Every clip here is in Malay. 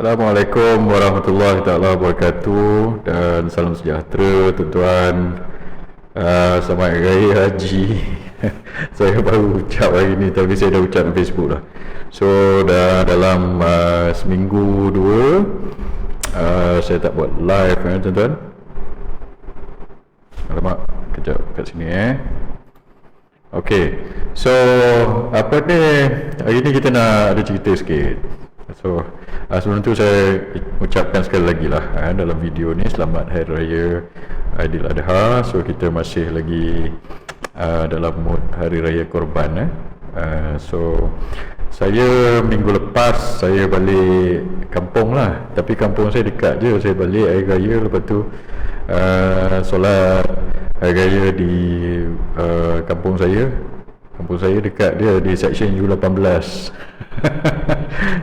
Assalamualaikum warahmatullahi taala wabarakatuh dan salam sejahtera tuan-tuan. Selamat Hari Raya Haji. Saya baru ucap hari ni tapi saya dah ucap di Facebook dah. So dah dalam seminggu dua saya tak buat live tuan-tuan. Alamak, kejap kat sini Okay, so apa ni, hari ni kita nak ada cerita sikit. So sebelum tu saya ucapkan sekali lagi lah dalam video ni selamat Hari Raya Aidiladha. So kita masih lagi dalam mood Hari Raya Korban So saya minggu lepas saya balik kampung lah, tapi kampung saya dekat je. Saya balik Hari Raya, lepas tu solat Hari Raya di kampung saya. Kampung saya dekat dia di section U18.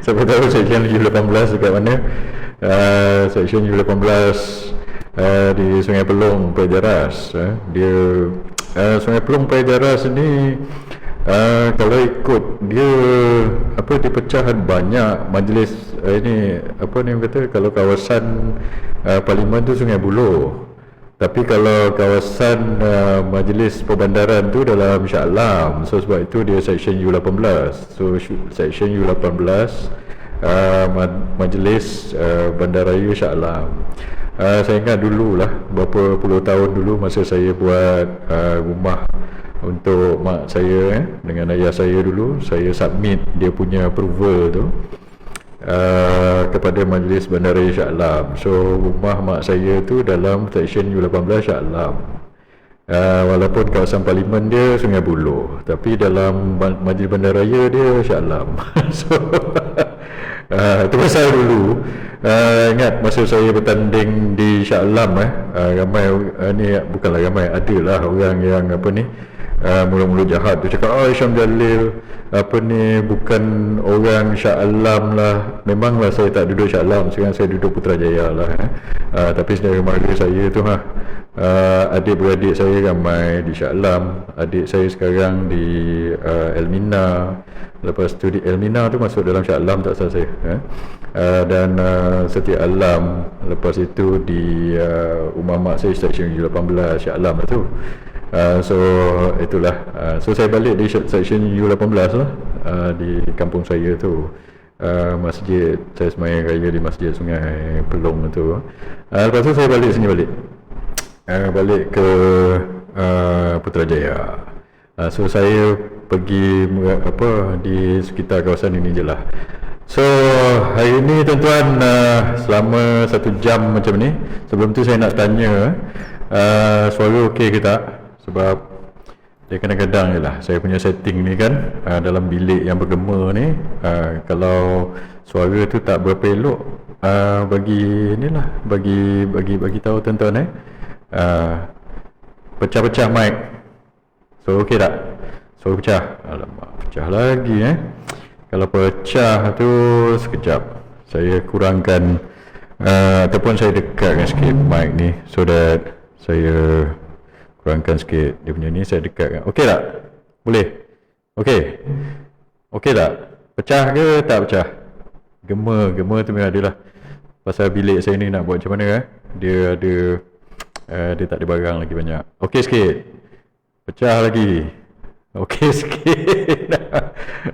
Siapa tahu section U18 dekat mana? Section U18 di Sungai Pelong, Pejaras. Dia Sungai Pelong, Pejaras ni kalau ikut dia dia pecahan banyak majlis ini ni kata, kalau kawasan Parlimen tu Sungai Buloh. Tapi kalau kawasan majlis perbandaran tu dalam Shah Alam. So sebab itu dia section U18. So section U18 majlis bandaraya Shah Alam. Saya ingat dulu lah, berapa puluh tahun dulu masa saya buat rumah untuk mak saya dengan ayah saya dulu, saya submit dia punya approval tu kepada Majlis Bandaraya Shah Alam. So rumah mak saya tu dalam section U18 Shah Alam, walaupun kawasan Parlimen dia Sungai Buloh, tapi dalam Majlis Bandaraya dia Shah Alam. So itu pasal dulu ingat masa saya bertanding di Shah Alam ramai ni, bukanlah ramai, adalah orang yang mulut-mulut jahat tu cakap Syam Jalil bukan orang Shah Alam lah. Memanglah saya tak duduk Shah Alam, sekarang saya duduk Putrajaya lah tapi sebenarnya mara saya tu adik-beradik saya ramai di Shah Alam. Adik saya sekarang di Elmina, lepas tu di Elmina tu masuk dalam Shah Alam tak salah saya dan Setia Alam, lepas itu di rumah mak saya section U18 Shah Alam lah tu. So itulah, so saya balik di section U18 lah, di kampung saya tu. Masjid, saya sembahyang raya di Masjid Sungai Pelong tu. Lepas tu saya balik sini balik ke Putrajaya. So saya pergi di sekitar kawasan ini je lah. So hari ni tuan-tuan, selama 1 jam macam ni, sebelum tu saya nak tanya suara okey ke tak? Sebab dia kadang-kadang je lah saya punya setting ni kan, dalam bilik yang bergema ni, kalau suara tu tak berapa elok, bagi tahu tuan-tuan pecah-pecah mic. So okey tak? So pecah, alamak pecah lagi Kalau pecah tu sekejap saya kurangkan ataupun saya dekatkan sikit mic ni, so that saya kurangkan sikit dia punya ni, saya dekatkan. Okey tak? Boleh? Okey tak? Pecah ke tak pecah? Gema tu memang adalah pasal bilik saya ni nak buat macam mana dia ada dia tak ada barang lagi banyak. Okey sikit? Pecah lagi? Okey sikit?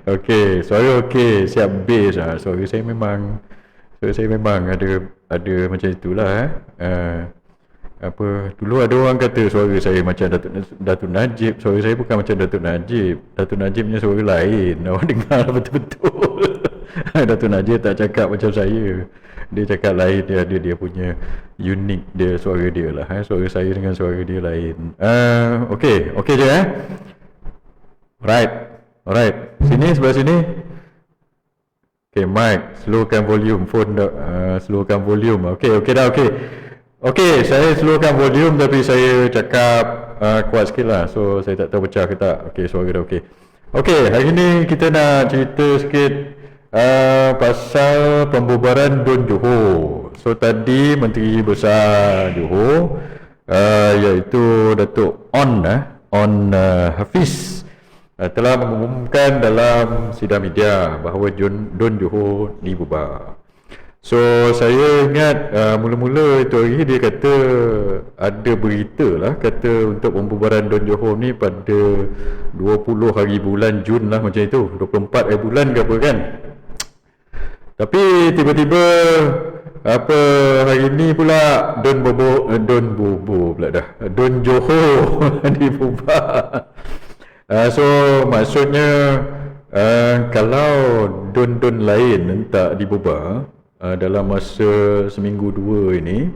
Okey, suara okey, siap bass suara saya memang ada macam itulah dulu ada orang kata suara saya macam Datuk Najib. Suara saya bukan macam Datuk Najib. Datuk Najib punya suara lain, awak dengar betul-betul. Datuk Najib tak cakap macam saya, dia cakap lain, dia ada dia punya unik dia, suara dia lah. Suara saya dengan suara dia lain. Okey je Alright. Sini, sebelah sini. Okay, mic, slowkan volume. Phone slowkan volume. Okey dah. Okey, saya slowkan volume tapi saya cakap kuat sikit lah. So saya tak tahu pecah ke tak. Okey, suara dah okey. Okey, hari ni kita nak cerita sikit pasal pembubaran DUN Johor. So tadi Menteri Besar Johor iaitu Datuk On Hafiz telah mengumumkan dalam sidang media bahawa DUN Johor dibubar. So saya ingat mula-mula itu hari dia kata ada berita lah, kata untuk pembubaran Don Johor ni pada 20 hari bulan Jun lah, macam itu, 24 hari bulan ke apa kan. Tapi tiba-tiba apa hari ni pula Don Bobo pula dah, Don Johor dibubar. So maksudnya kalau don-don lain tak dibubar dalam masa seminggu dua ini,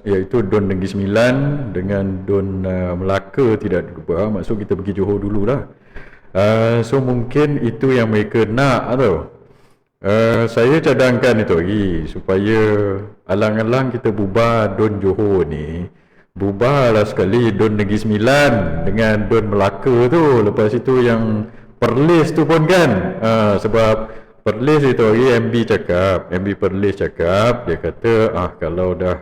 iaitu Don Negeri Sembilan dengan Don Melaka tidak diubah, maksud kita pergi Johor dululah. So mungkin itu yang mereka nak tau. Saya cadangkan itu lagi supaya alang-alang kita bubar Don Johor ni, bubarlah sekali Don Negeri Sembilan dengan Don Melaka tu. Lepas itu yang Perlis tu pun kan, sebab Perlis itu hari MB Perlis cakap, dia kata kalau dah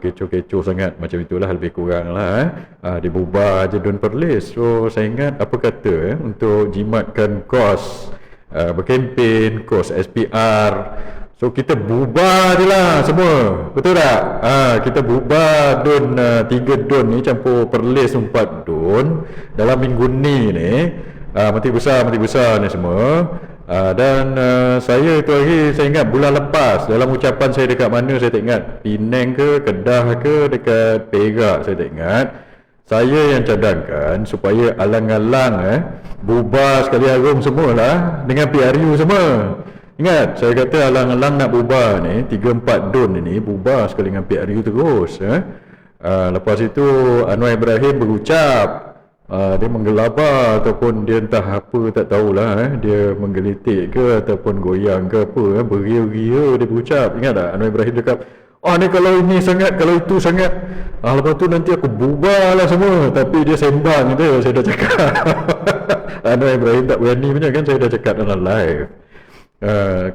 kecoh-kecoh sangat macam itulah, lebih kurang lah dia bubar je Don Perlis. So saya ingat apa kata untuk jimatkan kos berkempen, kos SPR, so kita bubar je lah semua, betul tak? Kita bubar Don 3 Don ni campur Perlis 4 Don dalam minggu ni Menteri besar ni semua. Dan saya tu hari, saya ingat bulan lepas dalam ucapan saya dekat mana saya tak ingat, Penang ke Kedah ke dekat Perak saya tak ingat, saya yang cadangkan supaya alang-alang bubar sekali harum semualah dengan PRU semua. Ingat saya kata alang-alang nak bubar ni 3-4 Don ni bubar sekali dengan PRU terus. Lepas itu Anwar Ibrahim berucap, dia menggelabah ataupun dia entah apa tak tahulah, dia menggelitik ke ataupun goyang ke apa, beria-ria dia berucap. Ingat tak Anwar Ibrahim cakap, ni kalau ini sangat, kalau itu sangat, lepas tu nanti aku bubar lah semua. Tapi dia sembang je, saya dah cakap. Anwar Ibrahim tak berani punya kan, saya dah cakap dalam live.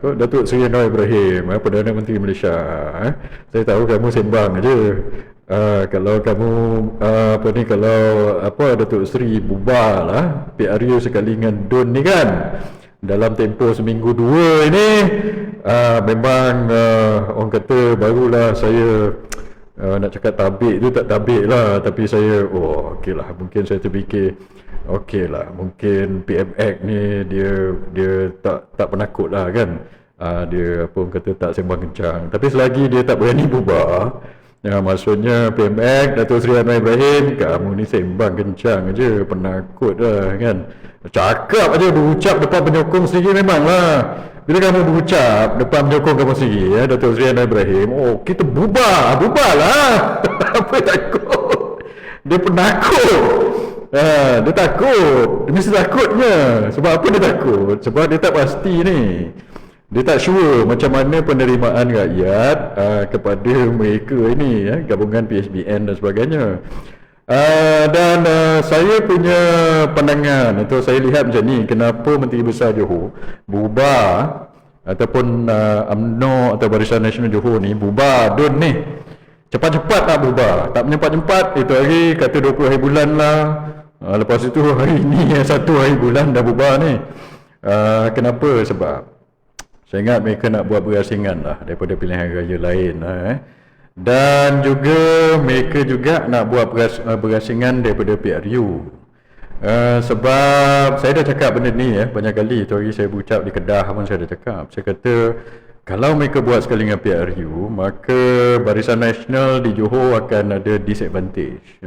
Datuk Seri Anwar Ibrahim, Perdana Menteri Malaysia, saya tahu kamu sembang aje. Kalau kamu kalau Datuk Seri bubar lah PRU sekali dengan Don ni kan dalam tempoh seminggu dua ini, memang orang kata barulah saya nak cakap tabik tu tak tabik lah, tapi saya okey lah, mungkin saya terfikir okey lah, mungkin PMX ni dia tak penakut lah kan, dia apa orang kata tak sembang kencang. Tapi selagi dia tak berani bubar, maksudnya PMX, Datuk Seri Anwar Ibrahim, kamu ni sembang kencang aje, penakut lah kan, cakap aja, berucap depan penyokong sendiri memang lah. Bila kamu berucap depan penyokong kamu sendiri, Datuk Seri Anwar Ibrahim, kita bubar lah. Apa takut? Dia penakut. Dia takut, dia mesti takutnya. Sebab apa dia takut? Sebab dia tak pasti ni, dia tak sure macam mana penerimaan rakyat kepada mereka ini, gabungan PHBN dan sebagainya. Dan saya punya pandangan itu, saya lihat macam ni, kenapa Menteri Besar Johor bubar ataupun UMNO atau Barisan Nasional Johor ni bubar Don ni cepat-cepat nak bubar, tak menyempat-nyempat. Itu hari kata 20 hari bulan lah, lepas itu hari ni 1 hari bulan dah bubar ni. Kenapa? Sebab saya ingat mereka nak buat berasingan lah daripada pilihan raya lain lah, dan juga mereka juga nak buat berasingan daripada PRU. Sebab saya dah cakap benda ni banyak kali. Tu hari saya berucap di Kedah pun saya dah cakap. Saya kata kalau mereka buat sekali dengan PRU, maka Barisan Nasional di Johor akan ada disadvantage.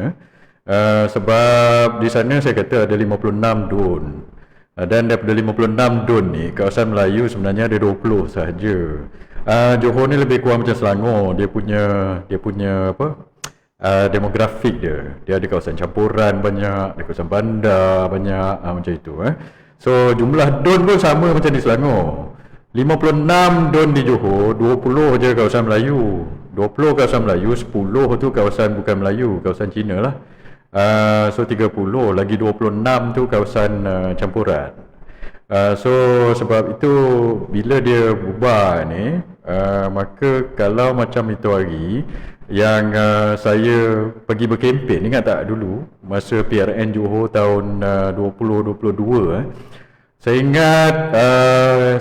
Sebab di sana saya kata ada 56 Don. Dan daripada 56 Don ni, kawasan Melayu sebenarnya ada 20 sahaja. Johor ni lebih kurang macam Selangor, dia punya apa? Demografik dia. Dia ada kawasan campuran banyak, ada kawasan bandar banyak, macam itu. So jumlah Don pun sama macam di Selangor. 56 Don di Johor, 20 je kawasan Melayu. 20 kawasan Melayu, 10 tu kawasan bukan Melayu, kawasan Cina lah. So 30, lagi 26 tu kawasan campuran. So sebab itu bila dia bubar ni, maka kalau macam itu hari yang saya pergi berkempen, ingat tak dulu masa PRN Johor tahun 2022, Saya ingat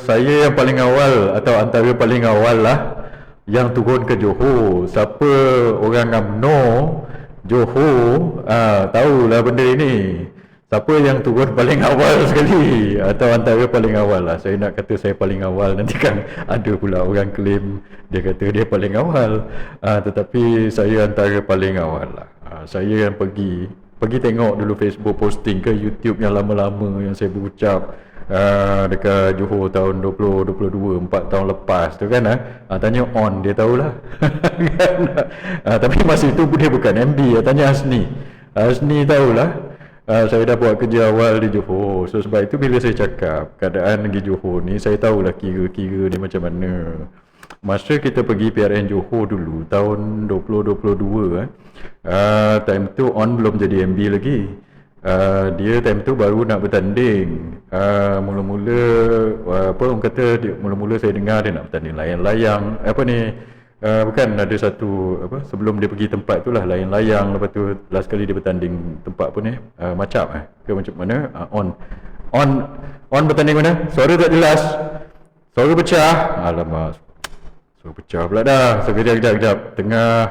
saya yang paling awal atau antara paling awal lah yang turun ke Johor. Siapa orang UMNO Johor tahulah benda ini. Siapa yang turun paling awal sekali atau antara paling awal lah. Saya nak kata saya paling awal, nanti kan ada pula orang claim dia kata dia paling awal. Tetapi saya antara paling awal lah. Saya yang pergi tengok dulu Facebook posting ke YouTube yang lama-lama yang saya berucap dekat Johor tahun 2022, 4 tahun lepas tu kan. Tanya On, dia tahulah. Tapi masa itu dia bukan MB, tanya Hasni tahulah. Saya dah buat kerja awal di Johor. So sebab itu bila saya cakap keadaan di Johor ni, saya tahulah kira-kira dia macam mana. Masa kita pergi PRN Johor dulu tahun 2022, time tu On belum jadi MB lagi. Dia time tu baru nak bertanding. Mula-mula apa orang kata dia, mula-mula saya dengar dia nak bertanding layang-layang apa ni, bukan ada satu apa sebelum dia pergi tempat tu lah, layang-layang. Lepas tu last kali dia bertanding tempat apa ni, macam ke macam mana. On bertanding mana, suara tak jelas, suara pecah. Alamak, suara pecah pula dah. So kejap tengah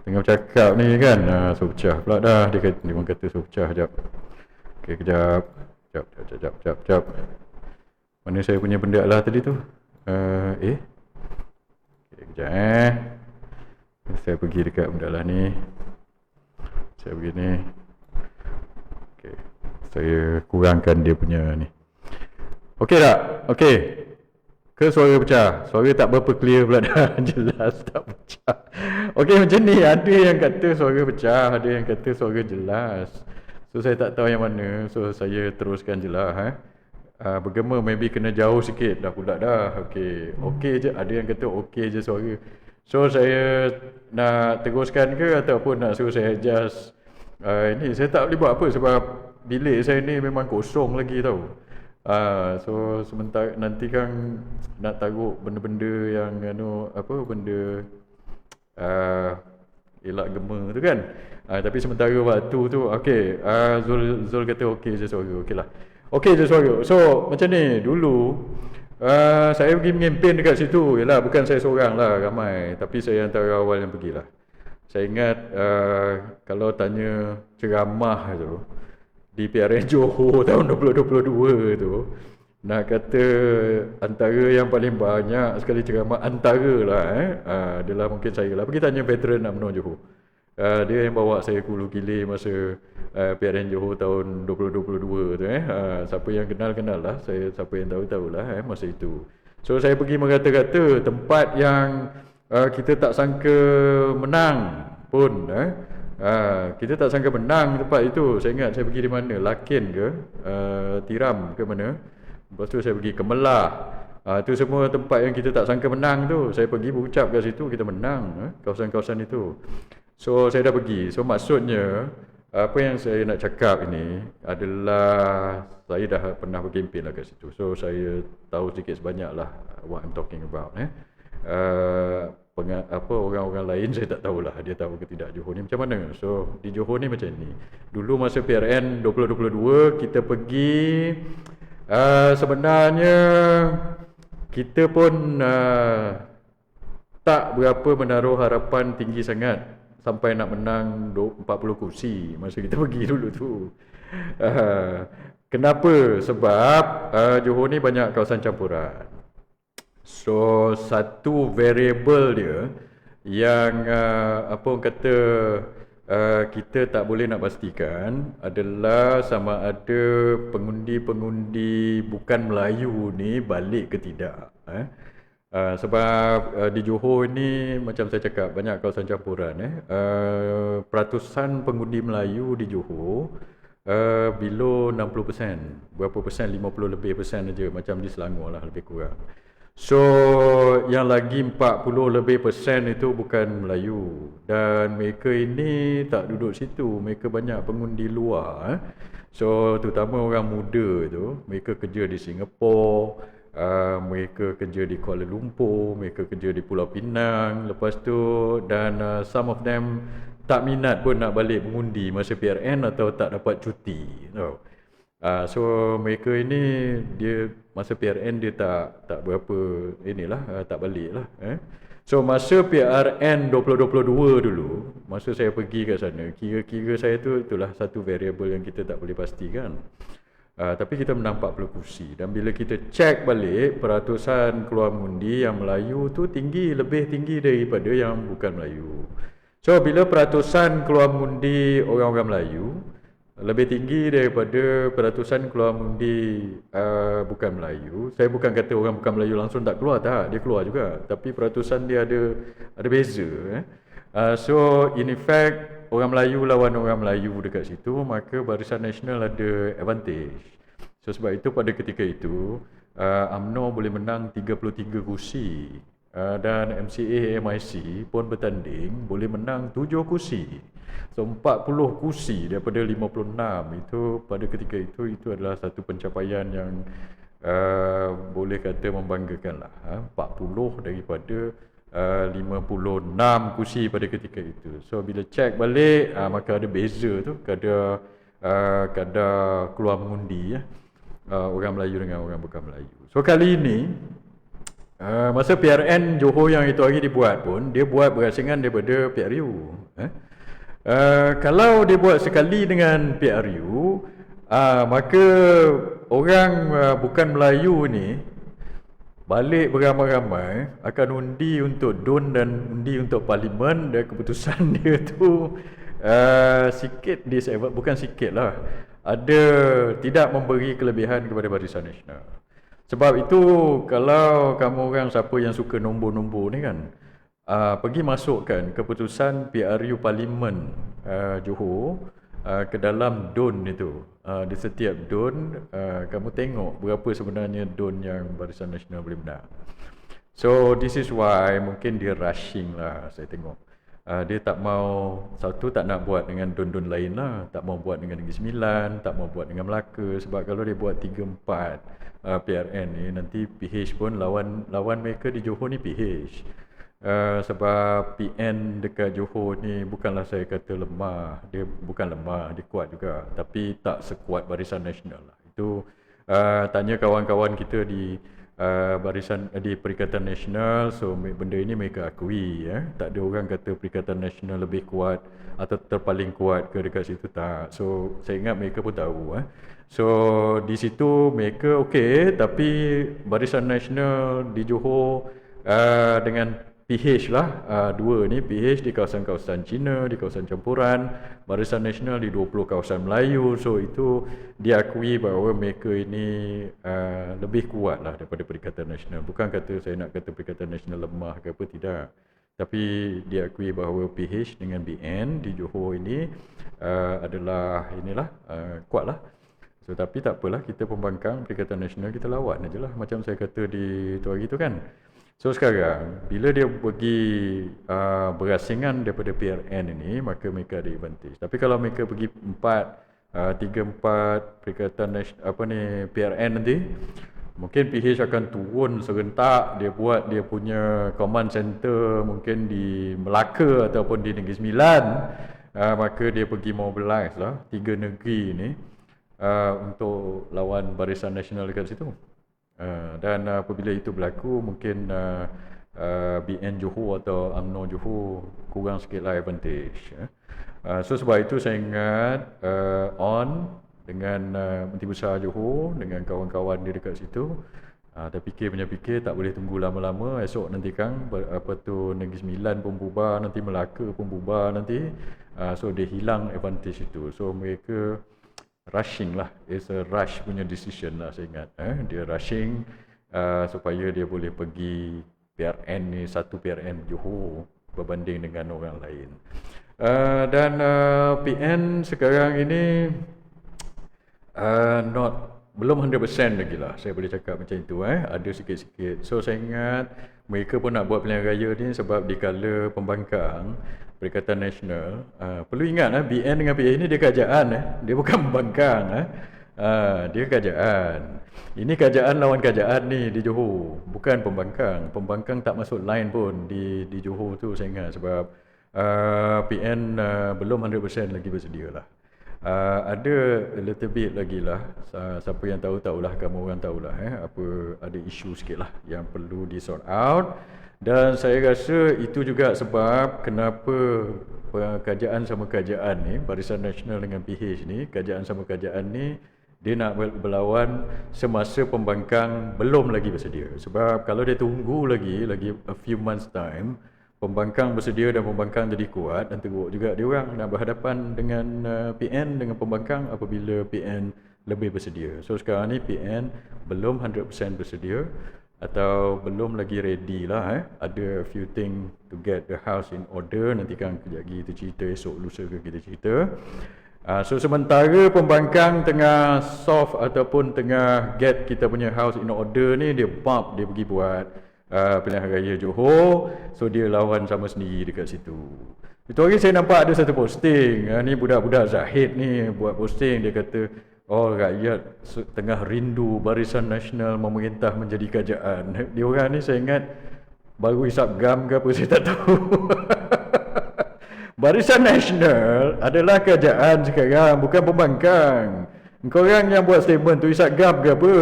bercakap ni kan, suara pecah pula dah. Dia orang kata suara pecah. Sekejap. Okey, kejap. Mana saya punya benda lah tadi tu? Okay, kejap saya pergi dekat benda lah ni. Saya pergi ni. Okay, saya kurangkan dia punya ni. Okey tak? Okey. Ke suara pecah? Suara tak berapa clear pula dah. Jelas tak pecah. Okey, macam ni. Ada yang kata suara pecah, ada yang kata suara jelas. So saya tak tahu yang mana. So saya teruskan je lah. Bergema maybe kena jauh sikit dah pula dah. Okey je. Ada yang kata okey je suara. So saya nak teruskan ke ataupun nak suruh saya adjust? Ini saya tak boleh buat apa sebab bilik saya ni memang kosong lagi tau. So sementara nanti kan nak taruh benda-benda yang benda elak gema tu kan. Tapi sementara waktu tu okey, Zul kata okey je suara. Okeylah. Okey je suara. So macam ni dulu saya pergi mengempen dekat situ. Yalah, bukan saya seorang lah, ramai. Tapi saya antara awal yang pergilah. Saya ingat kalau tanya ceramah tu di PRN Johor tahun 2022 tu, nak kata antara yang paling banyak sekali ceramah, antara lah adalah mungkin saya lah. Pergi tanya veteran UMNO Johor. Dia yang bawa saya ke Hulu Kilir masa PRN Johor tahun 2022 tu. Siapa yang kenal lah, siapa yang tahu lah masa itu. So saya pergi mengata-kata tempat yang kita tak sangka menang pun. Kita tak sangka menang tempat itu. Saya ingat saya pergi di mana, Lakin ke Tiram ke mana. Lepas tu saya pergi ke Melah. Itu semua tempat yang kita tak sangka menang tu. Saya pergi berucap kat situ, kita menang kawasan-kawasan itu. So saya dah pergi. So maksudnya apa yang saya nak cakap ini adalah saya dah pernah berkempen lah kat situ. So saya tahu sedikit sebanyak lah what I'm talking about. Orang-orang lain saya tak tahulah dia tahu ke tidak Johor ni macam mana. So di Johor ni macam ni. Dulu masa PRN 2022 kita pergi, sebenarnya kita pun tak berapa menaruh harapan tinggi sangat sampai nak menang 40 kursi masa kita pergi dulu tu. Kenapa? Sebab Johor ni banyak kawasan campuran. So satu variable dia yang orang kata kita tak boleh nak pastikan adalah sama ada pengundi-pengundi bukan Melayu ni balik ke tidak. Sebab di Johor ni macam saya cakap banyak kawasan campuran. Peratusan pengundi Melayu di Johor below 60%. Berapa persen? 50 lebih persen aja, macam di Selangor lah lebih kurang. So yang lagi 40 lebih persen itu bukan Melayu, dan mereka ini tak duduk situ, mereka banyak pengundi luar. So terutama orang muda tu, mereka kerja di Singapura, mereka kerja di Kuala Lumpur, mereka kerja di Pulau Pinang, lepas tu dan some of them tak minat pun nak balik mengundi masa PRN atau tak dapat cuti. So mereka ini dia masa PRN dia tak berapa tak balik lah. So masa PRN 2022 dulu, masa saya pergi kat sana, kira-kira saya itulah satu variable yang kita tak boleh pastikan. Tapi kita menang 40 kursi, dan bila kita cek balik peratusan keluar mengundi yang Melayu tu lebih tinggi daripada yang bukan Melayu. So bila peratusan keluar mengundi orang-orang Melayu lebih tinggi daripada peratusan keluar mengundi bukan Melayu, saya bukan kata orang bukan Melayu langsung tak keluar, tak, dia keluar juga, tapi peratusan dia ada beza. So in effect orang Melayu lawan orang Melayu dekat situ, maka Barisan Nasional ada advantage. So sebab itu pada ketika itu UMNO boleh menang 33 kursi. Dan MCA MIC pun bertanding boleh menang 7 kursi. So 40 kursi daripada 56 itu pada ketika itu adalah satu pencapaian yang boleh kata membanggakan lah. 40 daripada 56 kursi pada ketika itu. So bila cek balik maka ada beza tu, kadar keluar mengundi orang Melayu dengan orang bukan Melayu. So kali ini masa PRN Johor yang itu hari dibuat pun, dia buat berasingan daripada PRU. Kalau dia buat sekali dengan PRU, maka orang bukan Melayu ni balik beramai-ramai akan undi untuk DUN dan undi untuk Parlimen, dan keputusan dia tu sikit disable, bukan sikit lah, ada tidak memberi kelebihan kepada Barisan Nasional. Sebab itu kalau kamu orang siapa yang suka nombor-nombor ni kan, pergi masukkan keputusan PRU Parlimen Johor ke dalam DUN itu. Di setiap DUN kamu tengok berapa sebenarnya DUN yang Barisan Nasional boleh menang. So this is why mungkin dia rushing lah, saya tengok. Dia tak mau, satu tak nak buat dengan DUN-DUN lain lah, tak mau buat dengan Negeri Sembilan, tak mau buat dengan Melaka, sebab kalau dia buat 3-4 PRN ni, nanti PH pun lawan mereka di Johor ni PH. Sebab PN dekat Johor ni bukanlah saya kata lemah, dia bukan lemah, dia kuat juga, tapi tak sekuat Barisan Nasional lah. Itu tanya kawan-kawan kita di di Perikatan Nasional, so benda ini mereka akui, tak ada orang kata Perikatan Nasional lebih kuat atau terpaling kuat ke dekat situ, tak. So saya ingat mereka pun tahu. So di situ mereka okey, tapi Barisan Nasional di Johor dengan PH lah, dua ni, PH di kawasan-kawasan Cina, di kawasan campuran, Barisan Nasional di 20 kawasan Melayu. So itu diakui bahawa mereka ini lebih kuat lah daripada Perikatan Nasional. Bukan kata saya nak kata Perikatan Nasional lemah ke apa, tidak, tapi diakui bahawa PH dengan BN di Johor ini adalah kuat lah. So tapi tak apalah, kita pembangkang Perikatan Nasional, kita lawan aje lah, macam saya kata di tu hari tu kan. So sekarang bila dia pergi berasingan daripada PRN ini, maka mereka ada advantage. Tapi kalau mereka pergi 3-4 Perikatan PRN nanti, mungkin PH akan turun serentak, dia buat dia punya command center mungkin di Melaka ataupun di Negeri Sembilan, maka dia pergi mobilize lah 3 negeri ni untuk lawan Barisan Nasional dekat situ. Dan apabila itu berlaku, mungkin BN Johor atau UMNO Johor kurang sikitlah advantage. So sebab itu saya ingat on dengan Menteri Besar Johor, dengan kawan-kawan dia dekat situ, dia fikir tak boleh tunggu lama-lama. Esok nanti Kang Negeri Sembilan pun bubar, nanti Melaka pun bubar nanti. So dia hilang advantage itu. So mereka rushing lah, it's a rush punya decision lah saya ingat. Dia rushing supaya dia boleh pergi PRN ni, satu PRN Johor berbanding dengan orang lain. Dan PN sekarang ini belum 100% lagi lah, saya boleh cakap macam itu. Ada sikit-sikit. So saya ingat mereka pun nak buat pilihan raya ni sebab dikala pembangkang Perikatan Nasional, perlu ingat BN dengan PH ni dia kerajaan, dia bukan pembangkang. Dia kerajaan. Ini kerajaan lawan kerajaan ni di Johor, bukan pembangkang. Pembangkang tak masuk line pun di Johor tu saya ingat, sebab PN belum 100% lagi bersedia lah. Ada a little bit lagi lah, siapa yang tahulah, kamu orang tahulah apa, ada isu sikit lah yang perlu di sort out. Dan saya rasa itu juga sebab kenapa kerajaan sama kerajaan ni, Barisan Nasional dengan PH ni, kerajaan sama kerajaan ni, dia nak berlawan semasa pembangkang belum lagi bersedia. Sebab kalau dia tunggu lagi a few months time, pembangkang bersedia dan pembangkang jadi kuat, dan teruk juga dia orang nak berhadapan dengan PN, dengan pembangkang apabila PN lebih bersedia. So sekarang ni PN belum 100% bersedia atau belum lagi ready lah. Ada a few thing to get the house in order. Nanti kan kejap lagi kita cerita, esok lusa ke kita cerita. So sementara pembangkang tengah soft ataupun tengah get kita punya house in order ni, dia pergi buat pilihan raya Johor. So dia lawan sama sendiri dekat situ. Itu hari saya nampak ada satu posting, ni budak-budak Zahid ni buat posting. Dia kata, oh, rakyat tengah rindu Barisan Nasional memerintah menjadi kerajaan. Dia orang ni saya ingat baru hisap gam ke apa, saya tak tahu. Barisan Nasional adalah kerajaan sekarang, bukan pembangkang. Kau orang yang buat statement tu hisap gam ke apa?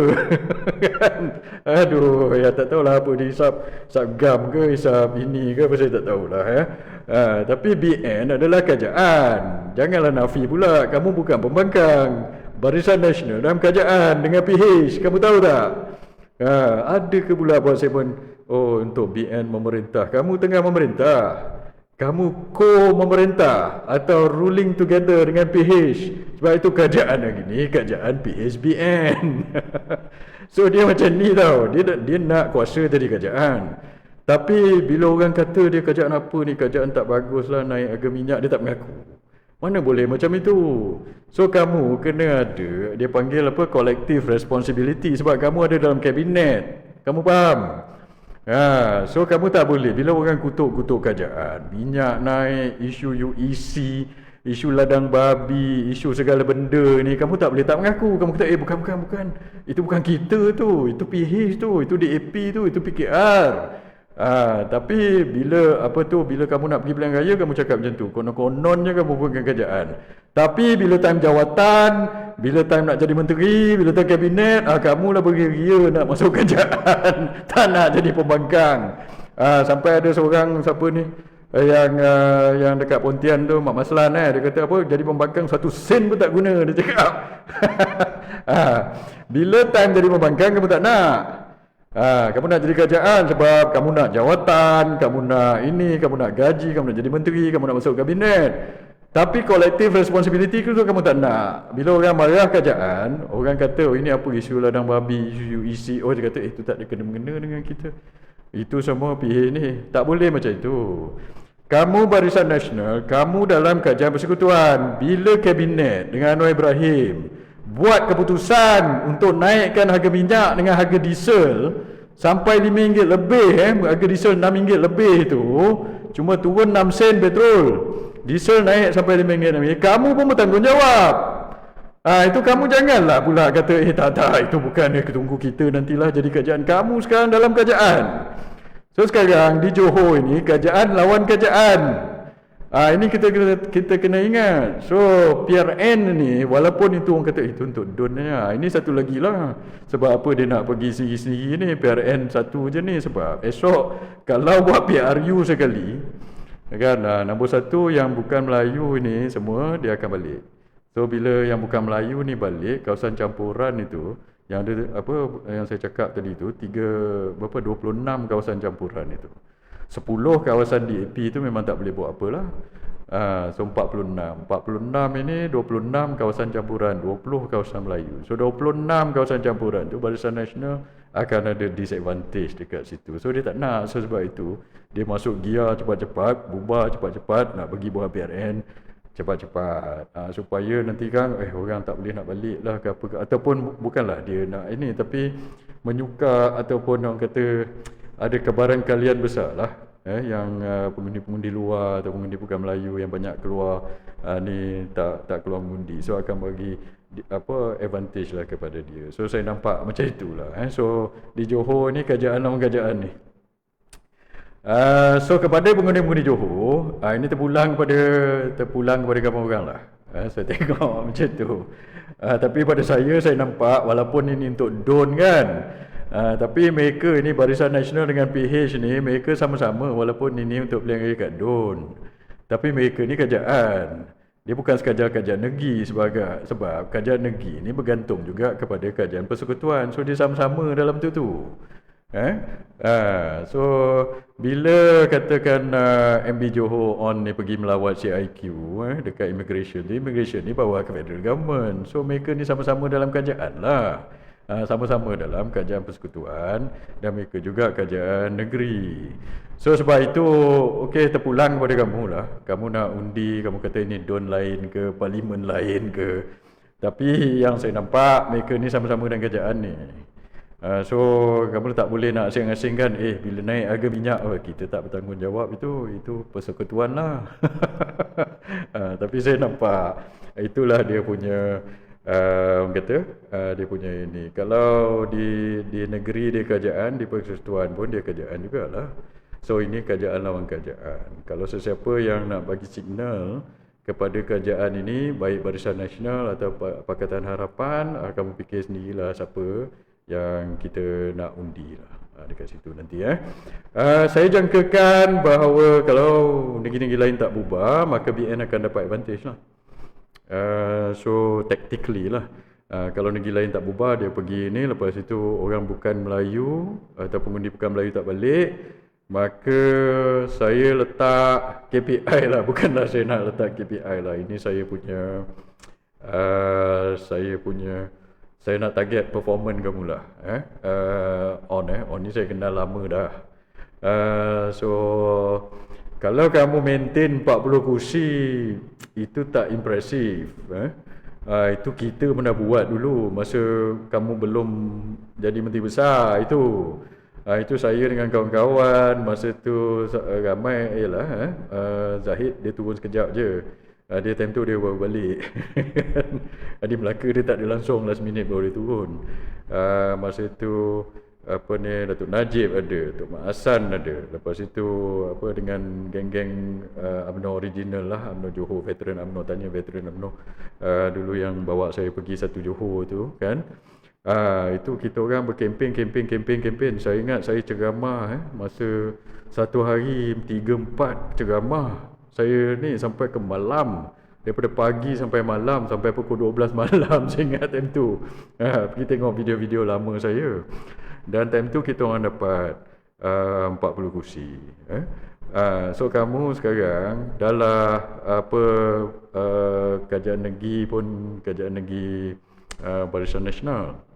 Kan? Aduh, ya tak tahulah apa dia hisap gam ke, hisap ini ke apa, saya tak tahulah tapi BN adalah kerajaan. Janganlah nafi pula, kamu bukan pembangkang. Barisan Nasional dalam kerajaan dengan PH, kamu tahu tak? Ada ke pula buat statement, oh untuk BN memerintah, kamu tengah memerintah. Kamu co-memerintah atau ruling together dengan PH. Sebab itu kerajaan lagi ni, kerajaan PHBN. So dia macam ni tau. Dia nak kuasa jadi kerajaan. Tapi bila orang kata dia kerajaan apa ni, kerajaan tak bagus lah, naik harga minyak, dia tak mengaku. Mana boleh macam itu. So kamu kena ada, dia panggil apa, collective responsibility. Sebab kamu ada dalam kabinet. Kamu faham? So kamu tak boleh bila orang kutuk kerajaan, minyak naik, isu UEC, isu ladang babi, isu segala benda ni, kamu tak boleh tak mengaku. Kamu kata bukan, itu bukan kita tu, itu PH tu, itu DAP tu, itu PKR. Tapi bila bila kamu nak pergi pilihan raya, kamu cakap macam tu, konon-kononnya kamu bukan kerajaan. Tapi bila time jawatan, bila time nak jadi menteri, bila time kabinet, kamu lah beria-ria nak masuk kerajaan. Tak nak jadi pembangkang. Sampai ada seorang, siapa ni, yang dekat Pontian tu, Mak Maslan, dia kata apa, jadi pembangkang 1 sen pun tak guna, dia cakap. Bila time jadi pembangkang, kamu tak nak. Kamu nak jadi kerajaan sebab kamu nak jawatan, kamu nak ini, kamu nak gaji, kamu nak jadi menteri, kamu nak masuk kabinet. Tapi collective responsibility tu kamu tak nak. Bila orang marah kerajaan, orang kata, oh ini apa, isu ladang babi, isu UEC, oh dia kata, itu tak ada kena-mengena dengan kita. Itu semua PH ni. Tak boleh macam itu. Kamu Barisan Nasional, kamu dalam kerajaan persekutuan. Bila kabinet dengan Anwar Ibrahim buat keputusan untuk naikkan harga minyak dengan harga diesel sampai RM5 lebih, harga diesel RM6 lebih tu, cuma turun 6 sen petrol, diesel naik sampai RM5, kamu pun bertanggungjawab. Itu kamu janganlah pula kata tak, itu bukan, tunggu kita nantilah jadi kerajaan. Kamu sekarang dalam kerajaan. So sekarang di Johor ini kerajaan lawan kerajaan. Ini kita kena ingat. So PRN ni, walaupun itu orang kata itu untuk donnya, ini satu lagi lah. Sebab apa dia nak pergi sendiri-sendiri ni, PRN satu je ni. Sebab esok kalau buat PRU sekali kan, nombor 1 yang bukan Melayu ni semua dia akan balik. So bila yang bukan Melayu ni balik, kawasan campuran itu, yang ada apa yang saya cakap tadi tu, 26 kawasan campuran itu. 10 kawasan DAP tu memang tak boleh buat apalah. So 46 ini 26 kawasan campuran, 20 kawasan Melayu. So 26 kawasan campuran tu Barisan Nasional akan ada disadvantage dekat situ. So dia tak nak. So sebab itu dia masuk gear cepat-cepat, bubar cepat-cepat, nak pergi buat PRN cepat-cepat, supaya nanti kan orang tak boleh nak balik lah ke apa, ataupun bukanlah dia nak ini, tapi menyuka ataupun orang kata ada kebarangkalian besar lah, yang pengundi-pengundi luar atau pengundi bukan Melayu yang banyak keluar ni tak keluar mengundi. So akan bagi advantage lah kepada dia. So saya nampak macam itulah. So di Johor ni kerajaan lawan kerajaan ni. So kepada pengundi-pengundi Johor, ini terpulang kepada kamu orang lah. Saya tengok macam tu. Tapi pada saya nampak walaupun ini untuk DUN kan, tapi mereka ini Barisan Nasional dengan PH ni mereka sama-sama walaupun ini untuk pilihan raya kat DUN. Tapi mereka ni kerajaan. Dia bukan sekadar kerajaan negeri sebab kerajaan negeri ni bergantung juga kepada kerajaan persekutuan. So dia sama-sama dalam tu. So bila katakan MB Johor on ni pergi melawat CIQ dekat immigration ni bawah ke federal government. So mereka ni sama-sama dalam kerajaan lah, sama-sama dalam kerajaan persekutuan dan mereka juga kerajaan negeri. So sebab itu okey, terpulang kepada kamu lah. Kamu nak undi, kamu kata ini DUN lain ke, parlimen lain ke, tapi yang saya nampak mereka ni sama-sama dalam kerajaan ni. So kamu tak boleh nak asing-asingkan bila naik harga minyak kita tak bertanggungjawab, itu persekutuan lah. Tapi saya nampak itulah dia punya orang kata dia punya ini. Kalau di negeri dia kerajaan, di persekutuan pun dia kerajaan jugalah. So ini kerajaan lawan kerajaan. Kalau sesiapa yang nak bagi signal kepada kerajaan ini, baik Barisan Nasional atau Pakatan Harapan, kamu fikir sendirilah siapa yang kita nak undi lah dekat situ nanti. Saya jangkakan bahawa kalau negeri-negeri lain tak bubar, maka BN akan dapat advantage lah. So tactically lah, kalau negeri lain tak bubar, dia pergi ni, lepas itu orang bukan Melayu atau pengundi bukan Melayu tak balik, maka saya letak KPI lah. Bukanlah saya nak letak KPI lah, ini saya punya saya nak target performance kamu lah. On ni saya kenal lama dah. So kalau kamu maintain 40 kursi, itu tak impresif. Itu kita pernah buat dulu masa kamu belum jadi menteri besar. Itu saya dengan kawan-kawan masa tu ramai. Zahid dia turun sekejap je. Dia time tu dia baru balik. Di Melaka dia tak ada langsung, last minute baru dia turun. Masa tu Datuk Najib ada, Datuk Mak Hassan ada. Lepas itu dengan geng-geng UMNO original lah, UMNO Johor, veteran UMNO, tanya veteran UMNO dulu yang bawa saya pergi satu Johor tu kan. Itu kita orang berkempen. Saya ingat saya ceramah masa satu hari 3-4 ceramah. Saya ni sampai ke malam, daripada pagi sampai malam, sampai pukul 12 malam. Saya ingat time tu. Pergi tengok video-video lama saya. Dan time tu kita orang dapat 40 kursi. So kamu sekarang dalam kerajaan negeri pun, kerajaan negeri Barisan Nasional,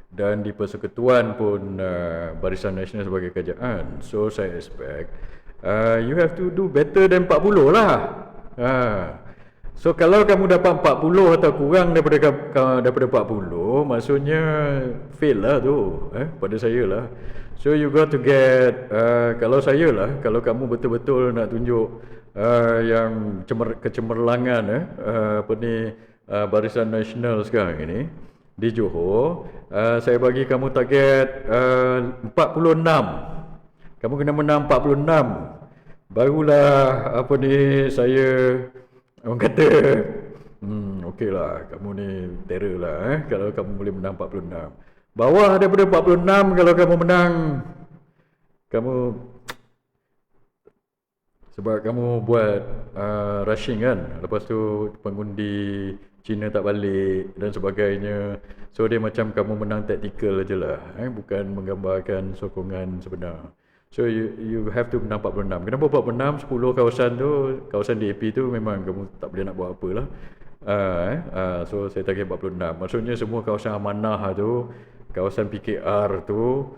dan di persekutuan pun Barisan Nasional sebagai kerajaan. So saya expect you have to do better than 40 lah. So kalau kamu dapat 40 atau kurang daripada 40, maksudnya fail lah tu, pada saya lah. So you got to get, kalau saya lah, kalau kamu betul-betul nak tunjuk yang kecemerlangan Barisan Nasional sekarang ini di Johor, saya bagi kamu target 46. Kamu kena menang 46. Barulah saya orang kata okey lah, kamu ni terror lah kalau kamu boleh menang 46. Bawah daripada 46 kalau kamu menang, kamu sebab kamu buat rushing kan, lepas tu pengundi Cina tak balik dan sebagainya. So dia macam kamu menang taktikal je lah, bukan menggambarkan sokongan sebenar. So you have to menang 46. Kenapa 46? 10 kawasan tu, kawasan DAP tu memang kamu tak boleh nak buat apa lah. So saya target 46. Maksudnya semua kawasan amanah tu, kawasan PKR tu,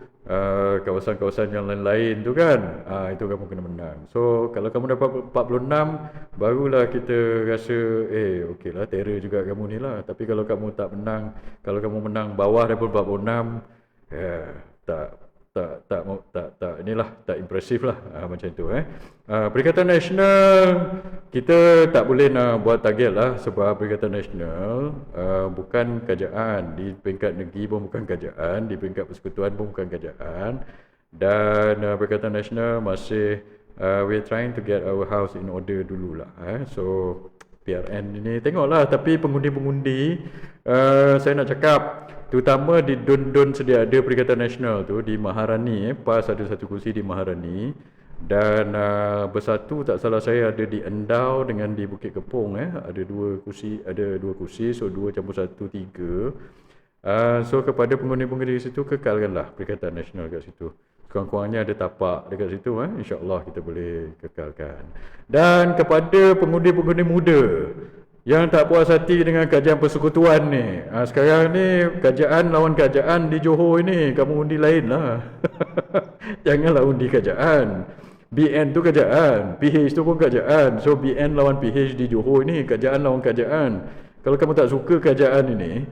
kawasan-kawasan yang lain-lain tu kan, itu kamu kena menang. So kalau kamu dapat 46, barulah kita rasa okey lah, terror juga kamu ni lah. Tapi kalau kamu tak menang, kalau kamu menang bawah daripada 46, tak inilah, tak impresif lah, macam tu. Perikatan Nasional kita tak boleh nak buat target lah, sebab Perikatan Nasional bukan kerajaan. Di peringkat negeri pun bukan kerajaan, di peringkat persekutuan pun bukan kerajaan. Dan Perikatan Nasional masih we're trying to get our house in order dululah. So PRN ini. Tengoklah, tapi pengundi-pengundi saya nak cakap terutama di Dun sedia ada Perikatan Nasional tu di Maharani, PAS ada satu kursi di Maharani, dan bersatu tak salah saya ada di Endau dengan di Bukit Kepong, ada dua kursi, so 2 campur 1 3. So kepada pengundi-pengundi di situ, kekalkanlah Perikatan Nasional kat situ. Kurang-kurangnya ada tapak dekat situ, insya-Allah kita boleh kekalkan. Dan kepada pengundi-pengundi muda yang tak puas hati dengan kajian persekutuan ni, sekarang ni kerajaan lawan kerajaan di Johor ini, kamu undi lain lah. Janganlah undi kerajaan. BN tu kerajaan, PH tu pun kerajaan. So BN lawan PH di Johor ini, kerajaan lawan kerajaan. Kalau kamu tak suka kerajaan ini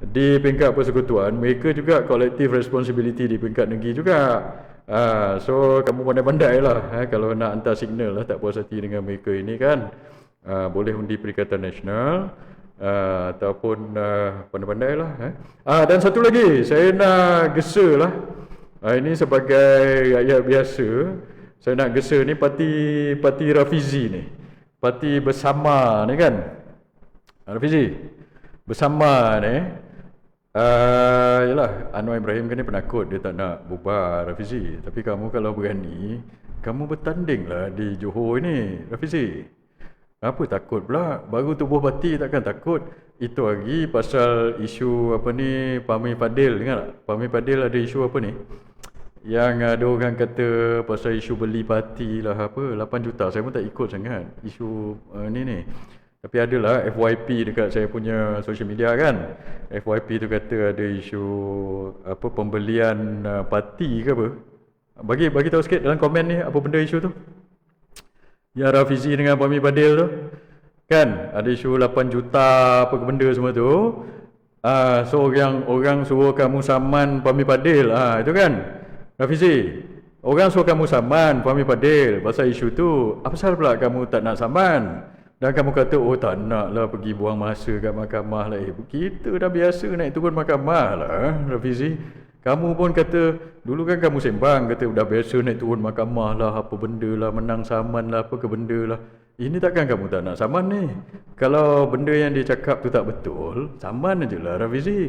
di peringkat persekutuan, mereka juga collective responsibility di peringkat negeri juga. So kamu pandai-pandai lah, kalau nak hantar signal lah tak puas hati dengan mereka ini kan, boleh undi Perikatan Nasional, ataupun pandai-pandai lah. Dan satu lagi saya nak gesa lah, ini sebagai rakyat biasa, saya nak gesa ni parti Rafizi ni, parti bersama ni kan, Rafizi bersama ni. Yalah, Anwar Ibrahim kan ni penakut, dia tak nak bubar Rafizi. Tapi kamu kalau berani, kamu bertandinglah di Johor ini, Rafizi. Apa takut pula? Baru tubuh parti takkan takut. Itu lagi pasal isu apa ni, Pami Fadil, ingat tak? Pami Fadil ada isu apa ni? Yang ada orang kata pasal isu beli parti lah apa, 8 juta. Saya pun tak ikut sangat isu ni. Tapi adalah FYP dekat saya punya social media kan. FYP tu kata ada isu apa, pembelian parti ke apa. Bagi tahu sikit dalam komen ni apa benda isu tu. Yang Rafizi dengan Pami Fadil tu. Kan ada isu 8 juta apa benda semua tu. So orang suruh kamu saman Pami Fadil. Itu kan. Rafizi, orang suruh kamu saman Pami Fadil pasal isu tu. Apa pasal pula kamu tak nak saman? Dan kamu kata, oh tak nak lah pergi buang masa kat mahkamah lah. Kita dah biasa naik turun mahkamah lah, Rafizi. Kamu pun kata, dulu kan kamu sembang, kata dah biasa naik turun mahkamah lah, apa benda lah, menang saman lah, apa ke benda lah. Ini takkan kamu tak nak saman ni? Kalau benda yang dia cakap tu tak betul, saman je lah, Rafizi.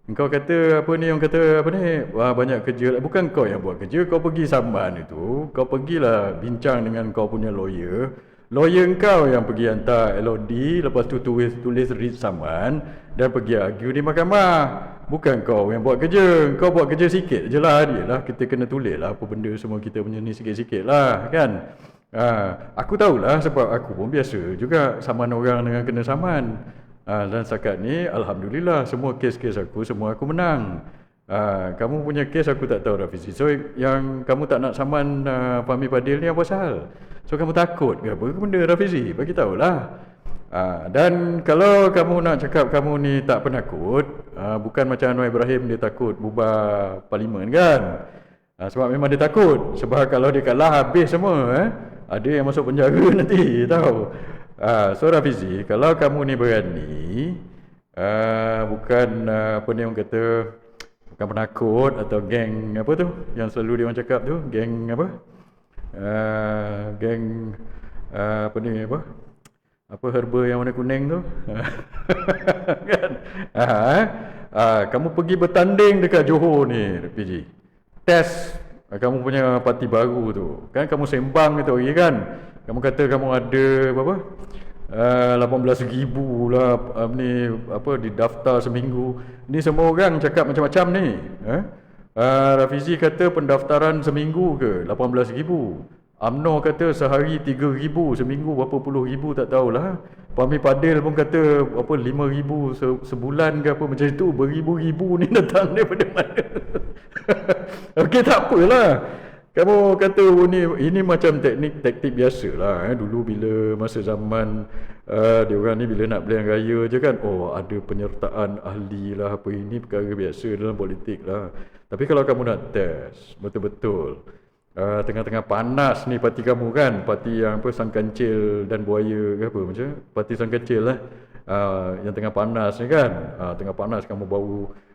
Engkau kata apa ni, orang kata apa ni, wah banyak kerja. Bukan kau yang buat kerja, kau pergi saman itu, kau pergilah bincang dengan kau punya lawyer. Lawyer kau yang pergi hantar LOD, lepas tu tulis read saman dan pergi argue di mahkamah. Bukan kau yang buat kerja. Kau buat kerja sikit je lah, dia lah. Kita kena tulis lah apa benda semua kita punya ni sikit-sikit lah kan. Aku tahulah sebab aku pun biasa juga saman orang dengan kena saman. Dan setakat ni Alhamdulillah semua kes-kes aku, semua aku menang. Kamu punya kes aku tak tahu Rafizi. So yang kamu tak nak saman Pami Fadil ni apa pasal? So kamu takut ke apa benda Rafizi? Bagi tahulah. Dan kalau kamu nak cakap kamu ni tak penakut, bukan macam Anwar Ibrahim dia takut bubar parlimen kan. Sebab memang dia takut. Sebab kalau dia kalah habis semua, ada yang masuk penjara nanti, tahu. So Rafizi, kalau kamu ni berani, bukan apa ni orang kata, bukan penakut atau geng apa tu yang selalu dia orang cakap tu, geng apa, geng apa ni apa herba yang warna kuning tu kan. Kamu pergi bertanding dekat Johor ni PJ, test kamu punya parti baru tu kan. Kamu sembang itu lagi kan, kamu kata kamu ada berapa 18,000 lah ni apa di daftar seminggu. Ni semua orang cakap macam-macam ni. Rafizi kata pendaftaran seminggu ke 18,000. UMNO kata sehari 3,000, seminggu berapa puluh ribu tak tahulah. Pami Fadil pun kata apa 5,000 sebulan ke apa macam itu. Beribu-ribu ni datang daripada mana? Okey, tak apalah. Kamu kata ini macam taktik biasa lah. Dulu bila masa zaman dia orang ni bila nak pilihan raya je kan, oh ada penyertaan ahli lah apa, ini perkara biasa dalam politik lah. Tapi kalau kamu nak test betul-betul tengah-tengah panas ni parti kamu kan, parti yang apa Sang Kancil dan Buaya ke apa macam, parti Sang Kancil lah, yang tengah panas ni kan, tengah panas kamu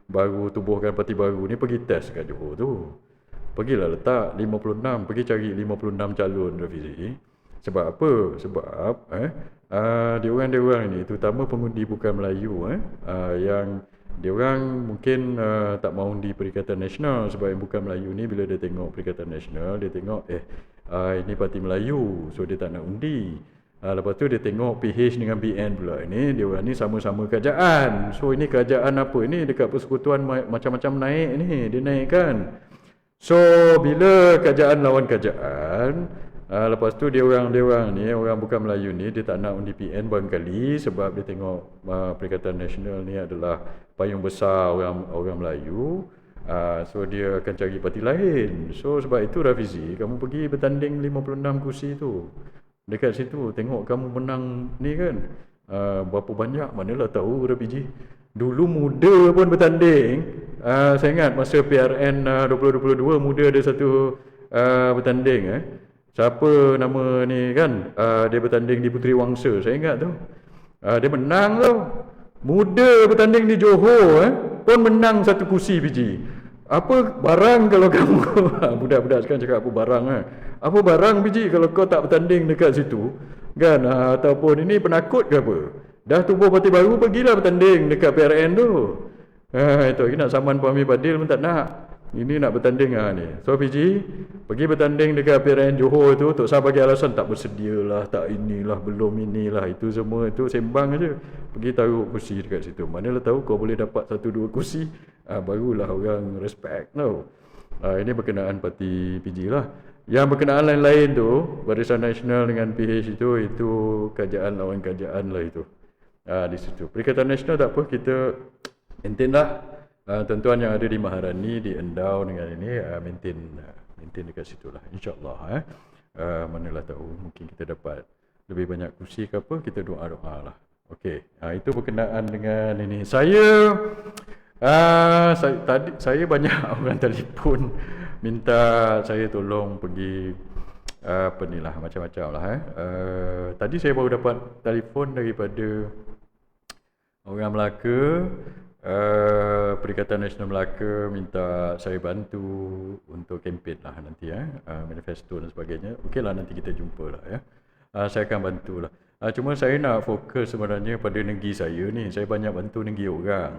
baru tubuhkan parti baru ni, pergi test kat Johor tu. Pergilah letak 56, pergi cari 56 calon Rafizi. Sebab apa? Sebab Diorang ni terutama pengundi bukan Melayu yang diorang mungkin tak mahu undi Perikatan Nasional sebab yang bukan Melayu ni bila dia tengok Perikatan Nasional dia tengok ini parti Melayu, so dia tak nak undi. Lepas tu dia tengok PH dengan BN pula, ini diorang ni sama-sama kerajaan, so ini kerajaan apa ini dekat persekutuan macam-macam naik ni, dia naikkan. So bila kerajaan lawan kerajaan, lepas tu dia orang ni, orang bukan Melayu ni, dia tak nak undi PN barangkali sebab dia tengok Perikatan Nasional ni adalah payung besar orang Melayu. So dia akan cari parti lain. So sebab itu Rafizi, kamu pergi bertanding 56 kursi tu. Dekat situ tengok kamu menang ni kan. Berapa banyak, manalah tahu Rafizi. Dulu muda pun bertanding. Saya ingat masa PRN 2022 muda ada satu bertanding siapa nama ni kan, dia bertanding di Puteri Wangsa, saya ingat tu. Dia menang tau. Muda bertanding di Johor pun menang satu kursi biji. Apa barang kalau kamu budak-budak sekarang cakap apa barang apa barang biji kalau kau tak bertanding dekat situ kan, ataupun ini penakut ke apa? Dah tubuh parti baru, pergilah bertanding dekat PRN tu. Itu lagi nak saman Puan Badil pun tak nak. Ini nak bertanding ni. So PG pergi bertanding dekat PRN Johor tu, Tok Sah bagi alasan tak bersedia lah, tak inilah, belum inilah, itu semua itu sembang aja. Pergi taruh kursi dekat situ. Manalah tahu kau boleh dapat 1-2 kursi, barulah orang respect tau. Ini berkenaan parti PG lah. Yang berkenaan lain-lain tu, Barisan Nasional dengan PH itu kerajaan lawan kerajaan lah itu. Di situ. Perikatan Nasional tak apa, kita maintain lah. Tentuan yang ada di Maharani, di Endau dengan ini maintain dekat situ lah, insyaAllah. Manalah tahu, mungkin kita dapat lebih banyak kursi ke apa, kita doa-doa lah. Okey, itu berkenaan dengan ini. Saya banyak orang telefon minta saya tolong pergi apa ni lah, macam-macam lah. Tadi saya baru dapat telefon daripada orang Melaka, Perikatan Nasional Melaka minta saya bantu untuk kempen lah nanti manifesto dan sebagainya. Okey lah, nanti kita jumpa lah saya akan bantu lah. Cuma saya nak fokus sebenarnya pada negeri saya ni. Saya banyak bantu negeri orang.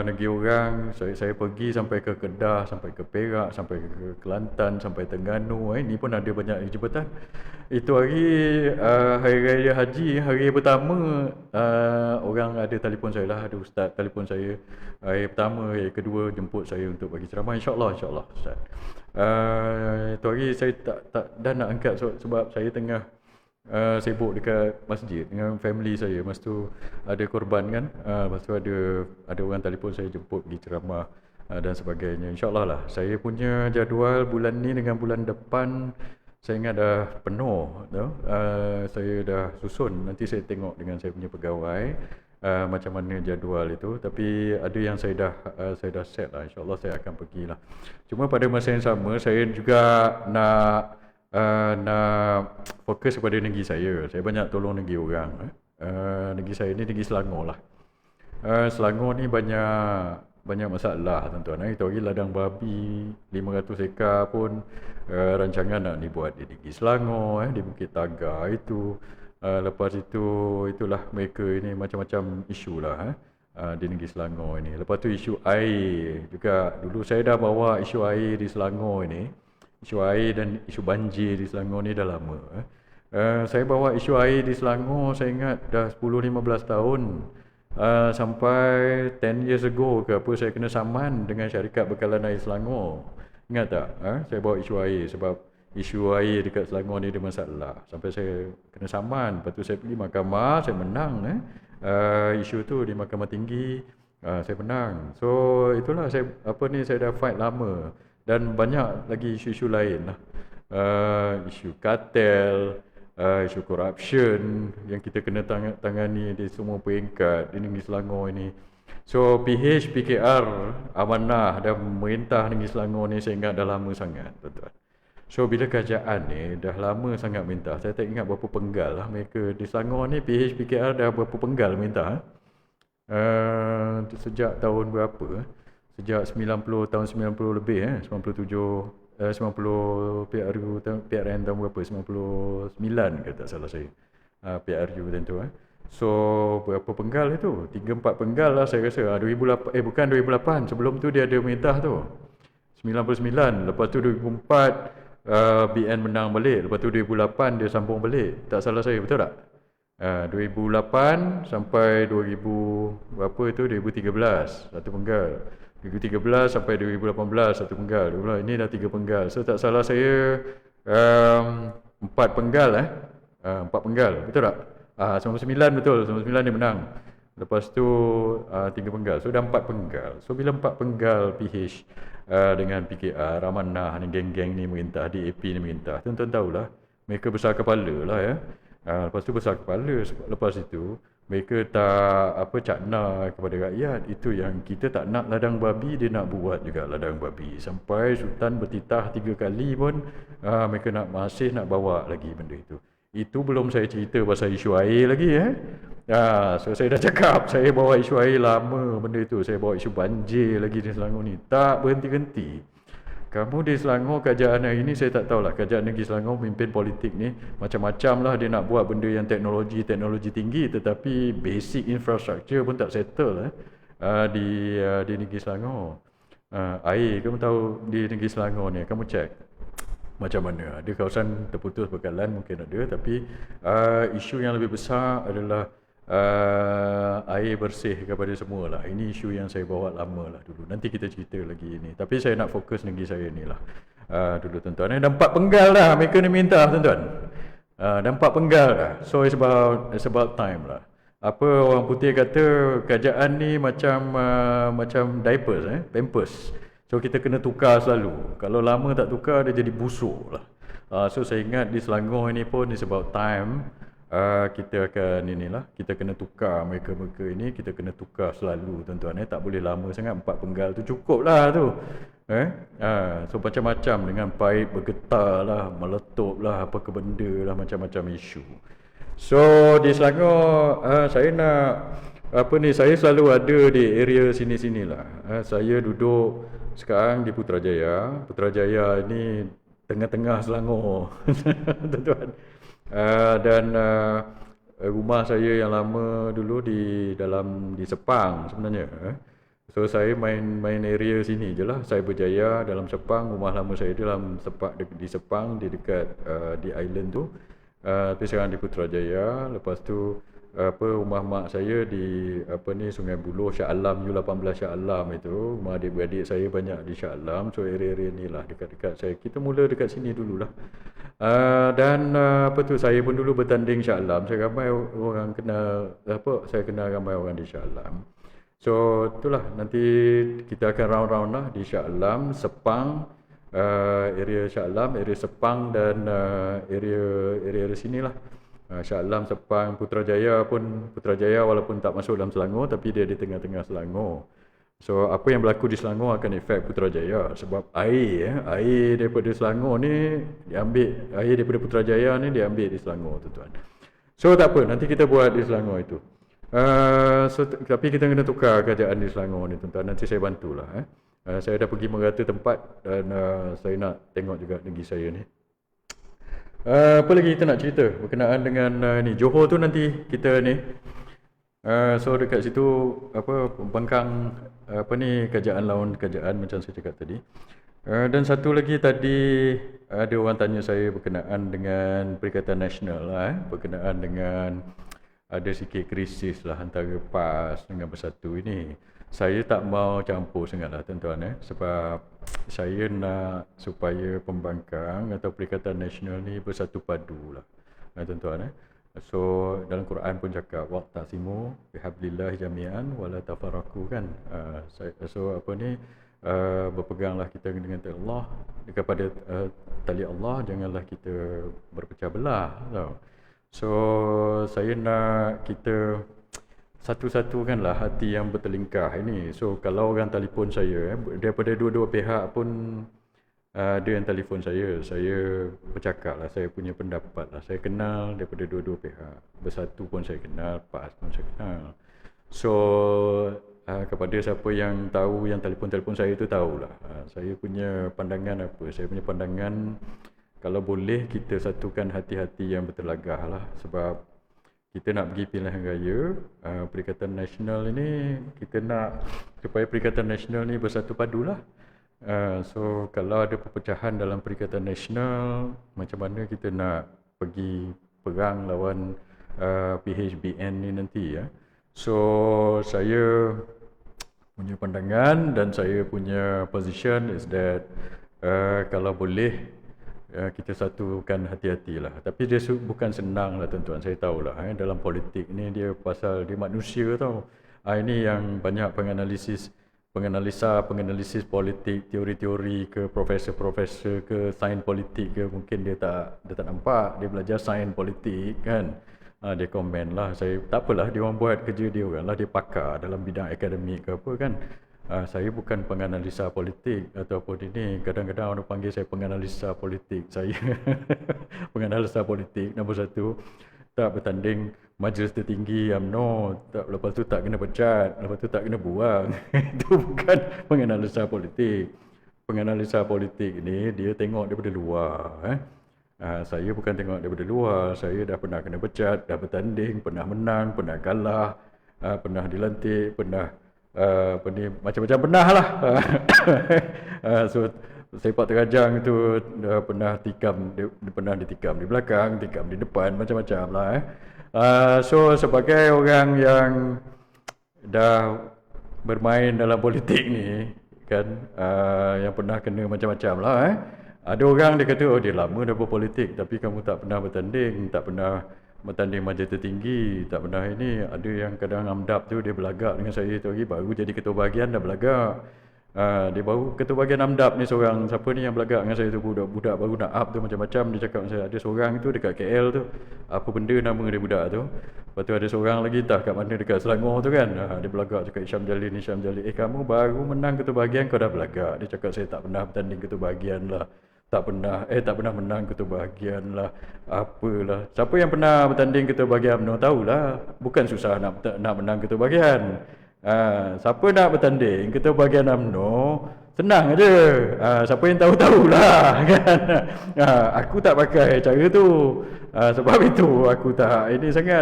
Negeri orang, saya pergi sampai ke Kedah, sampai ke Perak, sampai ke Kelantan, sampai Terengganu. Ini pun ada banyak jabatan. Itu hari raya haji, hari pertama orang ada telefon saya lah, ada ustaz telefon saya. Hari pertama, hari kedua jemput saya untuk bagi ceramah, insyaAllah ustaz. Itu hari saya tak dah nak angkat sebab saya tengah sibuk dekat masjid dengan family saya. Lepas tu ada korban kan, lepas tu ada orang telefon saya jemput pergi ceramah dan sebagainya. InsyaAllah lah, saya punya jadual bulan ni dengan bulan depan saya ingat dah penuh saya dah susun, nanti saya tengok dengan saya punya pegawai macam mana jadual itu. Tapi ada yang saya dah set lah, insyaAllah saya akan pergilah. Cuma pada masa yang sama saya juga nak fokus kepada negeri saya. Saya banyak tolong negeri orang. Negeri saya ni negeri Selangor lah. Selangor ni banyak masalah tuan-tuan. Itu hari ladang babi 500 ekar pun rancangan nak dibuat di negeri Selangor, di Bukit Tagar itu. Lepas itu itulah mereka ini macam-macam isu lah di negeri Selangor ini. Lepas tu isu air juga. Dulu saya dah bawa isu air di Selangor ini. Isu air dan isu banjir di Selangor ni dah lama. Saya bawa isu air di Selangor, saya ingat dah 10-15 tahun. Sampai 10 years ago ke apa, saya kena saman dengan syarikat bekalan air Selangor. Ingat tak? Saya bawa isu air sebab isu air dekat Selangor ni ada masalah. Sampai saya kena saman. Lepas tu saya pergi mahkamah, saya menang. Isu tu di mahkamah tinggi, saya menang. So itulah saya dah fight lama. Dan banyak lagi isu-isu lain lah. Isu kartel, isu corruption yang kita kena tangani di semua peringkat di negeri Selangor ini. So PH, PKR, amanah dan pemerintah negeri Selangor ni saya ingat dah lama sangat, tuan-tuan. So bila kerajaan ni dah lama sangat minta, saya tak ingat berapa penggal lah mereka di Selangor ni. PH, PKR dah berapa penggal minta sejak tahun berapa? Sejak 90 tahun 90 lebih 90 PRN tahun berapa, 99 ke tak salah saya. PRU tentu. So berapa penggal itu? 3-4 penggal lah saya rasa. 2008, bukan 2008, sebelum tu dia ada Medah tu. 99, lepas tu 2004 BN menang balik, lepas tu 2008 dia sambung balik. Tak salah saya, betul tak? 2008 sampai 2000 berapa itu, 2013 satu penggal. 2013 sampai 2018 satu penggal. Ini dah 3 penggal. So tak salah saya 4 penggal 4 penggal, betul tak? 99 betul, 99 dia menang. Lepas tu 3 penggal. So dah 4 penggal. So bila 4 penggal PH dengan PKR, Amanah ni, geng-geng ni merintah, DAP ni merintah, tuan-tuan tahulah mereka besar kepala lah ya. Lepas tu besar kepala, lepas itu mereka tak cakna kepada rakyat. Itu yang kita tak nak ladang babi, dia nak buat juga ladang babi. Sampai Sultan bertitah 3 kali pun mereka masih nak bawa lagi benda itu. Itu belum saya cerita pasal isu air lagi so saya dah cakap, saya bawa isu air lama benda itu. Saya bawa isu banjir lagi di Selangor ni, tak berhenti-henti. Kamu di Selangor, kerajaan hari ni saya tak tahulah, kerajaan negeri Selangor, pemimpin politik ni macam-macam lah dia nak buat benda yang teknologi tinggi, tetapi basic infrastructure pun tak settle di negeri Selangor. Air, kamu tahu di negeri Selangor ni, kamu cek macam mana. Ada kawasan terputus bekalan mungkin ada, tapi isu yang lebih besar adalah air bersih kepada semua lah. Ini isu yang saya bawa lama lah dulu. Nanti kita cerita lagi ini. Tapi saya nak fokus negeri saya ni lah dulu tuan-tuan. Dah 4 penggal dah mereka ni minta tuan-tuan. Dah 4 penggal dah. So it's about time lah. Apa orang putih kata, kerajaan ni macam diapers, pampers. So kita kena tukar selalu. Kalau lama tak tukar, dia jadi busuk lah. So saya ingat di Selangor ini pun it's about time kita akan kita kena tukar mereka ini, kita kena tukar selalu tuan-tuan. Tak boleh lama sangat. 4 penggal tu cukup lah tu. So macam-macam, dengan paip bergetar lah, meletup lah, apa ke benda lah, macam-macam isu. So di Selangor saya nak saya selalu ada di area sini-sini lah. Saya duduk sekarang di Putrajaya. Putrajaya ini tengah-tengah Selangor tuan-tuan. Dan rumah saya yang lama dulu di Sepang sebenarnya. So saya main area sini je lah. Saya berjaya dalam Sepang. Rumah lama saya di Sepang, di dekat di island tu. Tapi sekarang di Putrajaya. Lepas tu rumah mak saya di Sungai Buloh, Shah Alam, U18 Shah Alam itu. Rumah adik-beradik saya banyak di Shah Alam. So area-area ni lah dekat-dekat saya. Kita mula dekat sini dululah. Dan saya pun dulu bertanding Shah Alam. Saya ramai orang kenal, saya kenal ramai orang di Shah Alam. So itulah, nanti kita akan round-round lah di Shah Alam, Sepang, area Shah Alam, area Sepang dan area sini lah. Shah Alam, Sepang, Putrajaya walaupun tak masuk dalam Selangor, tapi dia di tengah-tengah Selangor. So apa yang berlaku di Selangor akan efek Putrajaya, sebab air daripada Selangor ni diambil, air daripada Putrajaya ni diambil di Selangor tuan-tuan. So tak apa, nanti kita buat di Selangor itu. Tapi kita kena tukar kerajaan di Selangor ni tuan-tuan. Nanti saya bantulah. Saya dah pergi merata tempat dan saya nak tengok juga negeri saya ni. Apa lagi kita nak cerita berkenaan dengan ni Johor tu, nanti kita ni so dekat situ pembangkang kerajaan lawan kerajaan macam saya cakap tadi. Dan satu lagi tadi ada orang tanya saya berkenaan dengan Perikatan Nasional lah, berkenaan dengan ada sikit krisis lah antara PAS dengan Bersatu ini. Saya tak mau campur sangatlah tuan-tuan sebab saya nak supaya pembangkang atau Perikatan Nasional ni bersatu padu lah tuan-tuan. So dalam Quran pun cakap waqtasimu bihablillah jami'an wala tafarraqu kan. Berpeganglah kita dengan tali Allah, kepada tali Allah, janganlah kita berpecah belah tau. So saya nak kita satu-satukanlah hati yang bertelingkah ini. So kalau orang telefon saya daripada dua-dua pihak pun ada yang telefon saya bercakap lah, saya punya pendapat lah. Saya kenal daripada dua-dua pihak. Bersatu pun saya kenal, PAS pun saya kenal. So kepada siapa yang tahu, yang telefon saya tu tahulah saya punya pandangan apa. Saya punya pandangan, kalau boleh kita satukan hati-hati yang bertelagah lah. Sebab kita nak pergi pilihan raya, Perikatan Nasional ini, kita nak supaya Perikatan Nasional ni bersatu padulah. So kalau ada perpecahan dalam Perikatan Nasional, macam mana kita nak pergi perang lawan PHBN ni nanti ya. So saya punya pandangan dan saya punya position is that kalau boleh kita satukan hati-hatilah. Tapi dia bukan senang lah tuan-tuan, saya tahulah dalam politik ni dia pasal dia manusia tau. Ini yang banyak penganalisis politik, teori-teori ke, profesor-profesor ke, sains politik ke, mungkin dia tak nampak, dia belajar sains politik kan. Dia komen lah, saya tak apalah, dia orang buat kerja dia orang lah, dia pakar dalam bidang akademik ke apa kan. Saya bukan penganalisa politik ataupun ini, kadang-kadang orang panggil saya penganalisa politik. Saya penganalisa politik nombor satu, tak bertanding majlis tertinggi UMNO, lepas tu tak kena pecat, lepas tu tak kena buang. Itu bukan penganalisa politik. Penganalisa politik ni dia tengok daripada luar. Saya bukan tengok daripada luar, saya dah pernah kena pecat, dah bertanding, pernah menang, pernah kalah, pernah dilantik, pernah macam-macam pernah lah. So sepak terjang itu pernah ditikam di belakang, tikam di depan, macam-macam lah. So sebagai orang yang dah bermain dalam politik ni kan, yang pernah kena macam-macam lah. Ada orang dia kata, oh dia lama dah berpolitik tapi kamu tak pernah bertanding, tak pernah bertanding majlis tertinggi, tak pernah ini. Ada yang kadang amdap tu dia berlagak dengan saya tu lagi, baru jadi ketua bahagian dah berlagak. Dia baru ketua bahagian amdap ni seorang, siapa ni yang berlagak dengan saya tu, budak-budak baru nak up tu macam-macam. Dia cakap dengan saya, ada seorang tu dekat KL tu, apa benda nama dia budak tu. Lepas tu ada seorang lagi entah kat mana dekat Selangor tu kan, dia berlagak cakap Isyam Jalil, kamu baru menang ketua bahagian kau dah berlagak. Dia cakap saya tak pernah bertanding ketua bahagian lah, tak pernah menang ketua bahagian lah, apalah. Siapa yang pernah bertanding ketua bahagian UMNO tahulah, bukan susah nak menang ketua bahagian. Siapa nak bertanding ketua bahagian UMNO, senang aja. Siapa yang tahulah kan. Aku tak pakai cara tu. Sebab itu aku tak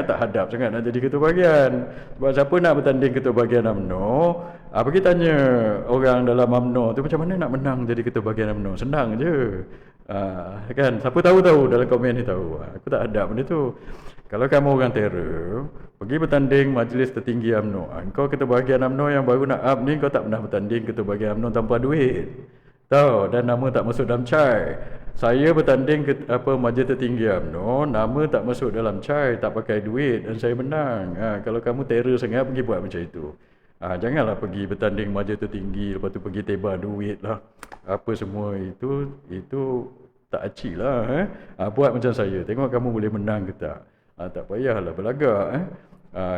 tak hadap sangat nak jadi ketua bahagian. Sebab siapa nak bertanding ketua bahagian UMNO, pergi tanya orang dalam UMNO tu macam mana nak menang jadi ketua bahagian UMNO. Senang je. Kan, siapa tahu dalam komen ni tahu. Aku tak hadap benda tu. Kalau kamu orang terror, pergi bertanding majlis tertinggi UMNO. Kau ketua bahagian UMNO yang baru nak up ni, kau tak pernah bertanding ketua bahagian UMNO tanpa duit. Tahu, dan nama tak masuk dalam cai. Saya bertanding ke majlis tertinggi UMNO, nama tak masuk dalam cai, tak pakai duit dan saya menang. Kalau kamu terror sangat, pergi buat macam itu. Janganlah pergi bertanding majlis tertinggi, lepas tu pergi tebak duit lah. Apa semua itu tak acik lah. Buat macam saya, tengok kamu boleh menang ke tak. Tak payahlah berlagak.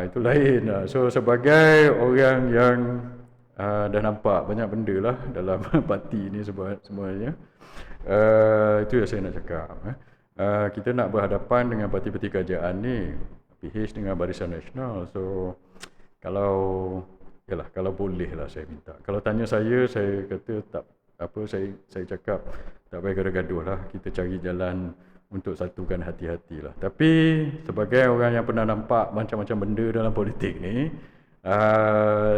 Itu lain. So sebagai orang yang dah nampak banyak benda lah dalam parti ni semuanya, itu yang saya nak cakap. Kita nak berhadapan dengan parti-parti kerajaan ni, PH dengan Barisan Nasional. So kalau boleh lah saya minta. Kalau tanya saya kata tak apa, saya cakap tak payah gaduh-gaduh lah, kita cari jalan untuk satukan hati-hati lah. Tapi sebagai orang yang pernah nampak macam-macam benda dalam politik ni,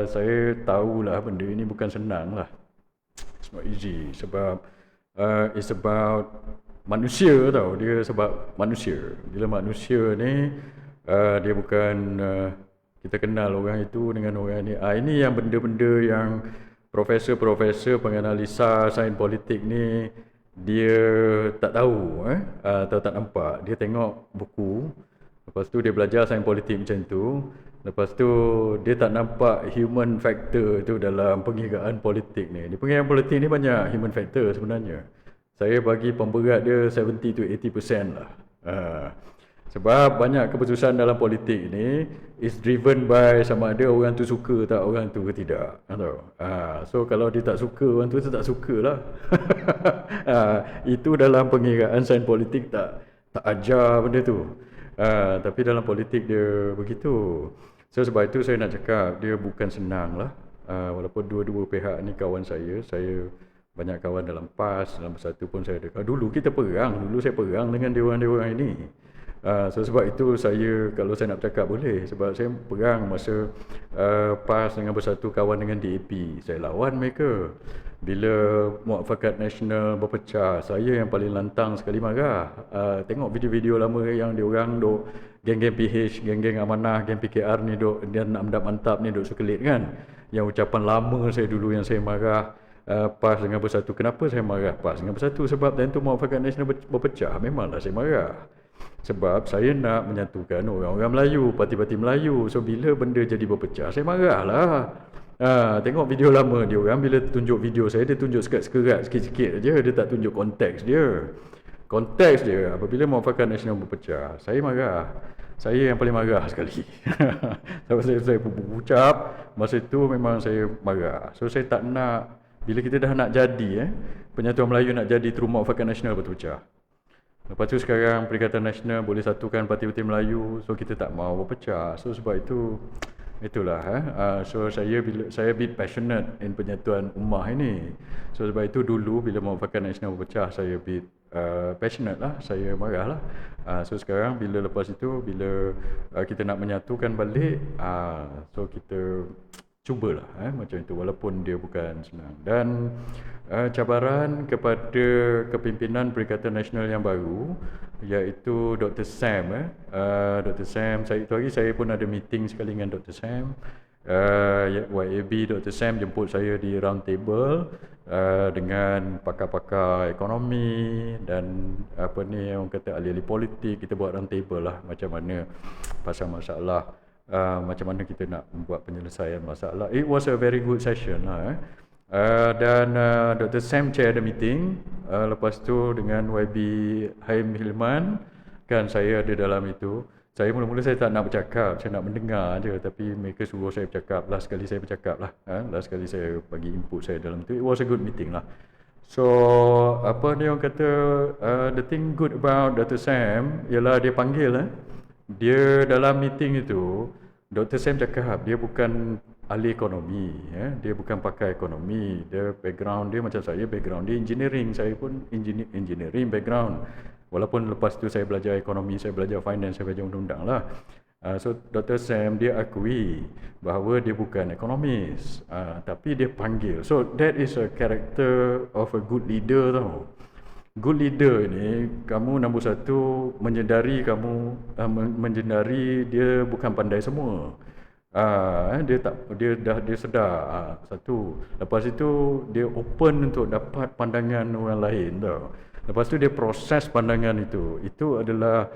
saya tahulah benda ini bukan senang lah. It's not easy. Sebab it's about manusia tau. Dia sebab manusia. Bila manusia ni dia bukan kita kenal orang itu dengan orang ni. Ini yang benda-benda yang profesor-profesor penganalisa sains politik ni dia tak tahu atau tak nampak. Dia tengok buku, lepas tu dia belajar sains politik macam tu, lepas tu dia tak nampak human factor tu dalam pengiraan politik ni. Di pengiraan politik ni banyak human factor sebenarnya. Saya bagi pemberat dia 70 to 80% lah. Sebab banyak keputusan dalam politik ni is driven by sama ada orang tu suka tak orang tu ke tidak. So kalau dia tak suka, orang tu tak suka lah. Itu dalam pengiraan sains politik tak ajar benda tu. Tapi dalam politik dia begitu. So sebab itu saya nak cakap dia bukan senang lah. Walaupun dua-dua pihak ni kawan saya banyak kawan dalam PAS, dalam Bersatu pun saya ada. Dulu kita perang, saya perang dengan dewan-dewan ini. So sebab itu saya, kalau saya nak bercakap boleh, sebab saya perang masa PAS dengan Bersatu kawan dengan DAP. Saya lawan mereka. Bila Muafakat Nasional berpecah, saya yang paling lantang sekali marah. Tengok video-video lama yang diorang duk geng-geng PH, geng-geng Amanah, geng PKR ni duk, dan mantap-mantap ni duk sukelit kan. Yang ucapan lama saya dulu yang saya marah PAS dengan Bersatu. Kenapa saya marah PAS dengan Bersatu? Sebab time tu Muafakat Nasional berpecah, memanglah saya marah. Sebab saya nak menyatukan orang-orang Melayu, parti-parti Melayu. So bila benda jadi berpecah, saya marahlah. Tengok video lama dia orang, bila tunjuk video saya, dia tunjuk sekat-sekerat sikit-sikit je, dia tak tunjuk konteks dia. Konteks dia, apabila Muafakat Nasional berpecah, saya marah. Saya yang paling marah sekali. Sebab saya berucap, masa itu memang saya marah. So saya tak nak, bila kita dah nak jadi, Penyatuan Melayu nak jadi through Muafakat Nasional berpecah. Lepas tu sekarang Perikatan Nasional boleh satukan parti-parti Melayu, so kita tak mau berpecah. So sebab itu, itulah. So saya a bit passionate in penyatuan ummah ini. So sebab itu dulu bila Muafakat Nasional berpecah, saya a bit passionate lah, saya marah lah. So sekarang bila lepas itu, bila kita nak menyatukan balik, so kita cubalah macam itu, walaupun dia bukan senang. Dan cabaran kepada kepimpinan Perikatan Nasional yang baru, iaitu Dr. Sam. Dr. Sam, itu hari saya pun ada meeting sekali dengan Dr. Sam. YAB Dr. Sam jemput saya di round table dengan pakar-pakar ekonomi dan apa ni orang kata ahli-ahli politik. Kita buat round table lah, macam mana pasal masalah, macam mana kita nak membuat penyelesaian masalah. It was a very good session lah. Dan Dr. Sam chair the meeting. Lepas tu dengan YB Haim Hilman, kan saya ada dalam itu. Saya mula-mula saya tak nak bercakap, saya nak mendengar je, tapi mereka suruh saya bercakap. Last sekali saya bercakap lah. Last sekali saya bagi input saya dalam itu. It was a good meeting lah. So apa ni orang kata, the thing good about Dr. Sam ialah dia panggil dia dalam meeting itu. Dr. Sam cakap dia bukan ahli ekonomi, dia bukan pakar ekonomi. Dia background dia macam saya, background dia engineering. Saya pun engineering background. Walaupun lepas tu saya belajar ekonomi, saya belajar finance, saya belajar undang-undang lah. So Dr. Sam dia akui bahawa dia bukan ekonomis, tapi dia panggil. So that is a character of a good leader tau. Good leader ni, kamu nombor satu menyedari menyedari dia bukan pandai semua. Dia sedar satu. Lepas itu dia open untuk dapat pandangan orang lain tau. Lepas tu dia proses pandangan itu. Itu adalah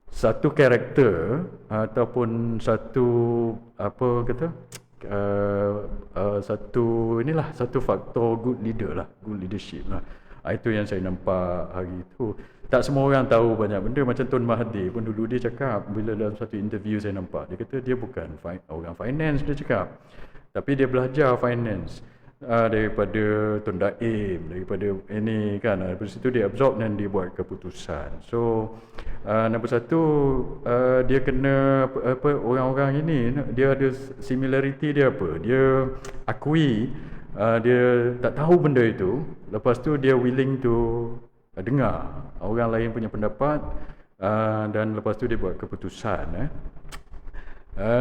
satu karakter ataupun satu apa kata satu faktor good leader lah, good leadership lah. Itu yang saya nampak hari itu. Tak semua orang tahu banyak benda. Macam Tun Mahathir pun dulu dia cakap, bila dalam satu interview saya nampak, dia kata dia bukan orang finance, dia cakap, tapi dia belajar finance daripada Tun Daim, daripada ini kan. Lepas itu dia absorb dan dia buat keputusan. So nombor satu, dia kena orang-orang ini, dia ada similarity dia apa, dia akui dia tak tahu benda itu. Lepas tu dia willing to dengar orang lain punya pendapat, dan lepas tu dia buat keputusan.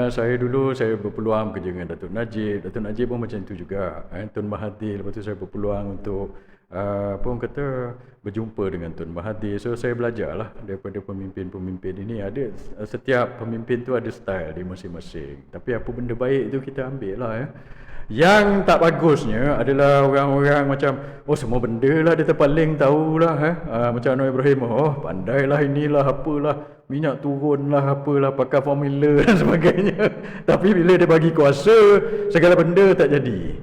Saya dulu saya berpeluang bekerja dengan Datuk Najib. Datuk Najib pun macam itu juga. Tun Mahathir, lepas tu saya berpeluang untuk apa orang kata berjumpa dengan Tun Mahathir. So saya belajarlah daripada pemimpin-pemimpin ini. Ada setiap pemimpin tu ada style dia masing-masing. Tapi apa benda baik tu kita ambil lah Yang tak bagusnya adalah orang-orang macam, semua benda lah dia terpaling tahulah. Macam Anwar Ibrahim, pandailah inilah apalah, minyak turun lah apalah, pakai formula dan sebagainya. Tapi bila dia bagi kuasa, segala benda tak jadi.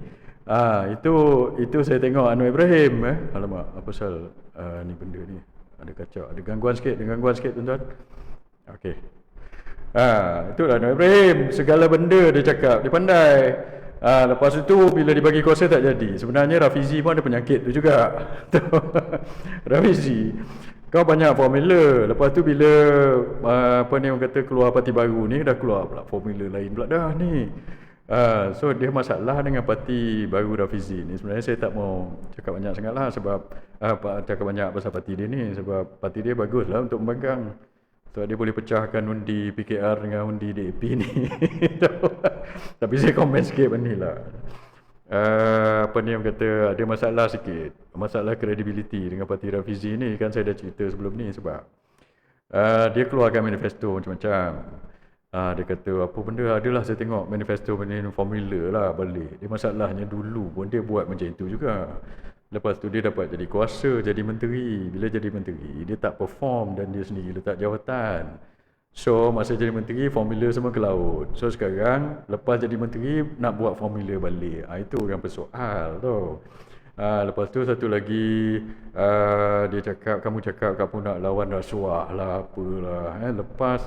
Itu saya tengok Anwar Ibrahim. Alamak, apa pasal ni benda ni ada kacau, ada gangguan sikit tuan-tuan. Okey. Itulah Anwar Ibrahim, segala benda dia cakap, dia pandai. Lepas itu bila dibagi kuasa tak jadi. Sebenarnya Rafizi pun ada penyakit tu juga. Rafizi, kau banyak formula. Lepas tu bila apa ni orang kata keluar parti baru ni, dah keluar pula formula lain pula dah ni. So dia masalah dengan parti baru Rafizi ni. Sebenarnya saya tak mau cakap banyak sangatlah sebab cakap banyak pasal parti dia ni, sebab parti dia baguslah untuk membangkang. So dia boleh pecahkan undi PKR dengan undi DAP ni. Tapi saya komen sikit benda ni lah. Apa ni orang kata ada masalah sikit. Masalah credibility dengan Parti Rafizi ni kan saya dah cerita sebelum ni sebab dia keluarkan manifesto macam-macam. Dia kata apa benda adalah saya tengok manifesto benda ni formula lah balik. Dia masalahnya dulu pun dia buat macam itu juga. Lepas tu dia dapat jadi kuasa, jadi menteri. Bila jadi menteri, dia tak perform dan dia sendiri letak jawatan. So, masa jadi menteri, formula semua ke laut. So, sekarang, lepas jadi menteri, nak buat formula balik. Itu orang persoal tu. Lepas tu, satu lagi, dia cakap, kamu nak lawan rasuah lah, apalah. Lepas,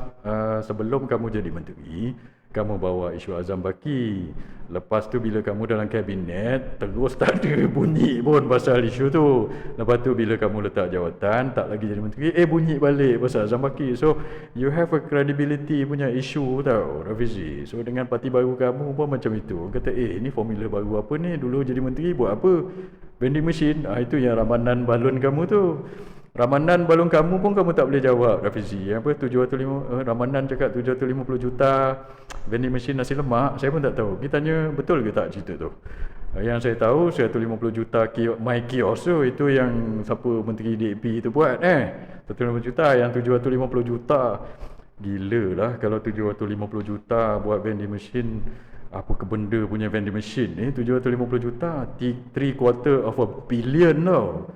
sebelum kamu jadi menteri, kamu bawa isu Azam Baki. Lepas tu bila kamu dalam kabinet, terus tak ada bunyi pun pasal isu tu. Lepas tu bila kamu letak jawatan, tak lagi jadi menteri, bunyi balik pasal Azam Baki. So, you have a credibility punya isu tau, Rafizi. So, dengan parti baru kamu pun macam itu. Kata, ni formula baru apa ni? Dulu jadi menteri buat apa? Vending machine. Itu yang ramanan balon kamu tu. Ramanan balon kamu pun kamu tak boleh jawab, Rafizi. Ramanan cakap 750 juta vending machine nasi lemak, saya pun tak tahu. Kita tanya betul ke tak cerita tu. Yang saya tahu 150 juta My Kiosk tu, itu yang siapa menteri DAP tu buat 150 juta, yang 750 juta. Gila lah kalau 750 juta buat vending machine. Apa ke benda punya vending machine ni 750 juta, 3/4 of a billion tau.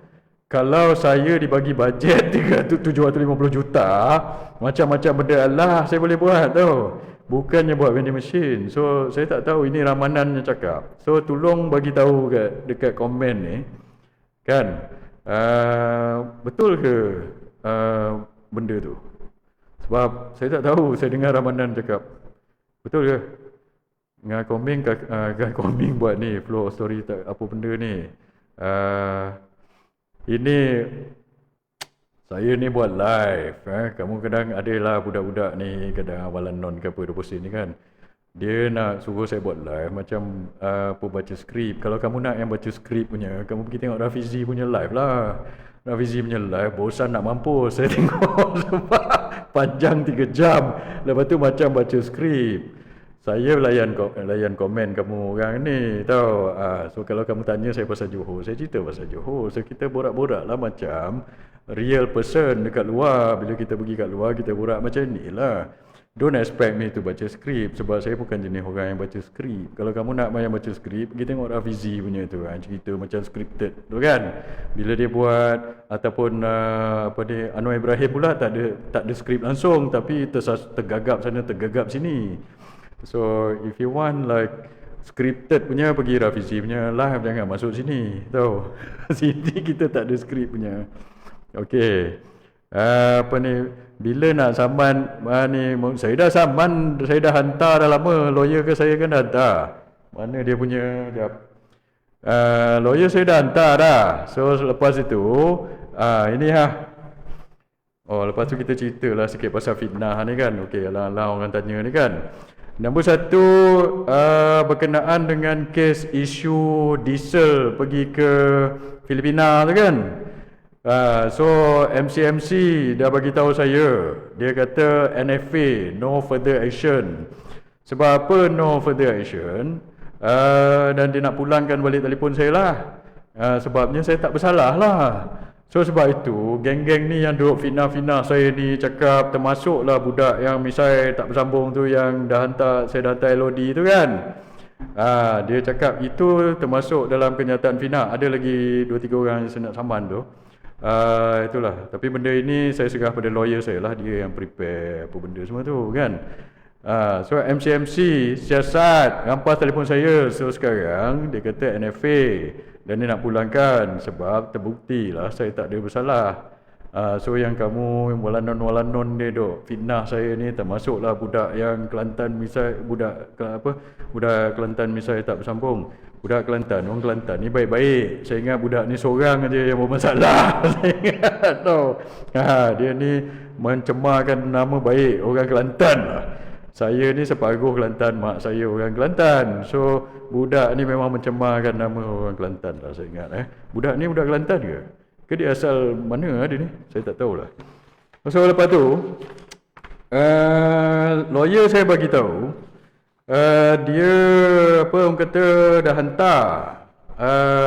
Kalau saya dibagi bajet 750 juta, macam-macam benda lah saya boleh buat tau. Bukannya buat vending machine. So, saya tak tahu ini ramanan yang cakap. So, tolong bagi tahu dekat komen ni. Kan? Betul ke benda tu? Sebab saya tak tahu, saya dengar ramanan cakap. Betul ke? Dengan koming buat ni, flow story tak apa benda ni. Ini saya ni buat live. Kamu kadang adalah budak-budak ni, kadang awalan non ke apa 20 ni kan. Dia nak suruh saya buat live macam baca skrip. Kalau kamu nak yang baca skrip punya, kamu pergi tengok Rafizi punya live lah. Rafizi punya live bosan nak mampus saya tengok sebab panjang 3 jam. Lepas tu macam baca skrip. Saya layan komen kamu orang ni tahu. So kalau kamu tanya saya pasal Johor, saya cerita pasal Johor. So kita borak-borak lah macam real person dekat luar. Bila kita pergi kat luar, kita borak macam ni lah. Don't expect me to baca skrip sebab saya bukan jenis orang yang baca skrip. Kalau kamu nak yang baca skrip, pergi tengok Rafizi punya tu kan, cerita macam scripted tu kan. Bila dia buat ataupun Anwar Ibrahim pula tak ada skrip langsung tapi tergagap sana tergagap sini. So if you want like scripted punya, pergi Rafizi punya live, jangan masuk sini tahu. Sini kita tak ada skrip punya. Okey. Bila nak saman ni, saya dah saman, saya dah hantar dah lama. Lawyer ke saya kan dah hantar. Mana dia punya lawyer saya dah hantar dah. So lepas itu ini lepas tu kita ceritalah sikit pasal fitnah ni kan. Okey, alang-alang orang tanya ni kan. Nombor 1, berkenaan dengan kes isu diesel pergi ke Filipina tu kan. So MCMC dah bagi tahu saya, dia kata NFA no further action. Sebab apa no further action? Dan dia nak pulangkan balik telefon saya lah. Sebabnya saya tak bersalah lah. So sebab itu, geng-geng ni yang duduk fitnah-fitnah saya ni cakap, termasuklah budak yang misal tak bersambung tu yang saya dah hantar LOD tu kan. Dia cakap itu termasuk dalam kenyataan fitnah. Ada lagi 2-3 orang yang saya nak saman tu. Itulah. Tapi benda ini saya serah pada lawyer saya lah, dia yang prepare apa benda semua tu kan. So MCMC siasat rampas telefon saya. So sekarang dia kata NFA dan dia nak pulangkan sebab terbukti lah saya tak ada bersalah. So yang kamu walanon dia duk fitnah saya ni, termasuklah budak yang Kelantan misal, budak Kelantan misal tak bersambung. Budak Kelantan, orang Kelantan ni baik-baik. Saya ingat budak ni seorang aja yang bermasalah. Saya ingat tau. Dia ni mencemarkan nama baik orang Kelantan lah. Saya ni separuh Kelantan, mak saya orang Kelantan. So budak ni memang mencemarkan nama orang Kelantan lah saya ingat. Budak ni budak Kelantan ke? Ke dia asal mana dia ni? Saya tak tahulah. So lepas tu Lawyer saya bagi tahu, dia apa orang kata dah hantar.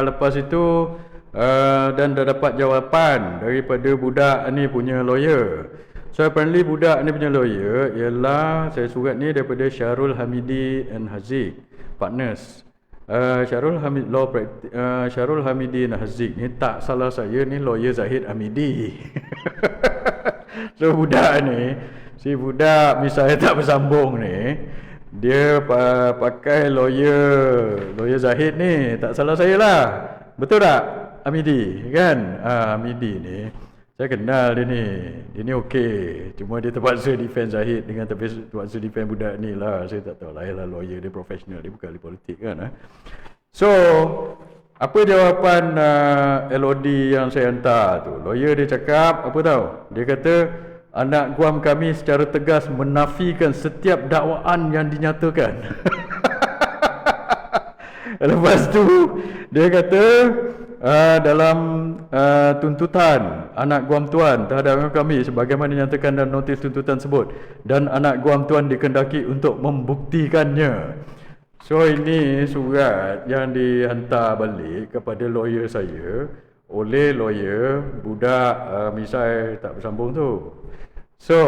Lepas itu dan dah dapat jawapan daripada budak ni punya lawyer. So apparently budak ni punya lawyer ialah, saya surat ni daripada Syarul Hamidi and Haziq Partners. Syarul Hamidi and Haziq ni, tak salah saya ni lawyer Zahid Hamidi. So budak ni, si budak misalnya tak bersambung ni, dia pakai lawyer Zahid ni, tak salah saya lah. Betul tak Hamidi kan? Hamidi ni saya kenal dia ni okey. Cuma dia terpaksa defend Zahid dengan terpaksa defend budak ni lah. Saya tak tahu lah, ialah lawyer dia profesional, dia bukan ahli politik kan. So apa jawapan LOD yang saya hantar tu? Lawyer dia cakap apa tahu? Dia kata anak guam kami secara tegas menafikan setiap dakwaan yang dinyatakan. Lepas tu dia kata dalam tuntutan anak guam tuan terhadap kami sebagaimana dinyatakan dalam notis tuntutan tersebut, dan anak guam tuan dikendaki untuk membuktikannya. So ini surat yang dihantar balik kepada lawyer saya oleh lawyer budak misal tak bersambung tu. So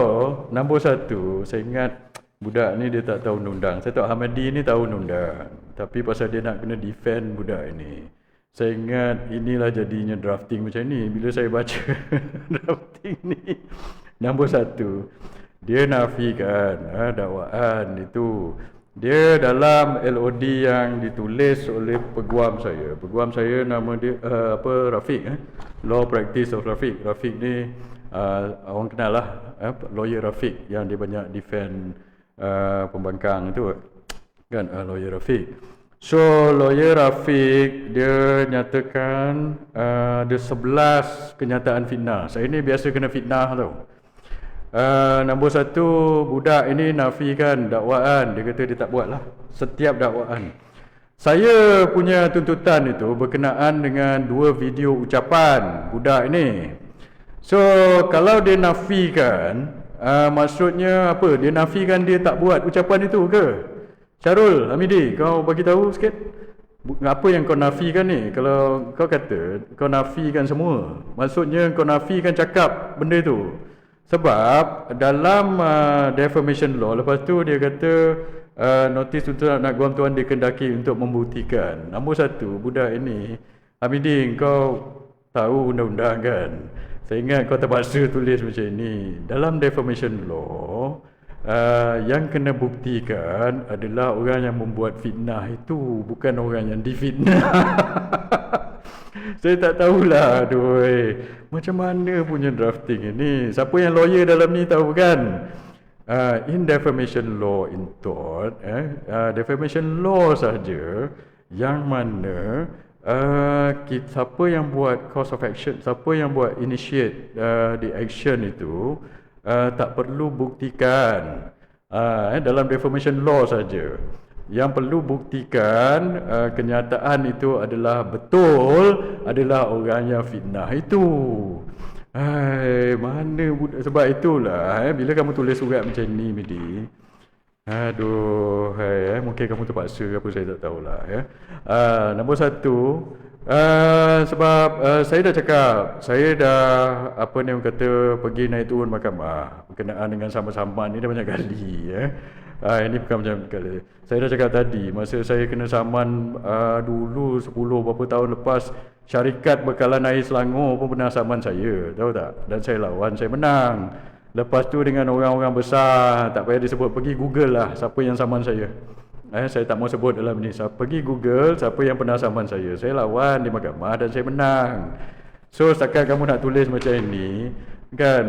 nombor satu, saya ingat budak ni dia tak tahu undang-undang. Saya tahu Hamadi ni tahu undang-undang, tapi pasal dia nak kena defend budak ini, saya ingat inilah jadinya drafting macam ni. Bila saya baca drafting ni, nombor satu, dia nafikan dakwaan itu. Dia dalam LOD yang ditulis oleh peguam saya. Peguam saya nama dia Rafiq, Law Practice of Rafiq. Rafiq ni orang kenal lah, lawyer Rafiq yang dia banyak defend pembangkang itu kan, lawyer Rafiq. So lawyer Rafiq dia nyatakan ada 11 kenyataan fitnah. Saya ni biasa kena fitnah tau. Nombor satu, budak ini nafikan dakwaan. Dia kata dia tak buat lah setiap dakwaan. Saya punya tuntutan itu berkenaan dengan 2 video ucapan budak ini. So kalau dia nafikan, maksudnya apa? Dia nafikan dia tak buat ucapan itu ke? Syarul Hamidi, kau bagi tahu sikit apa yang kau nafikan ni. Kalau kau kata kau nafikan semua, maksudnya kau nafikan cakap benda tu. Sebab dalam defamation law, lepas tu dia kata notis tuntutan anak guam tuan dikendaki untuk membuktikan. Nombor satu, budak ini, Hamidi, kau tahu undang-undang kan? Saya ingat kau terpaksa tulis macam ni. Dalam defamation law, yang kena buktikan adalah orang yang membuat fitnah itu, bukan orang yang difitnah. Saya tak tahulah, aduh, macam mana punya drafting ini. Siapa yang lawyer dalam ni tahu kan? In defamation law in tort, defamation law saja yang mana siapa yang buat cause of action, siapa yang buat initiate the action itu tak perlu buktikan. Dalam defamation law saja yang perlu buktikan kenyataan itu adalah betul, adalah orang yang fitnah itu. Mana sebab itulah bila kamu tulis surat macam ni, Midi, aduh, mungkin kamu terpaksa apa, saya tak tahulah ya. Nombor satu, sebab saya dah cakap, saya dah apa ni orang kata pergi naik turun mahkamah berkenaan dengan saman-saman ni dah banyak kali ya. Ini bukan macam kali. Saya dah cakap tadi, masa saya kena saman dulu 10 berapa tahun lepas, syarikat bekalan air Selangor pun pernah saman saya, tahu tak? Dan saya lawan, saya menang. Lepas tu dengan orang-orang besar, tak payah disebut, pergi Google lah siapa yang saman saya. Saya tak mau sebut dalam ni. Pergi Google siapa yang pernah saman saya. Saya lawan di mahkamah dan saya menang. So setakat kamu nak tulis macam ini kan,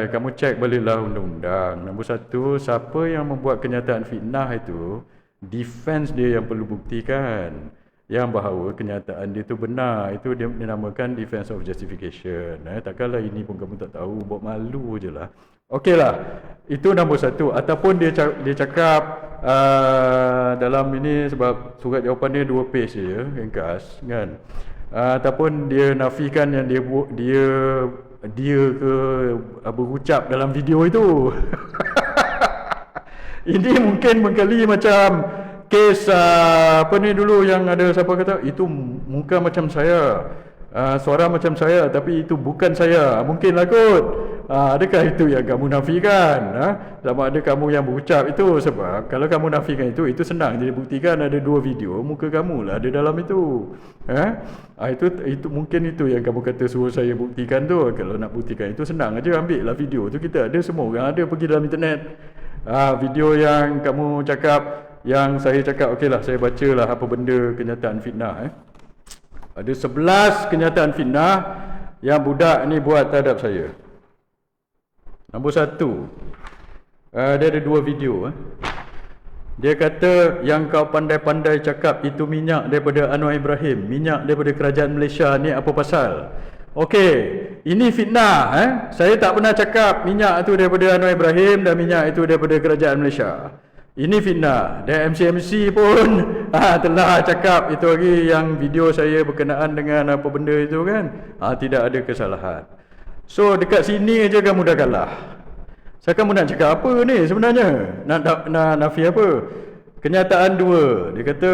kamu cek baliklah undang-undang. Nombor satu, siapa yang membuat kenyataan fitnah itu, defense dia yang perlu buktikan yang bahawa kenyataan dia tu benar. Itu dia dinamakan defense of justification. Takkanlah ini pun kamu tak tahu, buat malu je lah. Okey lah, itu nombor satu. Ataupun dia cakap dalam ini, sebab surat jawapan dia 2 page je, ringkas kan. Ataupun dia nafikan yang dia ke berucap dalam video itu. Ini mungkin mengkali macam kes apa ni dulu yang ada siapa kata itu muka macam saya, suara macam saya, tapi itu bukan saya. Mungkinlah kot. Adakah itu yang kamu nafikan? Sama ada kamu yang berucap itu. Sebab kalau kamu nafikan itu senang jadi buktikan. Ada 2 video muka kamu lah ada dalam itu. Itu mungkin itu yang kamu kata suruh saya buktikan tu. Kalau nak buktikan itu senang aja, ambil lah video tu. Kita ada, semua orang ada, pergi dalam internet. Video yang kamu cakap, yang saya cakap, okey lah, saya baca lah apa benda kenyataan fitnah. Ada 11 kenyataan fitnah yang budak ni buat terhadap saya. Nombor 1, dia ada 2 video. Dia kata yang kau pandai-pandai cakap itu minyak daripada Anwar Ibrahim, minyak daripada kerajaan Malaysia ni apa pasal? Okey, ini fitnah. Saya tak pernah cakap minyak itu daripada Anwar Ibrahim dan minyak itu daripada kerajaan Malaysia. Ini fitnah. Dan MC pun telah cakap itu lagi yang video saya berkenaan dengan apa benda itu kan. Tidak ada kesalahan. So dekat sini aja kamu dah kalah. Kamu nak cakap apa ni sebenarnya? Nak nafi apa? Kenyataan 2. Dia kata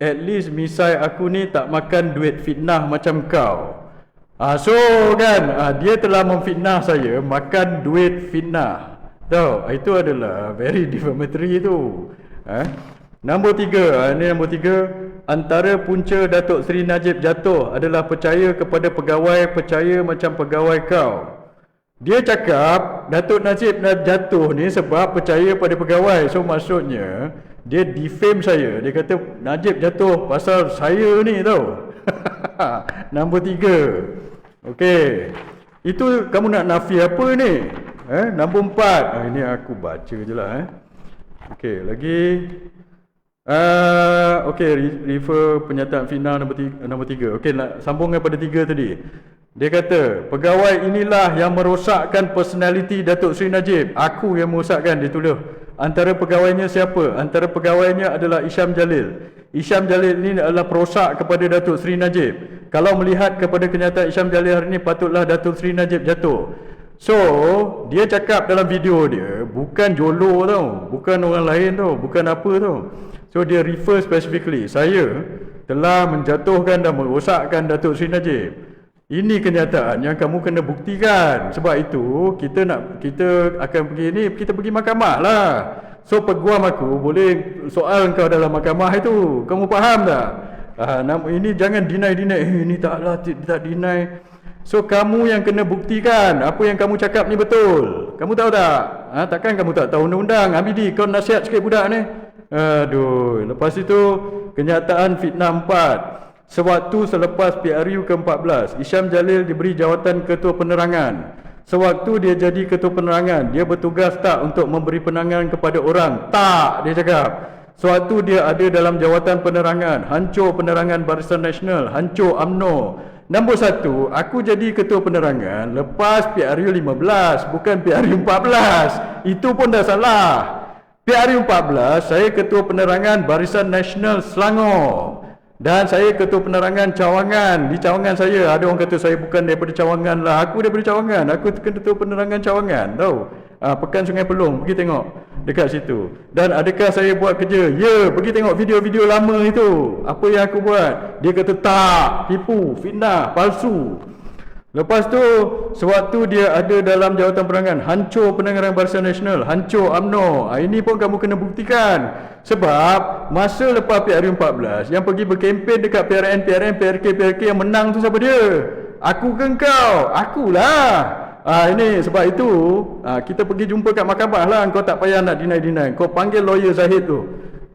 at least misai aku ni tak makan duit fitnah macam kau. So kan dia telah memfitnah saya makan duit fitnah. Tahu, itu adalah very defamatory tu. Nombor 3, ini nombor 3, antara punca Datuk Seri Najib jatuh adalah percaya kepada pegawai, percaya macam pegawai kau. Dia cakap Datuk Najib jatuh ni sebab percaya pada pegawai. So maksudnya dia defame saya. Dia kata Najib jatuh pasal saya ni tau. Nombor 3. Okey. Itu kamu nak nafi apa ni? Nombor 4. Ini aku baca je lah. Okey, lagi. Okey, refer penyataan fitnah nombor 3. Okey, nak sambung pada 3 tadi. Dia kata, pegawai inilah yang merosakkan personality Datuk Seri Najib. Aku yang merosakkan, dia tulis. Antara pegawainya siapa? Antara pegawainya adalah Isham Jalil. Isham Jalil ini adalah perosak kepada Datuk Seri Najib. Kalau melihat kepada kenyataan Isham Jalil hari ini, patutlah Datuk Seri Najib jatuh. So, dia cakap dalam video dia, bukan Jolo tau, bukan orang lain tau, bukan apa tau. So, dia refer specifically, saya telah menjatuhkan dan merosakkan Datuk Seri Najib. Ini kenyataan yang kamu kena buktikan. Sebab itu kita akan pergi ni, kita pergi mahkamah lah. So peguam aku boleh soal kau dalam mahkamah itu. Kamu faham tak? Ini jangan deny. Ini taklah, tak deny. So kamu yang kena buktikan apa yang kamu cakap ni betul. Kamu tahu tak? Takkan kamu tak tahu undang-undang? Habidi, kau nasihat sikit budak ni. Aduh, lepas itu kenyataan fitnah 4. Sewaktu selepas PRU ke-14, Isham Jalil diberi jawatan Ketua Penerangan. Sewaktu dia jadi Ketua Penerangan, dia bertugas tak untuk memberi penerangan kepada orang? Tak, dia cakap. Sewaktu dia ada dalam jawatan penerangan, hancur penerangan Barisan Nasional, hancur UMNO. Nombor 1, aku jadi Ketua Penerangan lepas PRU 15, bukan PRU 14. Itu pun dah salah. PRU 14, saya Ketua Penerangan Barisan Nasional Selangor. Dan saya Ketua Penerangan Cawangan. Di Cawangan saya, ada orang kata saya bukan daripada Cawangan lah. Aku daripada Cawangan. Aku Ketua Penerangan Cawangan, tahu. Pekan Sungai Pelong, pergi tengok dekat situ. Dan adakah saya buat kerja? Ya, pergi tengok video-video lama itu. Apa yang aku buat? Dia kata tak, tipu, fitnah, palsu. Lepas tu, sewaktu dia ada dalam jawatan penerangan, hancur penerangan Barisan Nasional, hancur UMNO. Ini pun kamu kena buktikan. Sebab masa lepas PRU 14, yang pergi berkempen dekat PRN, PRK yang menang tu siapa dia? Aku ke engkau? Akulah. Ini sebab itu kita pergi jumpa kat mahkamah lah. Kau tak payah nak deny. Kau panggil lawyer Zahid tu.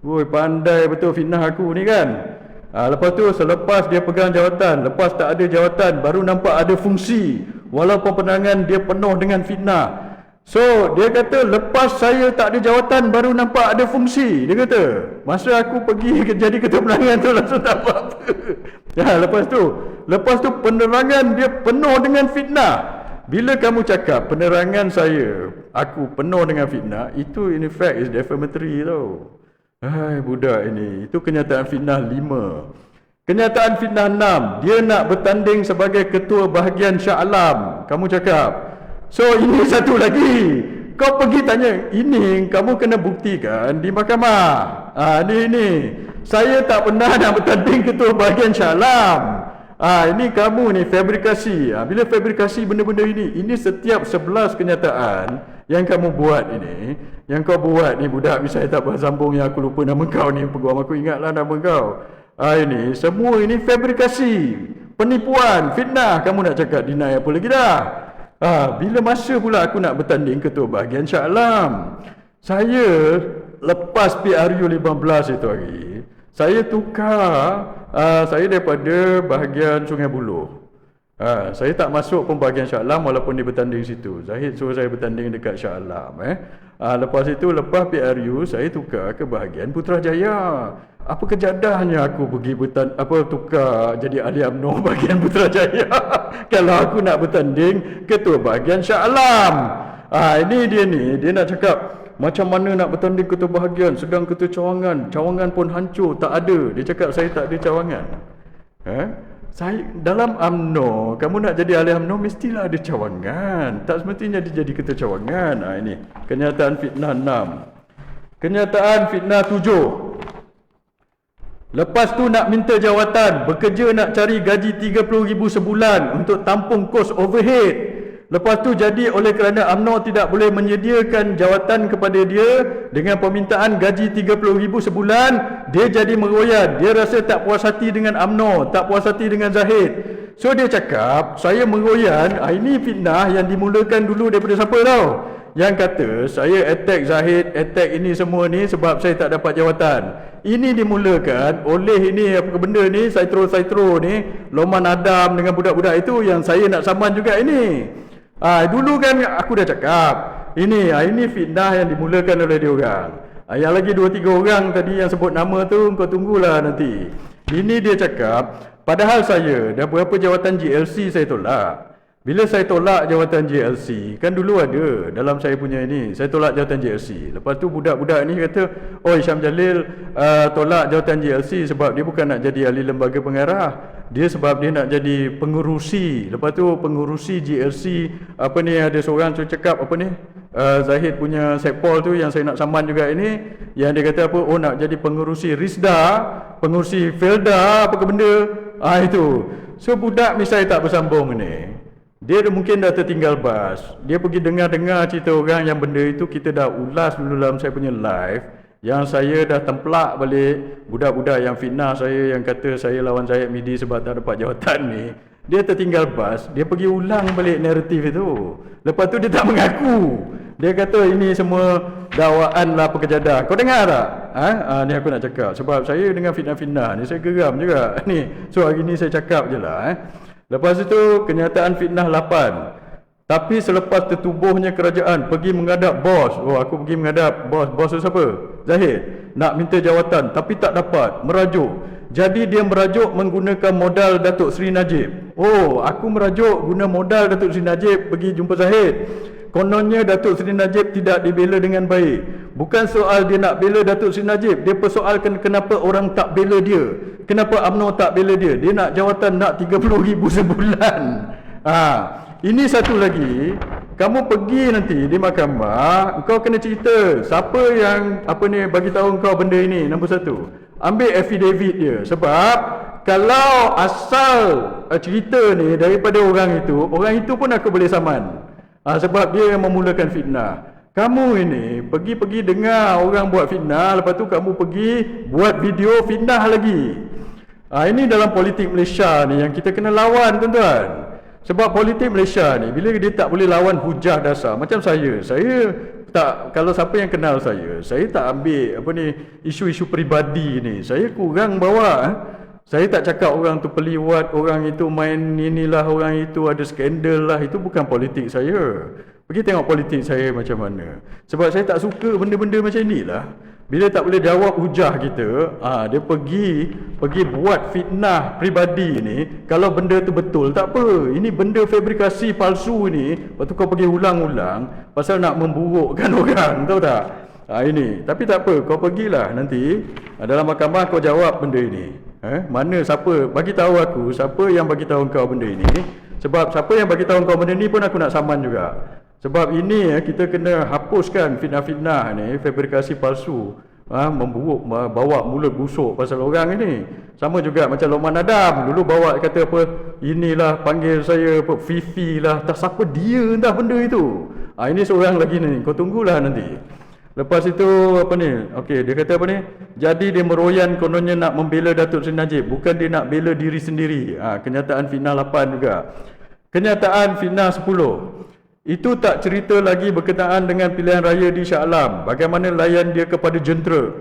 Woi, pandai betul fitnah aku ni kan. Lepas tu selepas dia pegang jawatan, lepas tak ada jawatan, baru nampak ada fungsi. Walaupun penerangan dia penuh dengan fitnah. So dia kata lepas saya tak ada jawatan, baru nampak ada fungsi. Dia kata masa aku pergi jadi Ketua Penerangan tu langsung tak apa-apa. Lepas tu penerangan dia penuh dengan fitnah. Bila kamu cakap penerangan saya, aku penuh dengan fitnah, itu in fact is defamatory tau. Hai budak ini. Itu kenyataan fitnah 5. Kenyataan fitnah 6, dia nak bertanding sebagai Ketua Bahagian Shah Alam. Kamu cakap. So ini satu lagi. Kau pergi tanya, ini kamu kena buktikan di mahkamah. Ini. Saya tak pernah nak bertanding ketua bahagian Shah Alam. Ini kamu ni fabrikasi. Bila fabrikasi benda-benda ini setiap 11 kenyataan yang kamu buat ini, yang kau buat ni budak, misalnya tak bersambung yang aku lupa nama kau ni, peguam aku ingatlah nama kau. Ini semua ini fabrikasi, penipuan, fitnah. Kamu nak cakap deny apa lagi dah? Bila masa pula aku nak bertanding ketua bahagian Shah Alam? Saya lepas PRU 15 itu hari, saya tukar saya daripada bahagian Sungai Buloh. Saya tak masuk pun bahagian Shah Alam walaupun dia bertanding situ. Zahid suruh saya bertanding dekat Shah Alam. Lepas itu, lepas PRU, saya tukar ke bahagian Putrajaya. Apa kejadahnya aku pergi tukar jadi ahli UMNO bahagian Putrajaya kalau aku nak bertanding ketua bahagian Shah Alam. Ini dia ni, dia nak cakap macam mana nak bertanding ketua bahagian, sedang ketua cawangan pun hancur, tak ada. Dia cakap saya tak ada cawangan. Saya dalam UMNO, kamu nak jadi ahli UMNO mestilah ada cawangan. Tak semestinya dia jadi ketua cawangan. Ini kenyataan fitnah 6. Kenyataan fitnah 7. Lepas tu nak minta jawatan, bekerja nak cari gaji 30,000 sebulan untuk tampung kos overhead. Lepas tu jadi oleh kerana UMNO tidak boleh menyediakan jawatan kepada dia dengan permintaan gaji 30,000 sebulan, dia jadi meroyan. Dia rasa tak puas hati dengan UMNO, tak puas hati dengan Zahid. So dia cakap, saya meroyan. Ini fitnah yang dimulakan dulu daripada siapa tau? Yang kata saya attack Zahid, attack ini semua ni sebab saya tak dapat jawatan. Ini dimulakan oleh ini apa benda ni, Saitro ni, Loman Adam dengan budak-budak itu yang saya nak saman juga ini. Dulu kan aku dah cakap, ini fitnah yang dimulakan oleh dia orang. Yang lagi 2-3 orang tadi yang sebut nama tu, kau tunggulah nanti. Ini dia cakap, padahal saya dah berapa jawatan GLC saya tolak. Bila saya tolak jawatan JLC, kan dulu ada dalam saya punya ini, saya tolak jawatan JLC. Lepas tu budak-budak ni kata, "Oi, Syam Jalil tolak jawatan JLC sebab dia bukan nak jadi ahli lembaga pengarah. Dia sebab dia nak jadi pengurusi." Lepas tu pengurusi JLC apa ni, ada seorang tu cakap apa ni? Zahid punya Sepol tu yang saya nak saman juga ini, yang dia kata apa, oh nak jadi pengurusi Risda, pengurusi Felda, apa ke benda. Itu. So budak ni saya tak bersambung ni. Dia mungkin dah tertinggal bas. Dia pergi dengar-dengar cerita orang yang benda itu kita dah ulas dulu dalam saya punya live. Yang saya dah templak balik budak-budak yang fitnah saya, yang kata saya lawan Zahid Midi sebab tak dapat jawatan ni. Dia tertinggal bas. Dia pergi ulang balik naratif itu. Lepas tu dia tak mengaku. Dia kata ini semua dakwaan lah pekerjadah. Kau dengar tak? Ni aku nak cakap. Sebab saya dengan fitnah-fitnah ni saya geram juga. Ni, so hari ni saya cakap je lah. Lepas itu kenyataan fitnah 8. Tapi selepas tertubuhnya kerajaan, pergi menghadap bos. Oh, aku pergi menghadap bos. Bos tu siapa? Zahid. Nak minta jawatan tapi tak dapat. Merajuk. Jadi dia merajuk menggunakan modal Datuk Seri Najib. Oh, aku merajuk guna modal Datuk Seri Najib pergi jumpa Zahid. Kononnya Datuk Seri Najib tidak dibela dengan baik. Bukan soal dia nak bela Datuk Seri Najib, dia persoalkan kenapa orang tak bela dia. Kenapa UMNO tak bela dia? Dia nak jawatan, nak 30,000 sebulan. Ini satu lagi, kamu pergi nanti di mahkamah, kau kena cerita siapa yang apa ni bagi tahu kau benda ini. Nombor 1, ambil affidavit dia. Sebab kalau asal cerita ni daripada orang itu pun aku boleh saman. Sebab dia yang memulakan fitnah. Kamu ini pergi dengar orang buat fitnah, lepas tu kamu pergi buat video fitnah lagi. Ini dalam politik Malaysia ni yang kita kena lawan, tuan-tuan. Sebab politik Malaysia ni bila dia tak boleh lawan hujah dasar. Macam saya tak, kalau siapa yang kenal saya tak ambil apa ni isu-isu peribadi ni. Saya kurang bawa. Saya tak cakap orang tu peliwat, orang itu main inilah, orang itu ada skandal lah. Itu bukan politik saya. Pergi tengok politik saya macam mana. Sebab saya tak suka benda-benda macam inilah. Bila tak boleh jawab hujah kita, dia pergi buat fitnah peribadi ni. Kalau benda tu betul, tak apa. Ini benda fabrikasi palsu ni. Lepas tu kau pergi ulang-ulang pasal nak memburukkan orang, tahu tak? Ini. Tapi tak apa, kau pergilah nanti dalam mahkamah kau jawab benda ini. Mana siapa bagi tahu aku, siapa yang bagi tahu kau benda ini? Sebab siapa yang bagi tahu kau benda ni pun aku nak saman juga. Sebab ini kita kena hapuskan fitnah-fitnah ni, fabrikasi palsu, memburuk, bawa mulut busuk pasal orang ini. Sama juga macam Lokman Adam dulu bawa kata apa, inilah panggil saya apa, Fifi lah, tak siapa dia entah benda itu. Ini seorang lagi ni, kau tunggulah nanti. Lepas itu apa ni, okey, dia kata apa ni, jadi dia meroyan kononnya nak membela Datuk Seri Najib, bukan dia nak bela diri sendiri. Kenyataan fitnah 8 juga. Kenyataan fitnah 10, itu tak cerita lagi berkenaan dengan pilihan raya di Shah Alam. Bagaimana layan dia kepada jentera,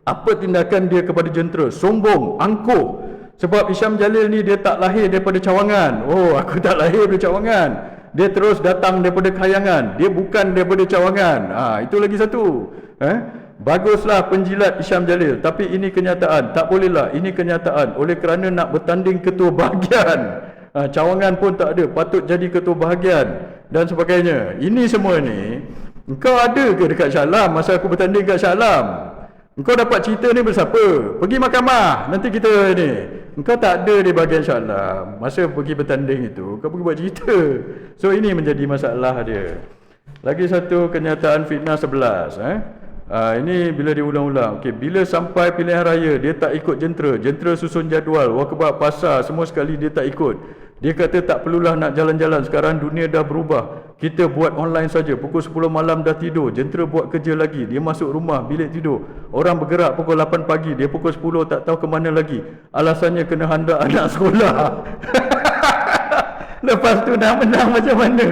apa tindakan dia kepada jentera, sombong, angkuh. Sebab Hisham Jalil ni dia tak lahir daripada Cawangan. Oh, aku tak lahir daripada Cawangan. Dia terus datang daripada Kayangan. Dia bukan daripada Cawangan. Itu lagi satu. Baguslah penjilat Hisham Jalil, tapi ini kenyataan. Tak bolehlah, ini kenyataan. Oleh kerana nak bertanding ketua bahagian, Cawangan pun tak ada, patut jadi ketua bahagian dan sebagainya. Ini semua ni, engkau ada ke dekat Shah Alam masa aku bertanding kat Shah Alam? Engkau dapat cerita ni bersiapa? Pergi mahkamah, nanti kita ni. Engkau tak ada di bahagian Shah Alam masa pergi bertanding itu, kau pergi buat cerita. So ini menjadi masalah dia. Lagi satu kenyataan fitnah 11. Ini bila diulang-ulang. Okey, bila sampai pilihan raya dia tak ikut jentera. Jentera susun jadual, wakabak pasar semua sekali dia tak ikut. Dia kata tak perlulah nak jalan-jalan, sekarang dunia dah berubah. Kita buat online saja, pukul 10 malam dah tidur. Jentera buat kerja lagi, dia masuk rumah bilik tidur. Orang bergerak pukul 8 pagi, dia pukul 10 tak tahu ke mana lagi. Alasannya kena hantar anak sekolah. Lepas tu nak menang macam mana?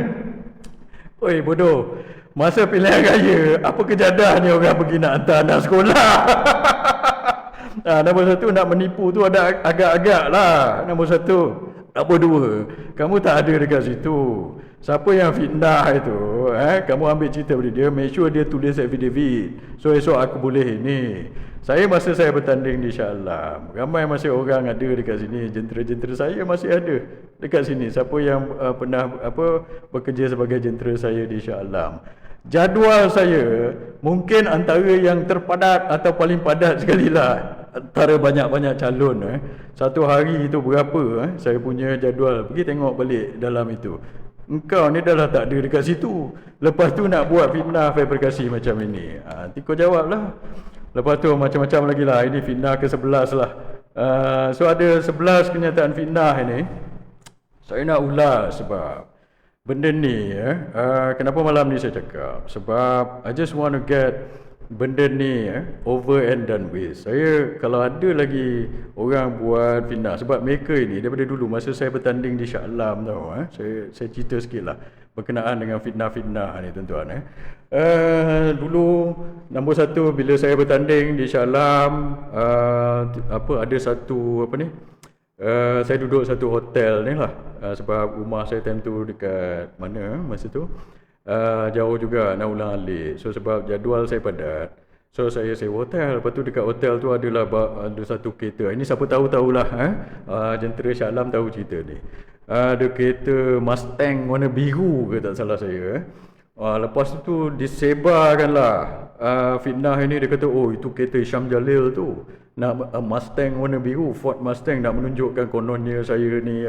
Oi bodoh. Masa pilihan raya, apa kejadiannya orang pergi nak hantar anak sekolah? Nombor satu, nak menipu tu ada agak-agak lah. Nombor satu. Nombor dua, kamu tak ada dekat situ. Siapa yang fitnah itu, kamu ambil cerita dari dia, make sure dia tulis affidavit. So esok aku boleh ini. Masa saya bertanding di Shah Alam, ramai masih orang ada dekat sini. Jentera-jentera saya masih ada dekat sini. Siapa yang pernah bekerja sebagai jentera saya di Shah Alam. Jadual saya mungkin antara yang terpadat atau paling padat sekali lah antara banyak-banyak calon. Satu hari itu berapa saya punya jadual, pergi tengok balik dalam itu. Engkau ni dah tak ada dekat situ, lepas tu nak buat fitnah fabrikasi macam ini. Nanti kau jawab lah. Lepas tu macam-macam lagi lah. Ini fitnah ke-11 lah. So ada 11 kenyataan fitnah ini. Saya nak ulas sebab benda ni kenapa malam ni saya cakap, sebab I just want to get benda ni over and done with. Saya kalau ada lagi orang buat fitnah, sebab mereka ini daripada dulu masa saya bertanding di Shah Alam tau, saya cerita sikit lah berkenaan dengan fitnah-fitnah ni tuan-tuan. Dulu nombor satu, bila saya bertanding di Shah Alam, ada satu saya duduk satu hotel ni lah, sebab rumah saya time tu dekat mana masa tu, jauh juga nak ulang alik. So sebab jadual saya padat, so saya sewa hotel. Lepas tu dekat hotel tu ada satu kereta. Ini siapa tahu-tahulah, jentera Shah Alam tahu cerita ni. Ada kereta Mustang warna biru ke tak salah saya. Lepas tu disebarkanlah fitnah ini. Dia kata, oh itu kereta Hisham Jalil tu, nak Mustang warna biru, Ford Mustang, nak menunjukkan kononnya saya ni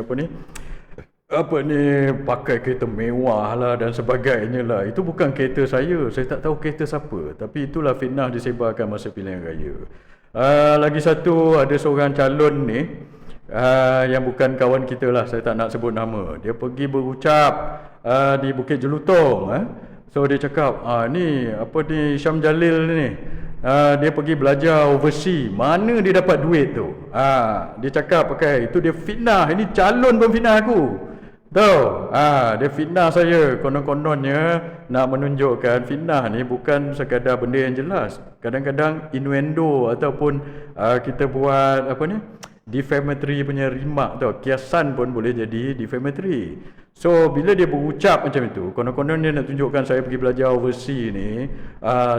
pakai kereta mewah lah dan sebagainya lah. Itu bukan kereta saya tak tahu kereta siapa. Tapi itulah fitnah disebarkan masa pilihan raya. Lagi satu, ada seorang calon ni yang bukan kawan kita lah, saya tak nak sebut nama. Dia pergi berucap di Bukit Jelutong. So dia cakap, ni Hisham Jalil ni, dia pergi belajar overseas, mana dia dapat duit tu. Dia cakap pakai itu, dia fitnah. Ini calon pun fitnah aku. Tahu? Dia fitnah saya. Konon-kononnya nak menunjukkan fitnah ni bukan sekadar benda yang jelas. Kadang-kadang innuendo ataupun kita buat defamatory punya remark tau. Kiasan pun boleh jadi defamatory. So bila dia berucap macam itu, konon-konon dia nak tunjukkan saya pergi belajar overseas ni,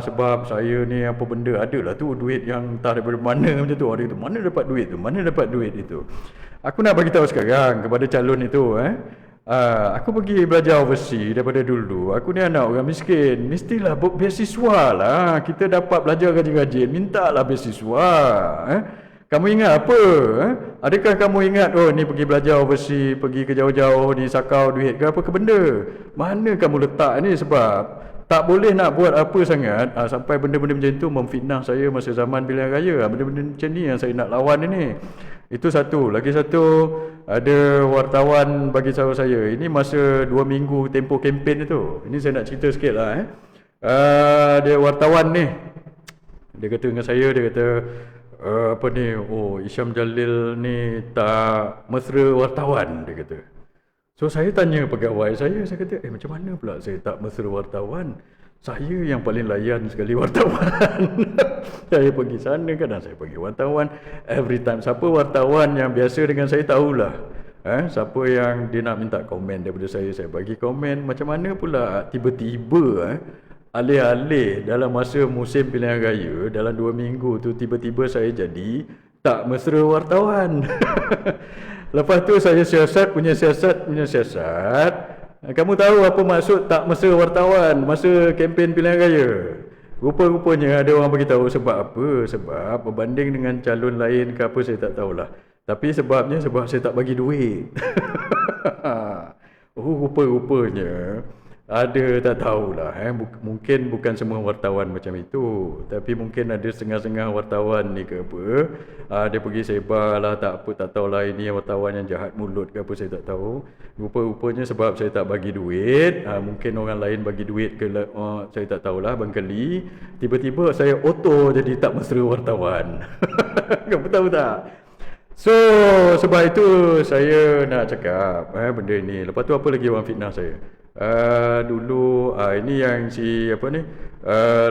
sebab saya ni apa benda, adalah tu duit yang entah daripada mana macam tu. Orang itu mana dapat duit tu, mana dapat duit itu. Aku nak bagi tahu sekarang kepada calon itu, aku pergi belajar overseas daripada dulu. Aku ni anak orang miskin, mestilah beasiswa lah. Kita dapat belajar rajin-rajin, mintalah beasiswa. Kamu ingat apa? Adakah kamu ingat, oh ni pergi belajar overseas, pergi ke jauh-jauh, ni sakau duit ke apa ke benda? Mana kamu letak ni? Sebab tak boleh nak buat apa sangat sampai benda-benda macam tu memfitnah saya masa zaman pilihan raya. Benda-benda macam ni yang saya nak lawan ini. Itu satu. Lagi satu, ada wartawan bagi tahu saya, ini masa 2 minggu tempoh kempen itu. Ini saya nak cerita sikit lah. Dia wartawan ni, dia kata dengan saya, dia kata, apa ni, oh Isham Jalil ni tak mesra wartawan, dia kata. So saya tanya pegawai saya kata, macam mana pula saya tak mesra wartawan? Saya yang paling layan sekali wartawan. Saya pergi sana, kadang saya pergi wartawan. Every time, siapa wartawan yang biasa dengan saya tahulah. Siapa yang dia nak minta komen daripada saya bagi komen. Macam mana pula tiba-tiba alih-alih dalam masa musim pilihan raya, dalam 2 minggu tu tiba-tiba saya jadi tak mesra wartawan. Lepas tu saya siasat punya siasat. Kamu tahu apa maksud tak mesra wartawan masa kempen pilihan raya? Rupa-rupanya ada orang beritahu sebab apa? Sebab berbanding dengan calon lain ke apa saya tak tahulah. Tapi sebab saya tak bagi duit. Rupa-rupanya ada, tak tahulah. Mungkin bukan semua wartawan macam itu, tapi mungkin ada setengah-setengah wartawan ni ke apa. Dia pergi sebar lah, tak tahulah ini wartawan yang jahat mulut ke apa, saya tak tahu. Rupa-rupanya sebab saya tak bagi duit, mungkin orang lain bagi duit ke, saya tak tahulah, barangkali tiba-tiba saya auto jadi tak mesra wartawan. Kamu tahu tak? So sebab itu saya nak cakap benda ni. Lepas tu apa lagi orang fitnah saya? Dulu ini yang si apa ni,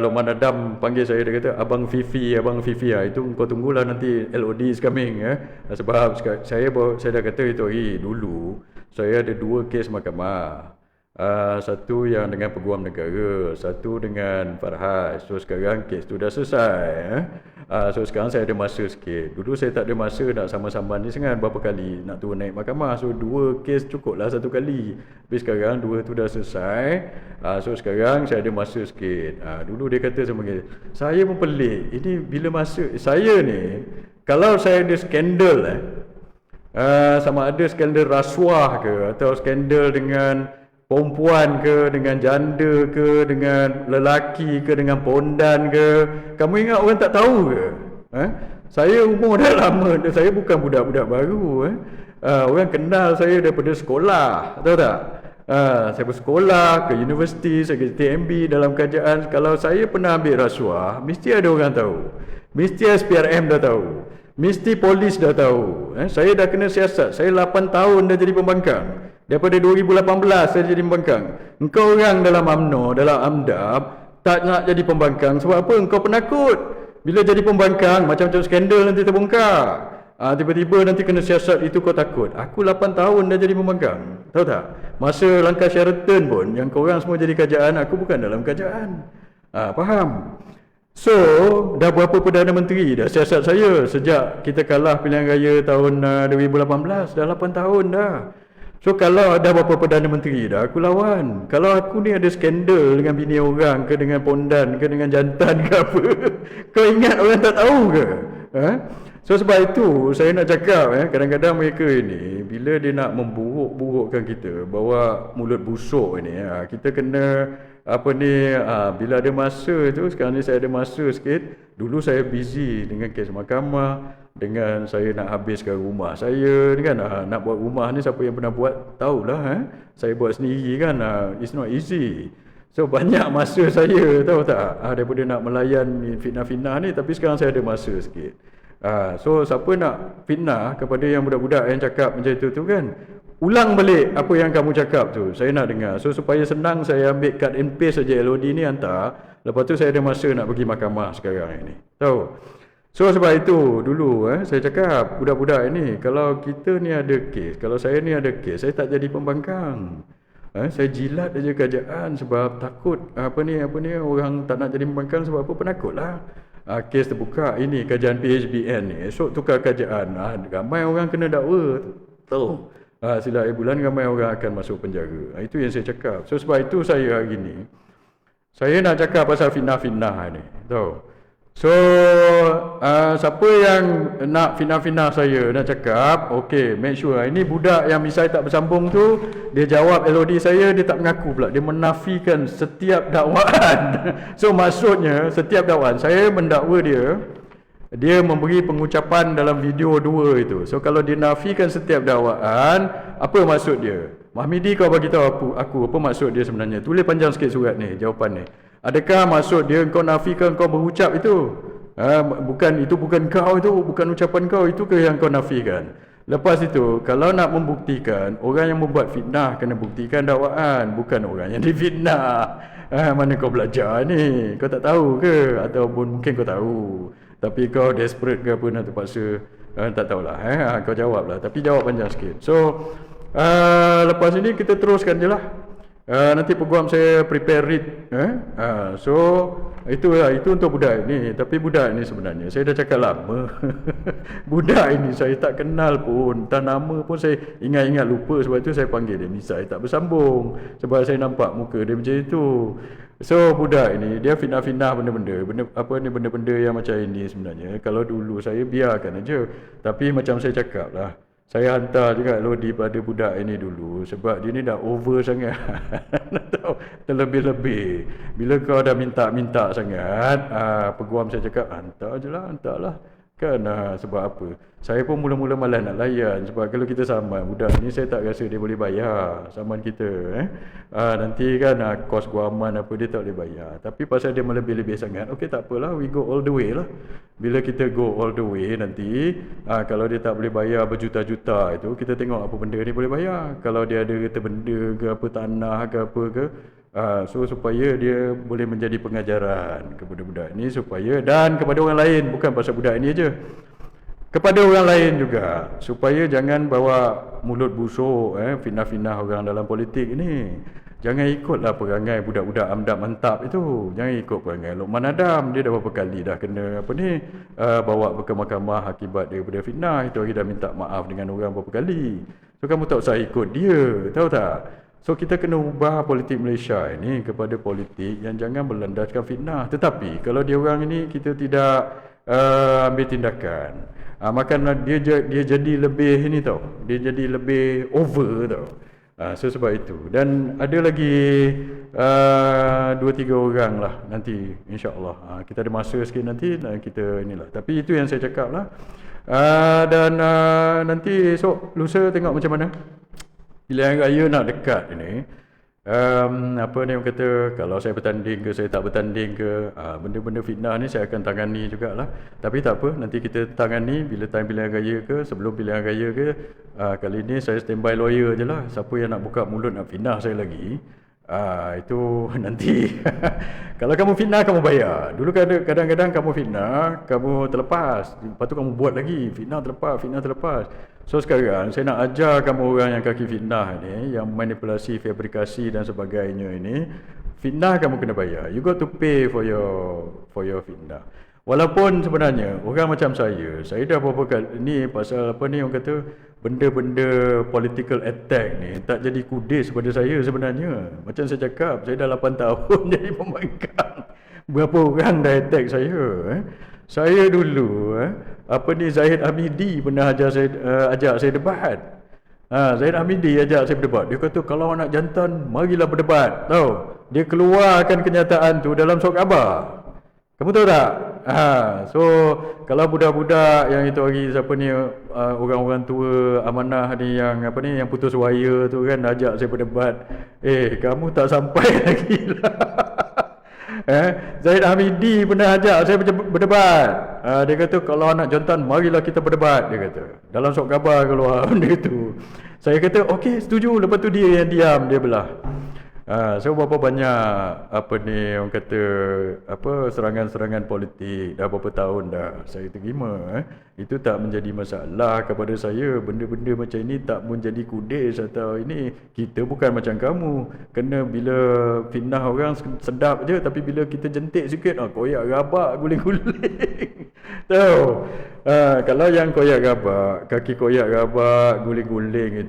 Lokman Adam panggil saya, dia kata Abang Fifi. Itu kau tunggulah nanti LOD is coming. Sebab saya dah kata itu hari dulu saya ada 2 kes mahkamah. Satu yang dengan Peguam Negara, satu dengan Farhas. So sekarang kes tu dah selesai. So sekarang saya ada masa sikit. Dulu saya tak ada masa nak sama-sama ni sangat, berapa kali nak turun naik mahkamah. So 2 kes cukup lah 1 kali. Tapi sekarang 2 tu dah selesai. So sekarang saya ada masa sikit. Dulu dia kata sama saya pun pelik. Ini bila masa saya ni, kalau saya ada skandal sama ada skandal rasuah ke, atau skandal dengan perempuan ke, dengan janda ke, dengan lelaki ke, dengan pondan ke, kamu ingat orang tak tahu ke? Saya umur dah lama, saya bukan budak-budak baru. Orang kenal saya daripada sekolah, tahu tak? Saya bersekolah ke universiti, saya ke TMB dalam kerajaan. Kalau saya pernah ambil rasuah, mesti ada orang tahu. Mesti SPRM dah tahu. Mesti polis dah tahu. Saya dah kena siasat. Saya 8 tahun dah jadi pembangkang. Daripada 2018 saya jadi pembangkang. Engkau orang dalam UMNO, dalam AMDAP tak nak jadi pembangkang. Sebab apa? Engkau penakut. Bila jadi pembangkang, macam-macam skandal nanti terbongkar. Tiba-tiba nanti kena siasat, itu kau takut. Aku 8 tahun dah jadi pembangkang. Tahu tak? Masa langkah Sheraton pun, yang korang semua jadi kerajaan, aku bukan dalam kerajaan. Faham? So, dah berapa Perdana Menteri dah siasat saya sejak kita kalah pilihan raya tahun 2018. Dah 8 tahun dah. So kalau ada berapa Perdana Menteri dah, aku lawan. Kalau aku ni ada skandal dengan bini orang ke, dengan pondan ke, dengan jantan ke apa, kau ingat orang tak tahu ke? So sebab itu saya nak cakap, kadang-kadang mereka ini bila dia nak memburuk-burukkan kita, bawa mulut busuk ini, kita kena apa ni, bila ada masa tu, sekarang ni saya ada masa sikit. Dulu saya busy dengan kes mahkamah, dengan saya nak habiskan rumah saya ni kan. Nak buat rumah ni, siapa yang pernah buat tahulah. Saya buat sendiri kan, it's not easy. So banyak masa saya, tahu tak, daripada nak melayan fitnah-fitnah ni. Tapi sekarang saya ada masa sikit. So siapa nak fitnah kepada yang budak-budak yang cakap macam itu tu kan, ulang balik apa yang kamu cakap tu, saya nak dengar. So supaya senang, saya ambil cut and paste saja LOD ni, hantar. Lepas tu saya ada masa nak pergi mahkamah sekarang ini, tahu. So sebab itu dulu saya cakap, budak-budak ini, kalau kita ni ada kes, kalau saya ni ada kes, saya tak jadi pembangkang. Saya jilat aja kerajaan sebab takut apa ni orang tak nak jadi pembangkang. Sebab apa? Penakutlah. Kes terbuka ini, kerajaan PHBN ni, esok tukar kerajaan, ramai orang kena dakwa, tahu. Sila bulan ramai orang akan masuk penjara. Itu yang saya cakap. So sebab itu saya hari ni, saya nak cakap pasal fitnah-fitnah ni, tahu. So siapa yang nak fitnah-fitnah saya, nak cakap, okay, make sure ini budak yang misal tak bersambung tu, dia jawab LOD saya, dia tak mengaku pula, dia menafikan setiap dakwaan. So maksudnya setiap dakwaan saya mendakwa dia memberi pengucapan dalam video 2 itu. So kalau dia nafikan setiap dakwaan, apa maksud dia? Mahmidi, kau bagi tahu aku apa maksud dia sebenarnya? Tulis panjang sikit surat ni, jawapan ni. Adakah maksud dia kau nafikan kau berucap itu? Bukan kau, itu bukan ucapan kau, itu ke yang kau nafikan? Lepas itu, kalau nak membuktikan, orang yang membuat fitnah kena buktikan dakwaan, bukan orang yang difitnah. Mana kau belajar ni? Kau tak tahu ke? Ataupun mungkin kau tahu, tapi kau desperate ke apa nak terpaksa, tak tahulah. Kau jawablah, tapi jawab panjang sikit. So lepas ini kita teruskan je lah. Nanti peguam saya prepare read. So itu untuk budak ini. Tapi budak ini sebenarnya saya dah cakap lama. Budak ini saya tak kenal pun, entah nama pun saya ingat-ingat lupa. Sebab itu saya panggil dia misal tak bersambung, sebab saya nampak muka dia macam itu. So budak ini dia fitnah-fitnah benda-benda yang macam ini sebenarnya. Kalau dulu saya biarkan aja. Tapi macam saya cakap lah, saya hantar juga lodi pada budak ini dulu, sebab dia ni dah over sangat. Terlebih-lebih. Bila kau dah minta sangat, peguam saya cakap hantarlah. Kan sebab apa? Saya pun mula-mula malas nak layan, sebab kalau kita saman budak ni, saya tak rasa dia boleh bayar saman kita. Nanti kan kos guaman apa dia tak boleh bayar. Tapi pasal dia melebih-lebih sangat, okey tak apalah, we go all the way lah. Bila kita go all the way nanti, kalau dia tak boleh bayar berjuta-juta itu, kita tengok apa benda dia boleh bayar. Kalau dia ada kata benda ke apa, tanah ke apa ke, so supaya dia boleh menjadi pengajaran kepada budak ini, supaya dan kepada orang lain, bukan pasal budak ini aja, kepada orang lain juga, supaya jangan bawa mulut busuk, fitnah-fitnah orang dalam politik ini. Jangan ikutlah perangai budak-budak amdap mantap itu. Jangan ikut perangai Luqman Adam. Dia dah berapa kali dah kena bawa ke mahkamah akibat daripada fitnah. Itu hari dah minta maaf dengan orang berapa kali. So kamu tak usah ikut dia, tahu tak? So kita kena ubah politik Malaysia ini kepada politik yang jangan berlandaskan fitnah. Tetapi kalau dia orang ini kita tidak ambil tindakan, maka dia jadi lebih ini tau. Dia jadi lebih over tau. So sebab itu. Dan ada lagi 2-3 orang lah nanti insya-Allah. Kita ada masa sikit nanti kita inilah. Tapi itu yang saya cakap lah. Dan nanti esok lusa tengok macam mana. Pilihan raya nak dekat ini. Apa ni orang kata, kalau saya bertanding ke saya tak bertanding ke, benda-benda fitnah ni saya akan tangani jugalah. Tapi tak apa, nanti kita tangani bila time pilihan raya ke, sebelum pilihan raya ke. Kali ni saya standby lawyer je lah. Siapa yang nak buka mulut nak fitnah saya lagi, itu nanti. Kalau kamu fitnah kamu bayar. Dulu kadang-kadang kamu fitnah kamu terlepas, lepas tu kamu buat lagi, fitnah terlepas. So sekarang saya nak ajar kamu orang yang kaki fitnah ni, yang manipulasi, fabrikasi dan sebagainya ini, fitnah kamu kena bayar. You got to pay for your fitnah. Walaupun sebenarnya orang macam saya dah berapa kali ni pasal apa ni orang kata, benda-benda political attack ni tak jadi kudis pada saya sebenarnya. Macam saya cakap, saya dah 8 tahun jadi pembangkang. Berapa orang dah attack saya. Saya dulu Zahid Hamidi pernah ajak saya debat. Zahid Hamidi ajak saya berdebat. Dia kata kalau anak jantan marilah berdebat. Tahu? Dia keluarkan kenyataan tu dalam surat khabar. Kamu tahu tak? So kalau budak-budak yang itu hari orang-orang tua amanah ni yang yang putus wire tu kan ajak saya berdebat. Kamu tak sampai lagi lah. Zahid Hamidi pernah ajak saya berdebat. Dia kata kalau anak jantan marilah kita berdebat, dia kata. Dalam surat khabar keluar benda itu. Saya kata okey, setuju. Lepas tu dia yang diam, dia belah. So berapa banyak orang kata serangan-serangan politik dah berapa tahun dah saya terima. Itu tak menjadi masalah kepada saya. Benda-benda macam ini tak menjadi kudis atau ini. Kita bukan macam kamu. Kena bila fitnah orang sedap je, tapi bila kita jentik sikit koyak rabak, guling-guling. Tahu? Kalau yang koyak rabak, kaki koyak rabak, guling-guling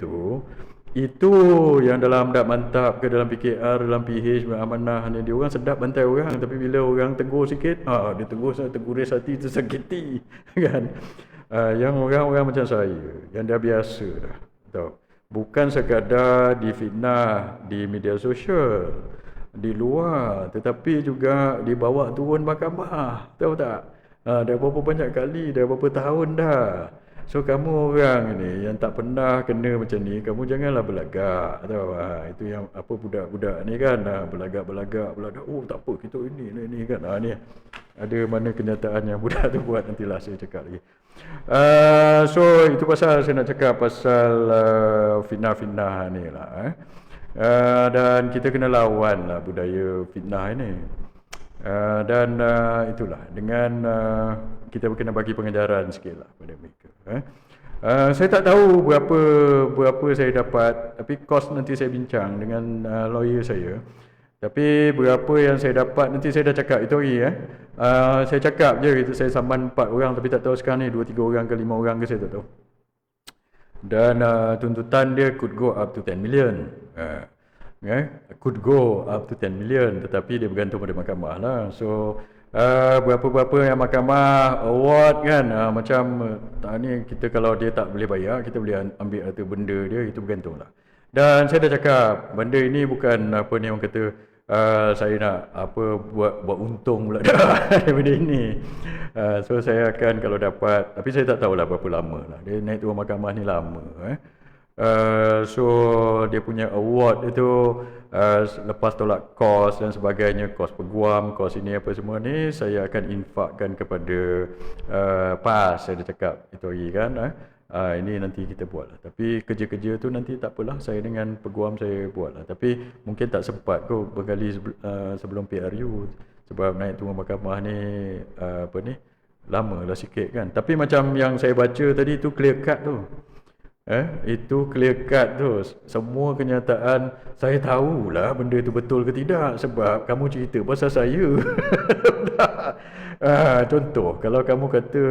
Itu yang dalam dak mantap ke dalam PKR, dalam PH, amanah ni, dia orang sedap bantai orang, tapi bila orang tegur sikit, dia teguris hati, tersakiti kan. Yang orang-orang macam saya yang dah biasa dah, tahu, bukan sekadar difitnah di media sosial, di luar, tetapi juga dibawa turun mahkamah, tahu tak? Dah berapa banyak kali, dah berapa tahun dah. So kamu orang ni yang tak pernah kena macam ni, kamu janganlah belagak, tahu. Itu yang apa budak-budak ni kan, belagak. Oh tak apa, kita ini kan. Ni ada mana kenyataan yang budak tu buat, nantilah saya cakap lagi. So itu pasal saya nak cakap pasal fitnah-fitnah ni lah. Dan kita kena lawan lah budaya fitnah ini. Dan itulah dengan kita kena bagi pengajaran sikit lah pada mereka. Saya tak tahu berapa saya dapat, tapi kos nanti saya bincang dengan lawyer saya. Tapi berapa yang saya dapat nanti saya dah cakap itu hari. Saya cakap je itu saya saman 4 orang, tapi tak tahu sekarang ni 2-3 orang ke 5 orang ke, saya tak tahu. Dan tuntutan dia could go up to 10 million. Could go up to 10 million, tetapi dia bergantung pada mahkamah lah. So berapa-berapa yang mahkamah award kan, macam ni kita kalau dia tak boleh bayar, kita boleh ambil harta benda dia, itu bergantung lah. Dan saya dah cakap, benda ini bukan apa ni orang kata saya nak apa buat untung pula daripada ini. So saya akan kalau dapat, tapi saya tak tahulah berapa lama lah dia naik turun mahkamah ni, lama. So dia punya award itu lepas tolak kos dan sebagainya, kos peguam, kos ini apa semua ni, saya akan infakkan kepada PAS. Saya dah cakap itu hari kan. Ini nanti kita buat lah. Tapi kerja-kerja tu nanti tak apalah, saya dengan peguam saya buat lah. Tapi mungkin tak sempat kot berkali sebelum PRU, sebab naik turun mahkamah ni lama lah sikit kan. Tapi macam yang saya baca tadi tu clear cut tu. Itu clear cut tu. Semua kenyataan saya tahulah benda itu betul ke tidak, sebab kamu cerita pasal saya. Contoh, kalau kamu kata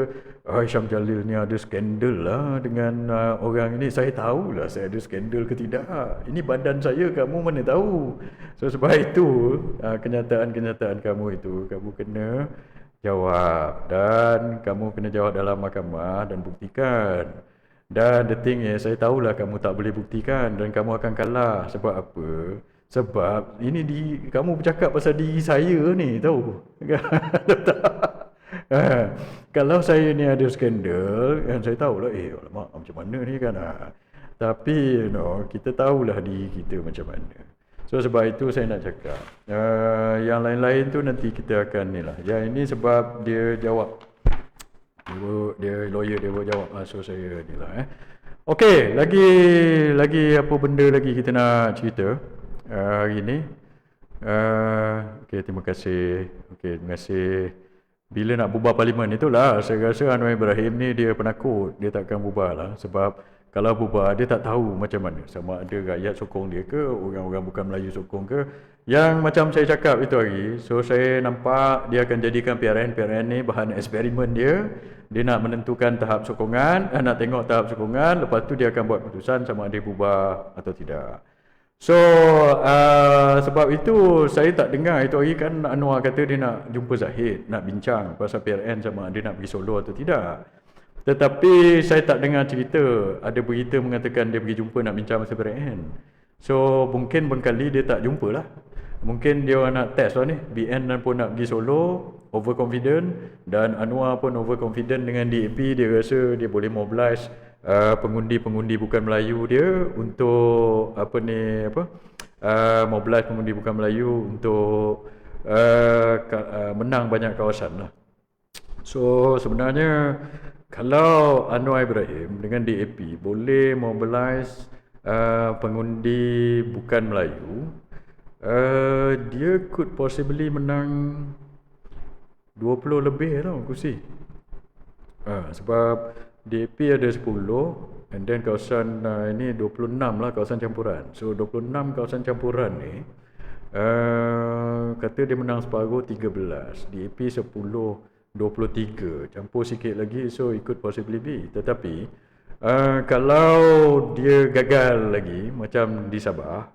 Syam Jalil ni ada skandal lah dengan orang ini, saya tahulah saya ada skandal ke tidak. Ini badan saya, kamu mana tahu. So sebab itu kenyataan-kenyataan kamu itu kamu kena jawab, dan kamu kena jawab dalam mahkamah dan buktikan. Dan the thing is, saya tahulah kamu tak boleh buktikan dan kamu akan kalah. Sebab apa? Sebab ini kamu bercakap pasal diri saya ni, tahu? Kalau saya ni ada skandal, kan saya tahulah, alamak macam mana ni kan. Tapi kita tahulah diri kita macam mana. So sebab itu saya nak cakap. Yang lain-lain tu nanti kita akan ni lah. Yang ini sebab dia jawab. Dia lawyer dia jawab, so saya ni lah. Okey, lagi apa benda lagi kita nak cerita hari ni. Okey, terima kasih. Okey, terima kasih. Bila nak bubar parlimen itulah, saya rasa Anwar Ibrahim ni dia penakut, dia takkan bubar lah. Sebab kalau bubar dia tak tahu macam mana, sama ada rakyat sokong dia ke, orang-orang bukan Melayu sokong ke. Yang macam saya cakap itu hari, so saya nampak dia akan jadikan PRN ni bahan eksperimen dia. Dia nak menentukan tahap sokongan, nak tengok tahap sokongan, lepas tu dia akan buat keputusan sama ada bubar atau tidak. So sebab itu saya tak dengar itu hari kan Anwar kata dia nak jumpa Zahid, nak bincang pasal PRN sama dia nak pergi Solo atau tidak. Tetapi saya tak dengar cerita ada berita mengatakan dia pergi jumpa nak bincang pasal PRN. So mungkin bengkali dia tak jumpa lah. Mungkin dia nak test lah ni. BN pun nak pergi Solo, overconfident, dan Anwar pun overconfident dengan DAP. Dia rasa dia boleh mobilize pengundi-pengundi bukan Melayu dia untuk mobilize pengundi bukan Melayu untuk menang banyak kawasan lah. So sebenarnya kalau Anwar Ibrahim dengan DAP boleh mobilize pengundi bukan Melayu, dia could possibly menang 20 lebih tau kursi. Sebab DAP ada 10 and then kawasan ini 26 lah kawasan campuran. So 26 kawasan campuran ni kata dia menang separuh 13, DAP 10 23, campur sikit lagi, so it could possibly be. Tetapi Kalau dia gagal lagi macam di Sabah,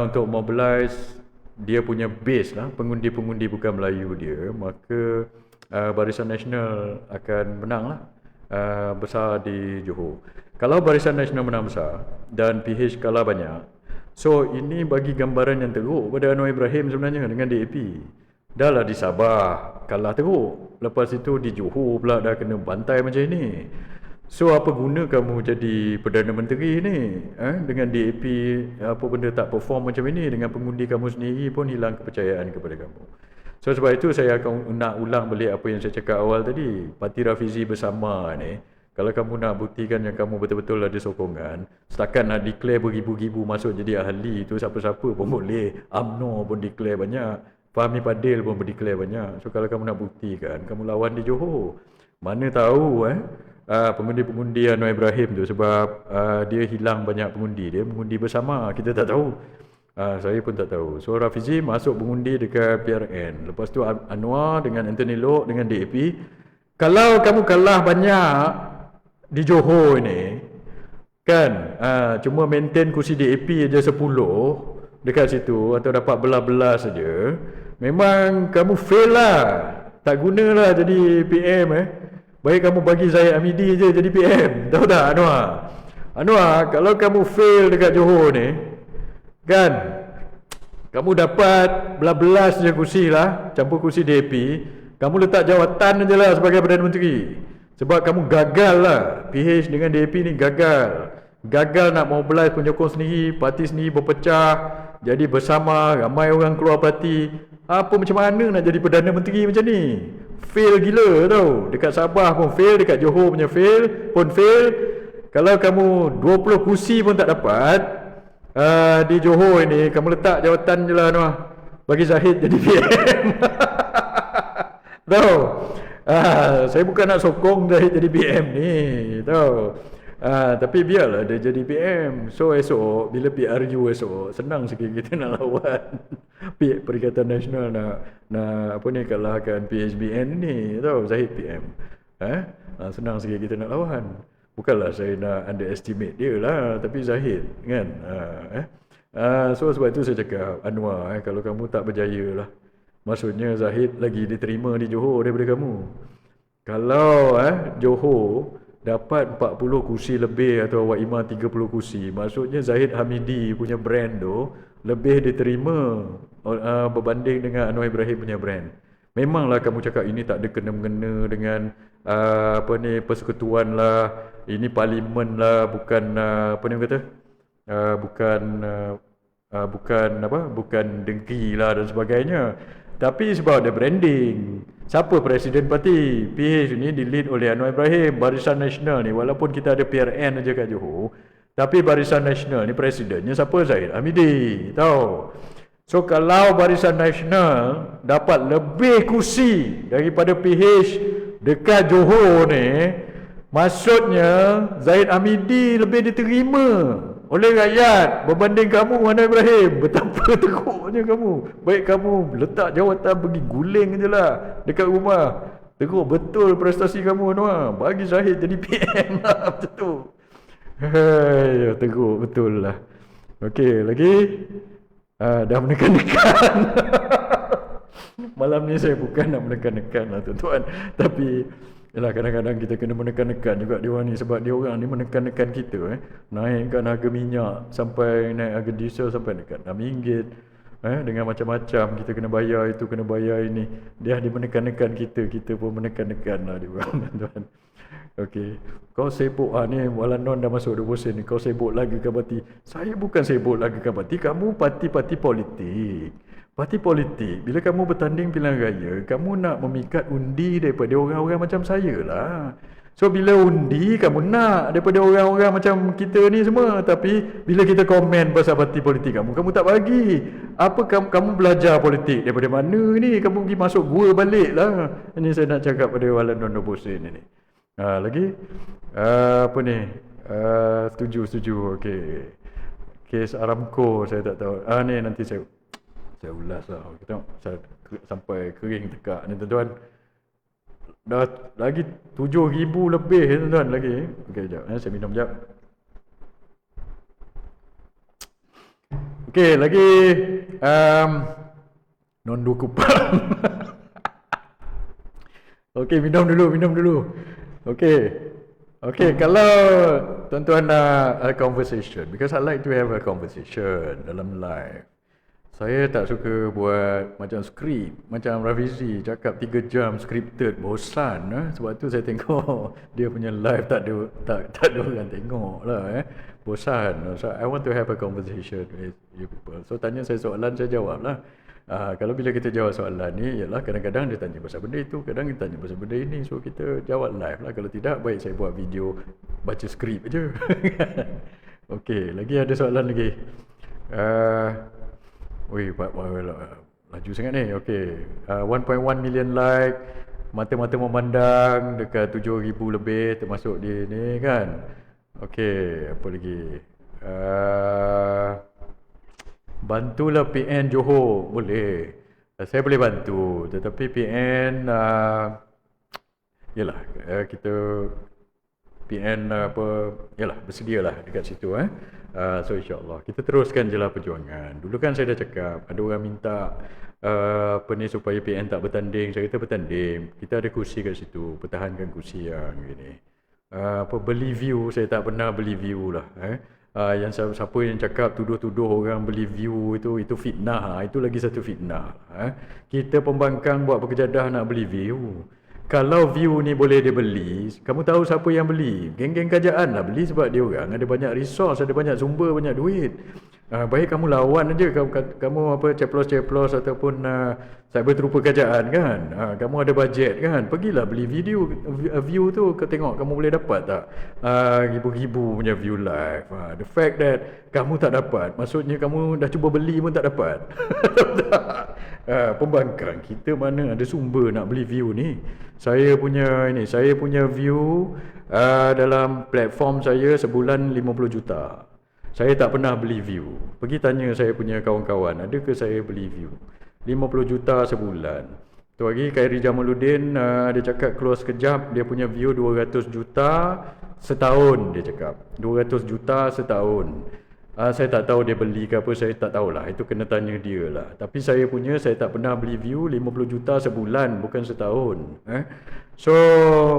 untuk mobilize dia punya base lah, pengundi-pengundi bukan Melayu dia, maka Barisan Nasional akan menang lah, besar di Johor. Kalau Barisan Nasional menang besar dan PH kalah banyak, so ini bagi gambaran yang teruk pada Anwar Ibrahim sebenarnya dengan DAP. Dah lah di Sabah kalah teruk, lepas itu di Johor pula dah kena bantai macam ini. So apa guna kamu jadi Perdana Menteri ni, dengan DAP apa benda tak perform macam ini, dengan pengundi kamu sendiri pun hilang kepercayaan kepada kamu. So sebab itu saya akan nak ulang balik apa yang saya cakap awal tadi. Parti Rafizi Bersama ni, kalau kamu nak buktikan yang kamu betul-betul ada sokongan, setakat nak declare beribu-ribu masuk jadi ahli, itu siapa-siapa pun boleh. UMNO pun declare banyak, Fahmi Padil pun berdeclare banyak. So kalau kamu nak buktikan, kamu lawan di Johor. Mana tahu pengundi-pengundi Anwar Ibrahim tu, sebab dia hilang banyak pengundi, dia mengundi bersama, kita tak tahu. Saya pun tak tahu. So Rafizi masuk mengundi dekat PRN, lepas tu Anwar dengan Anthony Loke dengan DAP. Kalau kamu kalah banyak di Johor ni kan, cuma maintain kursi DAP aja 10 dekat situ, atau dapat belah-belah saja, memang kamu fail lah. Tak gunalah jadi PM. Baik kamu bagi Zahid Hamidi je jadi PM. Tahu tak Anwar? Anwar, kalau kamu fail dekat Johor ni kan, kamu dapat belah-belah saja kursi lah, campur kursi DAP, kamu letak jawatan je lah sebagai Perdana Menteri. Sebab kamu gagal lah, PH dengan DAP ni gagal nak mobilize penyokong sendiri, parti sendiri berpecah, jadi bersama, ramai orang keluar parti. Apa macam mana nak jadi Perdana Menteri macam ni? Fail gila tau. Dekat Sabah pun fail, dekat Johor punya fail. Kalau kamu 20 kursi pun tak dapat, di Johor ini kamu letak jawatan je lah Noah, bagi Zahid jadi PM. Tahu? Saya bukan nak sokong Zahid jadi PM ni, tahu? Tapi biarlah dia jadi PM. So esok bila PRU esok, senang sikit kita nak lawan Perikatan Nasional nak apa ni, kalahkan PHBN ni, tahu, Zahid PM. Senang sikit kita nak lawan. Bukanlah saya nak underestimate dia lah, tapi Zahid kan. So sebab itu saya cakap Anwar, kalau kamu tak berjaya lah, maksudnya Zahid lagi diterima di Johor daripada kamu. Kalau Johor dapat 40 kursi lebih atau Wak Imam 30 kursi, maksudnya Zahid Hamidi punya brand tu lebih diterima berbanding dengan Anwar Ibrahim punya brand. Memanglah kamu cakap ini tak ada kena-mengena dengan persekutuan lah, ini parlimen lah, bukan bukan dengki lah dan sebagainya. Tapi sebab ada branding. Siapa presiden parti? PH ni di-lead oleh Anwar Ibrahim. Barisan Nasional ni, walaupun kita ada PRN aja kat Johor, tapi Barisan Nasional ni presidennya siapa? Zahid Hamidi, tahu. So kalau Barisan Nasional dapat lebih kursi daripada PH dekat Johor ni, maksudnya Zahid Hamidi lebih diterima oleh rakyat berbanding kamu Anwar Ibrahim. Betapa teruknya kamu. Baik kamu letak jawatan pergi guling je lah dekat rumah. Teruk betul prestasi kamu Anwar. Bagi Zahid jadi PM lah macam tu. Teruk betul lah. Okey, lagi dah menekan-nekan. Malam ni saya bukan nak menekan-nekan lah tuan-tuan, tapi yalah, kadang-kadang kita kena menekan-nekan juga dia orang ni, sebab dia orang ni menekan-nekan kita. Naikkan harga minyak, sampai naik harga diesel sampai dekat RM6. Dengan macam-macam kita kena bayar itu, kena bayar ini. Dia menekan-nekan kita pun menekan-nekan lah dia orang tuan-tuan. Okey, kau sibuk ni, Walanon dah masuk 20 ni, kau sibuk lagi ke parti. Saya bukan sibuk lagi ke parti, kamu parti-parti politik. Parti politik, bila kamu bertanding pilihan raya, kamu nak memikat undi daripada orang-orang macam saya lah. So bila undi, kamu nak daripada orang-orang macam kita ni semua. Tapi bila kita komen pasal parti politik kamu tak bagi. Apa kamu belajar politik daripada mana ni? Kamu pergi masuk gua balik lah. Ini saya nak cakap pada Walanon Dobosin ni. Lagi? Apa ni? Setuju. Okey. Kes Aramco saya tak tahu. Ni nanti saya ulas lah. Kita tengok sampai kering tekak ni tuan-tuan. Dah lagi 7,000 lebih tuan-tuan lagi. Okey, sekejap. Saya minum sekejap. Okey, lagi non kupang. Okey, minum dulu. Okey, kalau tuan-tuan nak a conversation, because I like to have a conversation dalam live. Saya tak suka buat macam skrip, macam Rafizi cakap 3 jam scripted, bosan. Sebab tu saya tengok dia punya live tak ada orang tengok lah. Bosan. So I want to have a conversation with you people. So tanya saya soalan, saya jawab lah. Kalau bila kita jawab soalan ni, ialah kadang-kadang dia tanya pasal benda itu, kadang dia tanya pasal benda ini. So kita jawab live lah. Kalau tidak, baik saya buat video baca skrip je. Okey, lagi ada soalan lagi. Laju sangat ni. Okey, 1.1 million like, mata-mata memandang dekat 7,000 lebih termasuk di ni kan. Okey, apa lagi? Bantulah PN Johor. Boleh, saya boleh bantu, tetapi PN yalah, kita PN bersedialah dekat situ. So insyaAllah kita teruskan je lah perjuangan. Dulu kan saya dah cakap, ada orang minta supaya PN tak bertanding. Saya kata bertanding, kita ada kursi kat situ, pertahankan kursi yang ini. Beli view, saya tak pernah beli view lah. Yang siapa yang cakap tuduh-tuduh orang beli view itu fitnah. Itu lagi satu fitnah. Kita pembangkang buat pekerjadah nak beli view. Kalau view ni boleh dia beli, kamu tahu siapa yang beli? Geng-geng kerajaan lah beli, sebab dia orang ada banyak resource, ada banyak sumber, banyak duit. Baik kamu lawan aja, kamu ceplos-ceplos ataupun cyber trooper kerajaan kan. Kamu ada bajet kan, pergilah beli view tu, kau tengok kamu boleh dapat tak ribu-ribu punya view live. The fact that kamu tak dapat, maksudnya kamu dah cuba beli pun tak dapat. Pembangkang kita mana ada sumber nak beli view ni. Saya punya view dalam platform saya sebulan 50 juta. Saya tak pernah beli view. Pergi tanya saya punya kawan-kawan, ada ke saya beli view 50 juta sebulan. Tu lagi Khairi Jamaluddin, dia cakap close sekejap, dia punya view 200 juta setahun. Dia cakap 200 juta setahun. Saya tak tahu dia beli ke apa, saya tak tahulah. Itu kena tanya dia lah. Tapi saya tak pernah beli view 50 juta sebulan, bukan setahun. So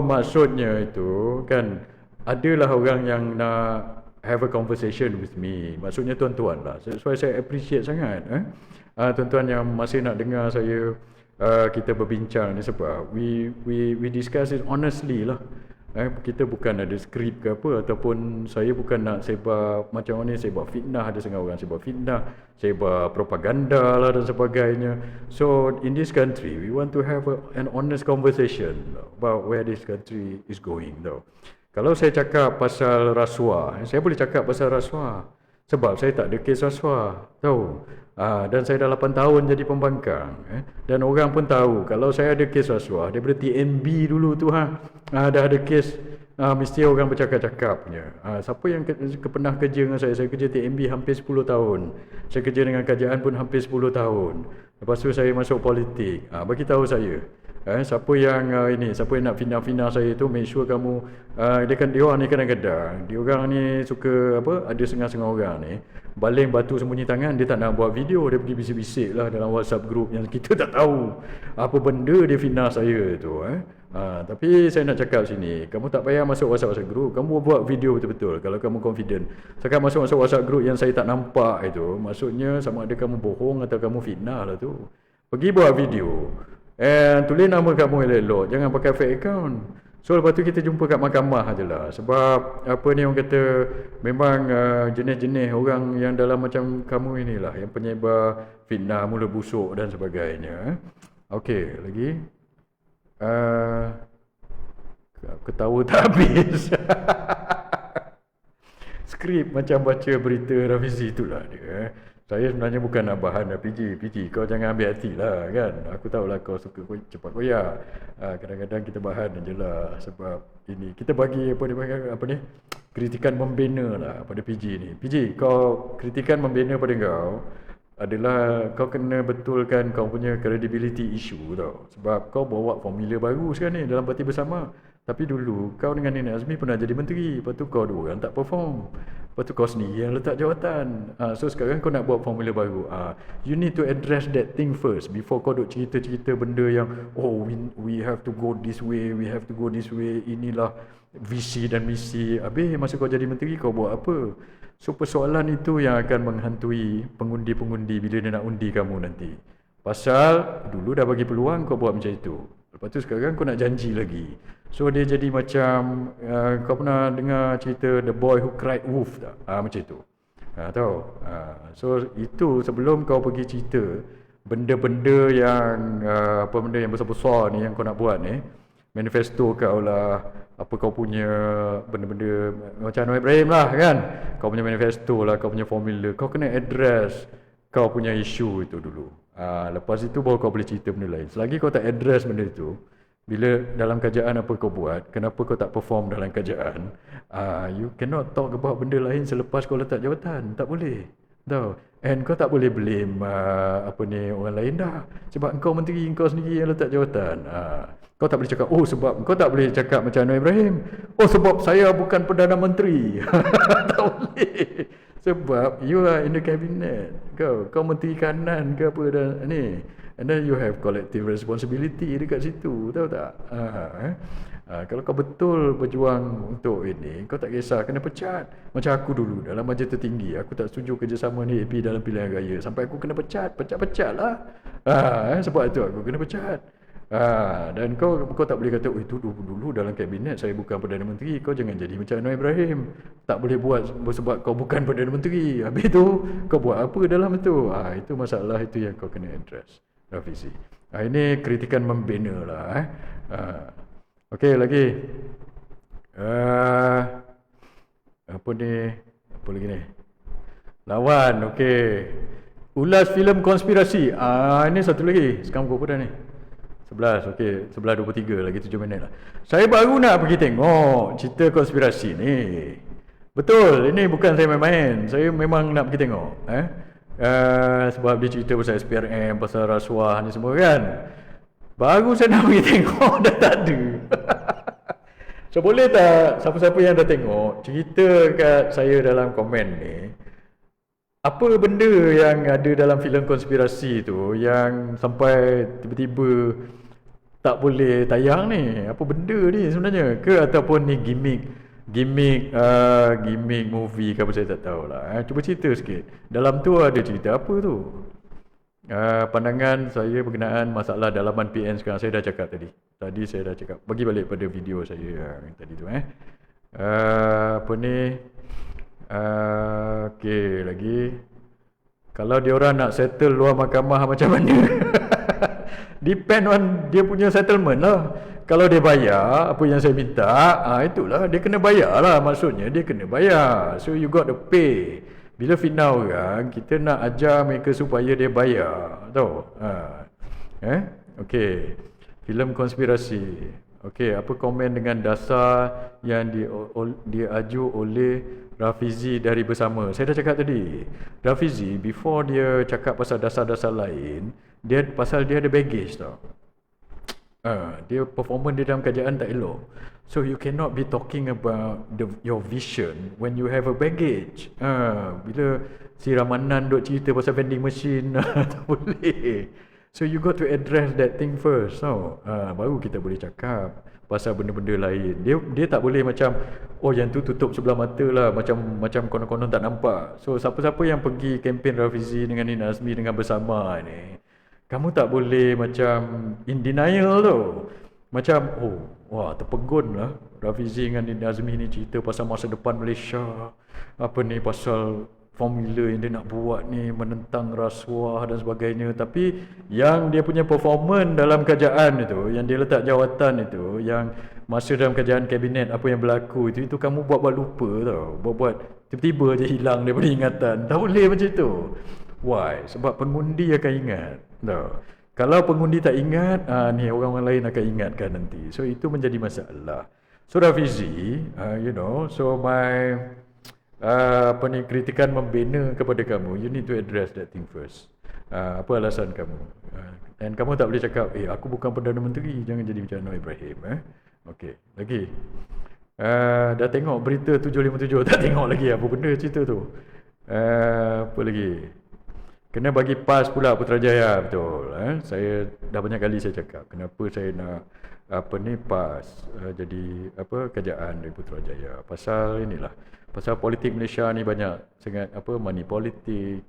maksudnya itu kan, adalah orang yang nak have a conversation with me. Maksudnya tuan-tuan lah. So saya appreciate sangat tuan-tuan yang masih nak dengar saya kita berbincang ni, sebab we discuss it honestly lah. Kita bukan ada skrip ke apa, ataupun saya bukan nak sebar macam ni, sebar fitnah. Ada setengah orang sebar fitnah, sebar propaganda lah dan sebagainya. So in this country we want to have an honest conversation about where this country is going though. Kalau saya cakap pasal rasuah, saya boleh cakap pasal rasuah sebab saya tak ada kes rasuah, tahu. Dan saya dah 8 tahun jadi pembangkang, dan orang pun tahu kalau saya ada kes rasuah daripada TNB dulu tu dah ada kes, mesti orang bercakap-cakap punya. Siapa yang pernah kerja dengan saya kerja TNB hampir 10 tahun. Saya kerja dengan kerajaan pun hampir 10 tahun. Lepas tu saya masuk politik. Bagi tahu saya, siapa yang siapa yang nak fitnah-fitnah saya tu, make sure kamu dia orang ni kadang-kadang dia orang ni suka ada setengah-setengah orang ni baling batu sembunyi tangan. Dia tak nak buat video, dia pergi bisik-bisik lah dalam WhatsApp group yang kita tak tahu apa benda dia fitnah saya tu. Tapi saya nak cakap sini, kamu tak payah masuk WhatsApp group, kamu buat video betul-betul kalau kamu confident. Sekarang masuk WhatsApp group yang saya tak nampak itu, maksudnya sama ada kamu bohong atau kamu fitnah lah tu. Pergi buat video, tulis nama kamu elok-elok, jangan pakai fake account. So lepas tu kita jumpa kat mahkamah je lah. Sebab ni orang kata memang jenis-jenis orang yang dalam macam kamu inilah yang penyebar fitnah, mula busuk dan sebagainya. Okey, lagi ketawa tak habis. Skrip macam baca berita Rafizi itulah dia. Saya sebenarnya bukan nak bahan PG, kau jangan ambil hati lah kan. Aku tahulah kau suka cepat koyak. Kadang-kadang kita bahan je lah, sebab ini kita bagi kritikan membina lah pada PG ni. PG, kau kritikan membina pada kau, adalah kau kena betulkan kau punya credibility issue tau. Sebab kau bawa formula baru sekarang ni dalam parti bersama. Tapi dulu kau dengan Nenek Azmi pernah jadi menteri. Lepas tu kau dua orang tak perform. Lepas tu kau sendiri yang letak jawatan. So sekarang kau nak buat formula baru. You need to address that thing first before kau duk cerita-cerita benda yang we have to go this way, we have to go this way. Inilah visi dan misi. Habis masa kau jadi menteri kau buat apa? So persoalan itu yang akan menghantui pengundi-pengundi bila dia nak undi kamu nanti. Pasal dulu dah bagi peluang kau buat macam itu. Lepas tu sekarang kau nak janji lagi. So dia jadi macam kau pernah dengar cerita The Boy Who Cried Wolf tak? Macam itu. Tahu? So itu sebelum kau pergi cerita benda-benda yang apa benda yang besar-besar ni yang kau nak buat ni, manifesto kau lah, apa kau punya benda-benda macam Anwar Ibrahim lah kan, kau punya manifesto lah, kau punya formula, kau kena address kau punya isu itu dulu. Lepas itu baru kau boleh cerita benda lain. Selagi kau tak address benda itu, bila dalam kerajaan apa kau buat, kenapa kau tak perform dalam kerajaan, you cannot talk about benda lain selepas kau letak jawatan. Tak boleh. Tahu? And kau tak boleh blame apa ni orang lain dah. Sebab kau menteri, kau sendiri yang letak jawatan. Kau tak boleh cakap, sebab kau tak boleh cakap macam Anwar Ibrahim. Sebab saya bukan Perdana Menteri. Tak boleh. Sebab you are in the cabinet. Kau menteri kanan ke apa dah ni. And then you have collective responsibility dekat situ. Tahu tak? Kalau kau betul berjuang untuk ini, kau tak kisah kena pecat. Macam aku dulu dalam majlis tertinggi, aku tak setuju kerjasama ni AP dalam pilihan raya. Sampai aku kena pecat lah. Sebab itu aku kena pecat. Dan kau tak boleh kata itu dulu dalam kabinet saya bukan Perdana Menteri, kau jangan jadi macam Anwar Ibrahim. Tak boleh buat sebab kau bukan Perdana Menteri. Habis tu kau buat apa dalam itu? Itu masalah itu yang kau kena address, Rafizi. Ini kritikan membina lah. Okey lagi. Apa lagi ni? Lawan, okey. Ulas filem konspirasi. Ini satu lagi. Sekarang pukul apa dah ni? 11, okey. 11.23, lagi 7 minit lah. Saya baru nak pergi tengok cerita konspirasi ni. Betul, ini bukan saya main-main. Saya memang nak pergi tengok. Sebab dia cerita pasal SPRM, pasal rasuah ni semua kan. Baru saya nak pergi tengok, dah tak ada. So boleh tak siapa-siapa yang dah tengok, cerita kat saya dalam komen ni, apa benda yang ada dalam filem konspirasi tu yang sampai tiba-tiba tak boleh tayang ni? Apa benda ni sebenarnya? Ke ataupun ni gimmick movie ke apa, saya tak tahulah. Cuba cerita sikit. Dalam tu ada cerita apa tu? Pandangan saya berkenaan masalah dalaman PN sekarang saya dah cakap tadi. Tadi saya dah cakap. Bagi balik pada video saya yang tadi tu apa ni? Okey lagi. Kalau dia orang nak settle luar mahkamah macam mana? Depend on dia punya settlement lah. Kalau dia bayar apa yang saya minta, itulah dia kena bayar lah. Maksudnya dia kena bayar. So you got to pay. Bila final orang, kita nak ajar mereka supaya dia bayar. Tahu? Okey. Filem konspirasi. Okey, apa komen dengan dasar yang diaju oleh Rafizi dari Bersama? Saya dah cakap tadi. Rafizi before dia cakap pasal dasar-dasar lain, pasal dia ada baggage tau. Dia performance dia dalam kerajaan tak elok. So you cannot be talking about your vision when you have a baggage. Bila si Ramanan duk cerita pasal vending machine, tak boleh. So you got to address that thing first. So baru kita boleh cakap pasal benda-benda lain. Dia tak boleh macam yang tu tutup sebelah mata lah, macam konon-konon tak nampak. So siapa-siapa yang pergi kempen Rafizi dengan Nina Azmi dengan Bersama ni, kamu tak boleh macam in denial tu. Macam terpegun lah Rafizi dengan Nina Azmi ni cerita pasal masa depan Malaysia. Apa ni pasal formula yang dia nak buat ni menentang rasuah dan sebagainya. Tapi yang dia punya performance dalam kerajaan itu, yang dia letak jawatan itu, yang masa dalam kerajaan kabinet apa yang berlaku itu kamu buat lupa tau. Buat tiba-tiba je hilang daripada ingatan. Tak boleh macam itu. Why? Sebab pengundi akan ingat. Tahu? Kalau pengundi tak ingat, ni orang-orang lain akan ingatkan nanti. So itu menjadi masalah. So Rafizi, so my kritikan membina kepada kamu, you need to address that thing first. Apa alasan kamu? Dan kamu tak boleh cakap, aku bukan Perdana Menteri, jangan jadi macam Anwar Ibrahim. Okey, lagi. Dah tengok berita 757, tak tengok lagi apa benda cerita tu. Apa lagi? Kena bagi PAS pula Putrajaya, betul. Saya dah banyak kali saya cakap kenapa saya nak PAS jadi kerajaan dari Putrajaya. Pasal inilah, pasal politik Malaysia ni banyak sangat money politik,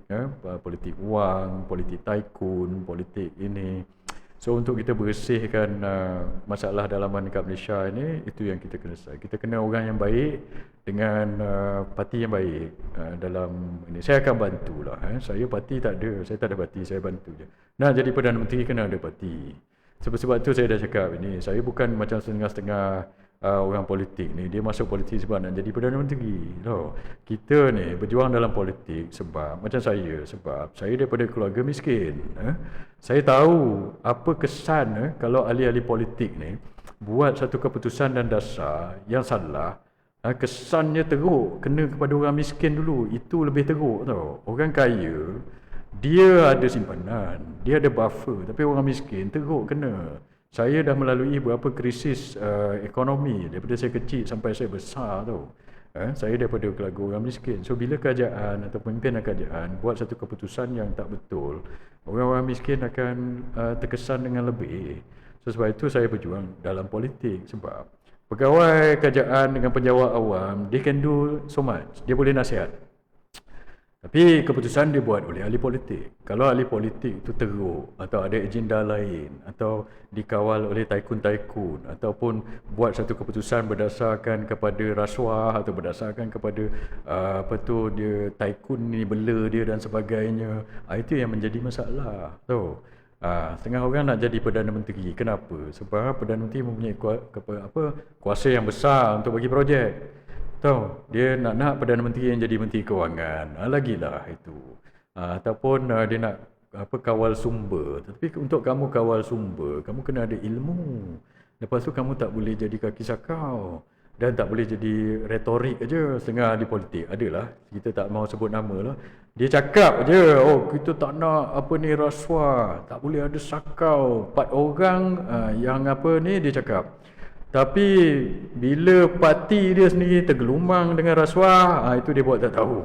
politik wang, politik tycoon, politik ini. So untuk kita bersihkan masalah dalaman dekat Malaysia ini, itu yang kita kena selesai. Kita kena orang yang baik dengan parti yang baik dalam ini. Saya akan bantulah. Saya parti tak ada, saya tak ada parti, saya bantu je. Nak jadi Perdana Menteri kena ada parti. Sebab tu saya dah cakap ini, saya bukan macam setengah-setengah orang politik ni. Dia masuk politik sebab nak jadi Perdana Menteri. Kita ni berjuang dalam politik sebab macam sebab saya daripada keluarga miskin. Saya tahu apa kesan kalau ahli-ahli politik ni buat satu keputusan dan dasar yang salah. Kesannya teruk kena kepada orang miskin dulu. Itu lebih teruk tau. Orang kaya dia ada simpanan, dia ada buffer, tapi orang miskin teruk kena. Saya dah melalui beberapa krisis ekonomi daripada saya kecil sampai saya besar tau. Saya daripada keluarga orang miskin. So bila kerajaan atau pimpinan kerajaan buat satu keputusan yang tak betul, orang-orang miskin akan terkesan dengan lebih. So sebab itu saya berjuang dalam politik. Sebab pegawai kerajaan dengan penjawat awam, they can do so much. Dia boleh nasihat. Tapi keputusan dibuat oleh ahli politik. Kalau ahli politik itu teruk atau ada agenda lain atau dikawal oleh tycoon-tycoon ataupun buat satu keputusan berdasarkan kepada rasuah atau berdasarkan kepada dia tycoon ni bela dia dan sebagainya, itu yang menjadi masalah. Setengah orang nak jadi Perdana Menteri. Kenapa? Sebab Perdana Menteri mempunyai kuasa yang besar untuk bagi projek. Dia nak Perdana Menteri yang jadi Menteri Kewangan. Lagilah itu. Ataupun dia nak kawal sumber. Tapi untuk kamu kawal sumber, kamu kena ada ilmu. Lepas tu kamu tak boleh jadi kaki sakau. Dan tak boleh jadi retorik aja. Setengah ahli politik adalah, kita tak mau sebut nama lah. Dia cakap aja, kita tak nak rasuah. Tak boleh ada sakau. 4 orang yang dia cakap. Tapi bila parti dia sendiri tergelumang dengan rasuah, itu dia buat tak tahu.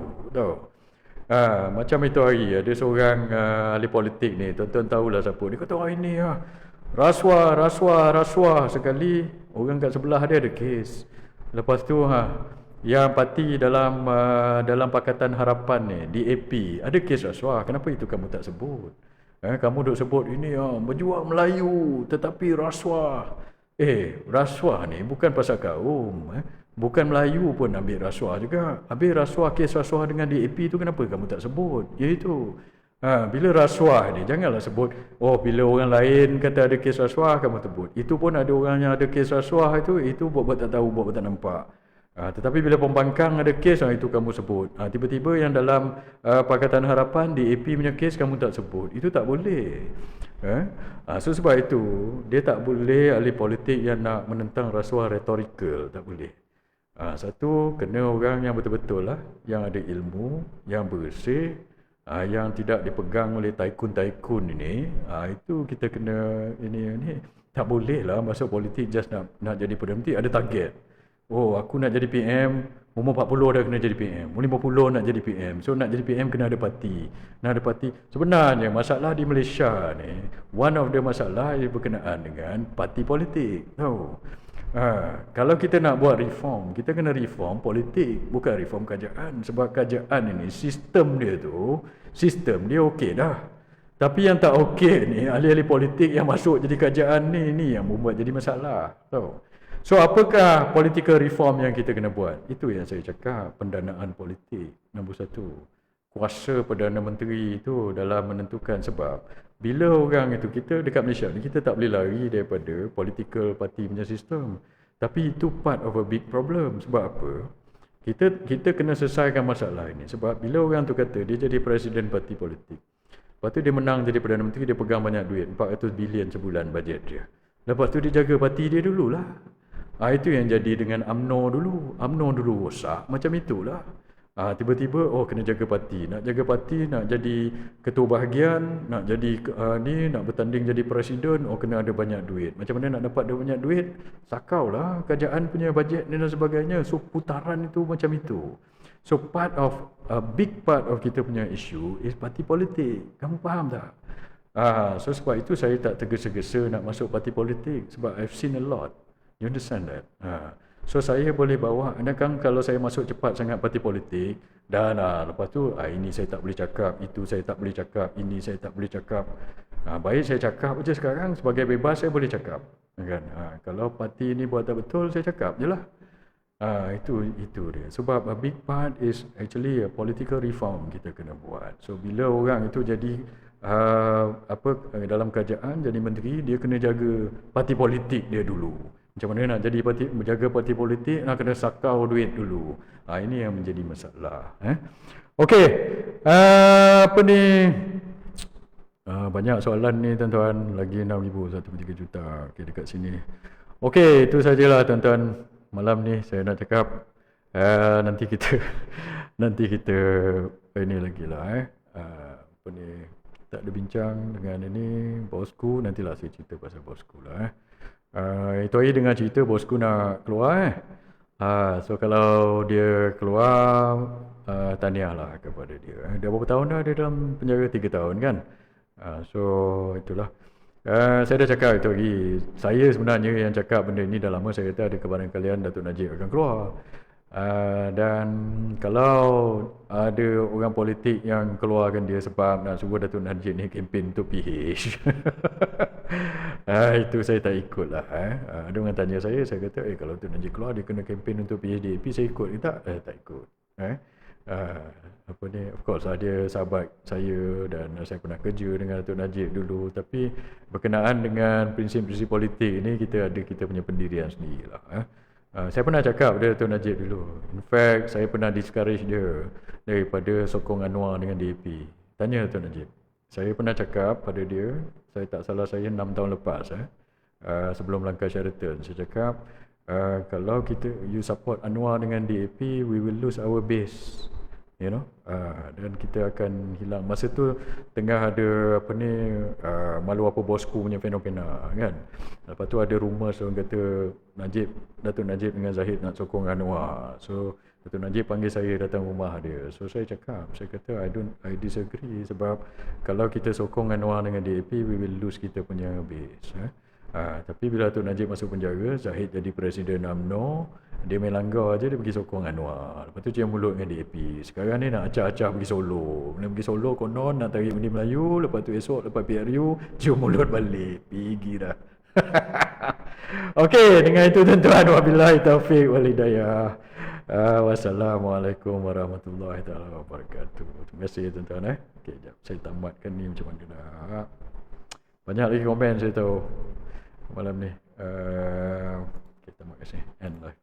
Macam itu hari ada seorang ahli politik ni, tuan-tuan tahulah siapa. Dia kata ini rasuah sekali orang kat sebelah dia ada kes. Lepas tu yang parti dalam Pakatan Harapan ni, DAP, ada kes rasuah. Kenapa itu kamu tak sebut? Kamu duk sebut ini berjuang Melayu tetapi rasuah. Rasuah ni bukan pasal kaum. Bukan Melayu pun ambil rasuah juga. Habis rasuah, kes rasuah dengan DAP tu kenapa kamu tak sebut? Iaitu bila rasuah ni janganlah sebut bila orang lain kata ada kes rasuah kamu sebut. Itu pun ada orang yang ada kes rasuah itu buat tak tahu, buat tak nampak. Tetapi bila pembangkang ada kes itu kamu sebut. Tiba-tiba yang dalam Pakatan Harapan DAP punya kes kamu tak sebut. Itu tak boleh. So sebab itu dia tak boleh ahli politik yang nak menentang rasuah retorikal, tak boleh. Satu, kena orang yang betul-betul lah, yang ada ilmu, yang bersih, yang tidak dipegang oleh tycoon-tycoon ini. Itu kita kena ini tak boleh lah masuk politik just nak jadi Perdana Menteri ada target. Aku nak jadi PM, umur 40 dah kena jadi PM, umur 50 nak jadi PM. So nak jadi PM kena ada parti. Sebenarnya masalah di Malaysia ni, one of the masalah yang berkenaan dengan parti politik. Kalau kita nak buat reform, kita kena reform politik, bukan reform kerajaan. Sebab kerajaan ini sistem dia okey dah. Tapi yang tak okey ni ahli-ahli politik yang masuk jadi kerajaan ni yang membuat jadi masalah. So apakah political reform yang kita kena buat? Itu yang saya cakap, pendanaan politik. Nombor 1, kuasa Perdana Menteri itu dalam menentukan. Sebab bila orang itu, kita dekat Malaysia ni, kita tak boleh lari daripada political party punya sistem. Tapi itu part of a big problem. Sebab apa? Kita kena selesaikan masalah ini. Sebab bila orang tu kata dia jadi presiden parti politik, lepas tu dia menang jadi Perdana Menteri, dia pegang banyak duit, 400 bilion sebulan bajet dia. Lepas tu dia jaga parti dia dululah. Itu yang jadi dengan UMNO dulu. UMNO dulu rosak, macam itulah. Tiba-tiba kena jaga parti, nak jaga parti, nak jadi ketua bahagian, nak jadi nak bertanding jadi presiden, kena ada banyak duit. Macam mana nak dapat banyak duit? Sakau lah kerajaan punya bajet dan sebagainya. So putaran itu macam itu. So a big part of kita punya issue is parti politik. Kamu faham tak? So sebab itu saya tak tergesa-gesa nak masuk parti politik sebab I've seen a lot. You understand that? So saya boleh bawa, kan kalau saya masuk cepat sangat parti politik dan lepas tu ini saya tak boleh cakap, itu saya tak boleh cakap, ini saya tak boleh cakap. Baik saya cakap aja sekarang sebagai bebas saya boleh cakap. Kan? Kalau parti ni buat tak betul saya cakap je lah. Itu dia. Sebab a big part is actually a political reform kita kena buat. So bila orang itu jadi dalam kerajaan jadi menteri, dia kena jaga parti politik dia dulu. Macam mana nak jadi menjaga parti politik, nak kena sakau duit dulu. Ini yang menjadi masalah. Okey. Banyak soalan ni tuan-tuan. Lagi 6,000, 1.3 juta. Okey, dekat sini. Okey, itu sajalah tuan-tuan. Malam ni saya nak cakap. Nanti kita ini lagi lah. Tak ada bincang dengan ini bosku. Nantilah saya cerita pasal bosku lah. Itu aja dengan cerita bosku nak keluar. So kalau dia keluar, tahniahlah kepada dia. Dia berapa tahun dah dia dalam penjara? 3 tahun kan. So itulah. Saya dah cakap itu lagi. Saya sebenarnya yang cakap benda ini dah lama. Saya kata ada kebaran kalian Datuk Najib akan keluar. Dan kalau ada orang politik yang keluarkan dia sebab nak suruh Datuk Najib ni kempen untuk PH, itu saya tak ikut lah. Ada orang tanya saya kata kalau Datuk Najib keluar dia kena kempen untuk PHDAP, saya ikut ke tak? Tak ikut. Of course dia sahabat saya dan saya pernah kerja dengan Datuk Najib dulu, tapi berkenaan dengan prinsip-prinsip politik ni kita punya pendirian sendirilah. Saya pernah cakap pada Datuk Najib dulu. In fact, saya pernah discourage dia daripada sokong Anwar dengan DAP. Tanya Datuk Najib. Saya pernah cakap pada dia, saya tak salah saya 6 tahun lepas, sebelum langkah Sheraton, saya cakap, kalau you support Anwar dengan DAP, we will lose our base. Dan kita akan hilang. Masa tu tengah ada malu apa bosku punya fenomena kan. Lepas tu ada rumours orang kata Datuk Najib dengan Zahid nak sokong Anwar. So Datuk Najib panggil saya datang rumah dia. So saya kata I disagree sebab kalau kita sokong Anwar dengan DAP, we will lose kita punya base. Tapi bila Datuk Najib masuk penjara, Zahid jadi presiden UMNO, dia main langgar je, dia pergi sokong Anwar. Lepas tu cium mulut dengan DAP. Sekarang ni nak acah-acah pergi Solo. Nak pergi Solo konon nak tarik Undi Melayu, lepas tu esok lepas PRU cium mulut balik. Pergi dah. Okey, dengan itu tuan-tuan, wabillahi taufiq wal hidayah. Wassalamualaikum warahmatullahi wabarakatuh. Terima kasih tuan-tuan. Okey, jap saya tamatkan ni macam mana dah. Banyak lagi komen saya tahu malam ni. Kita terima kasih. End live.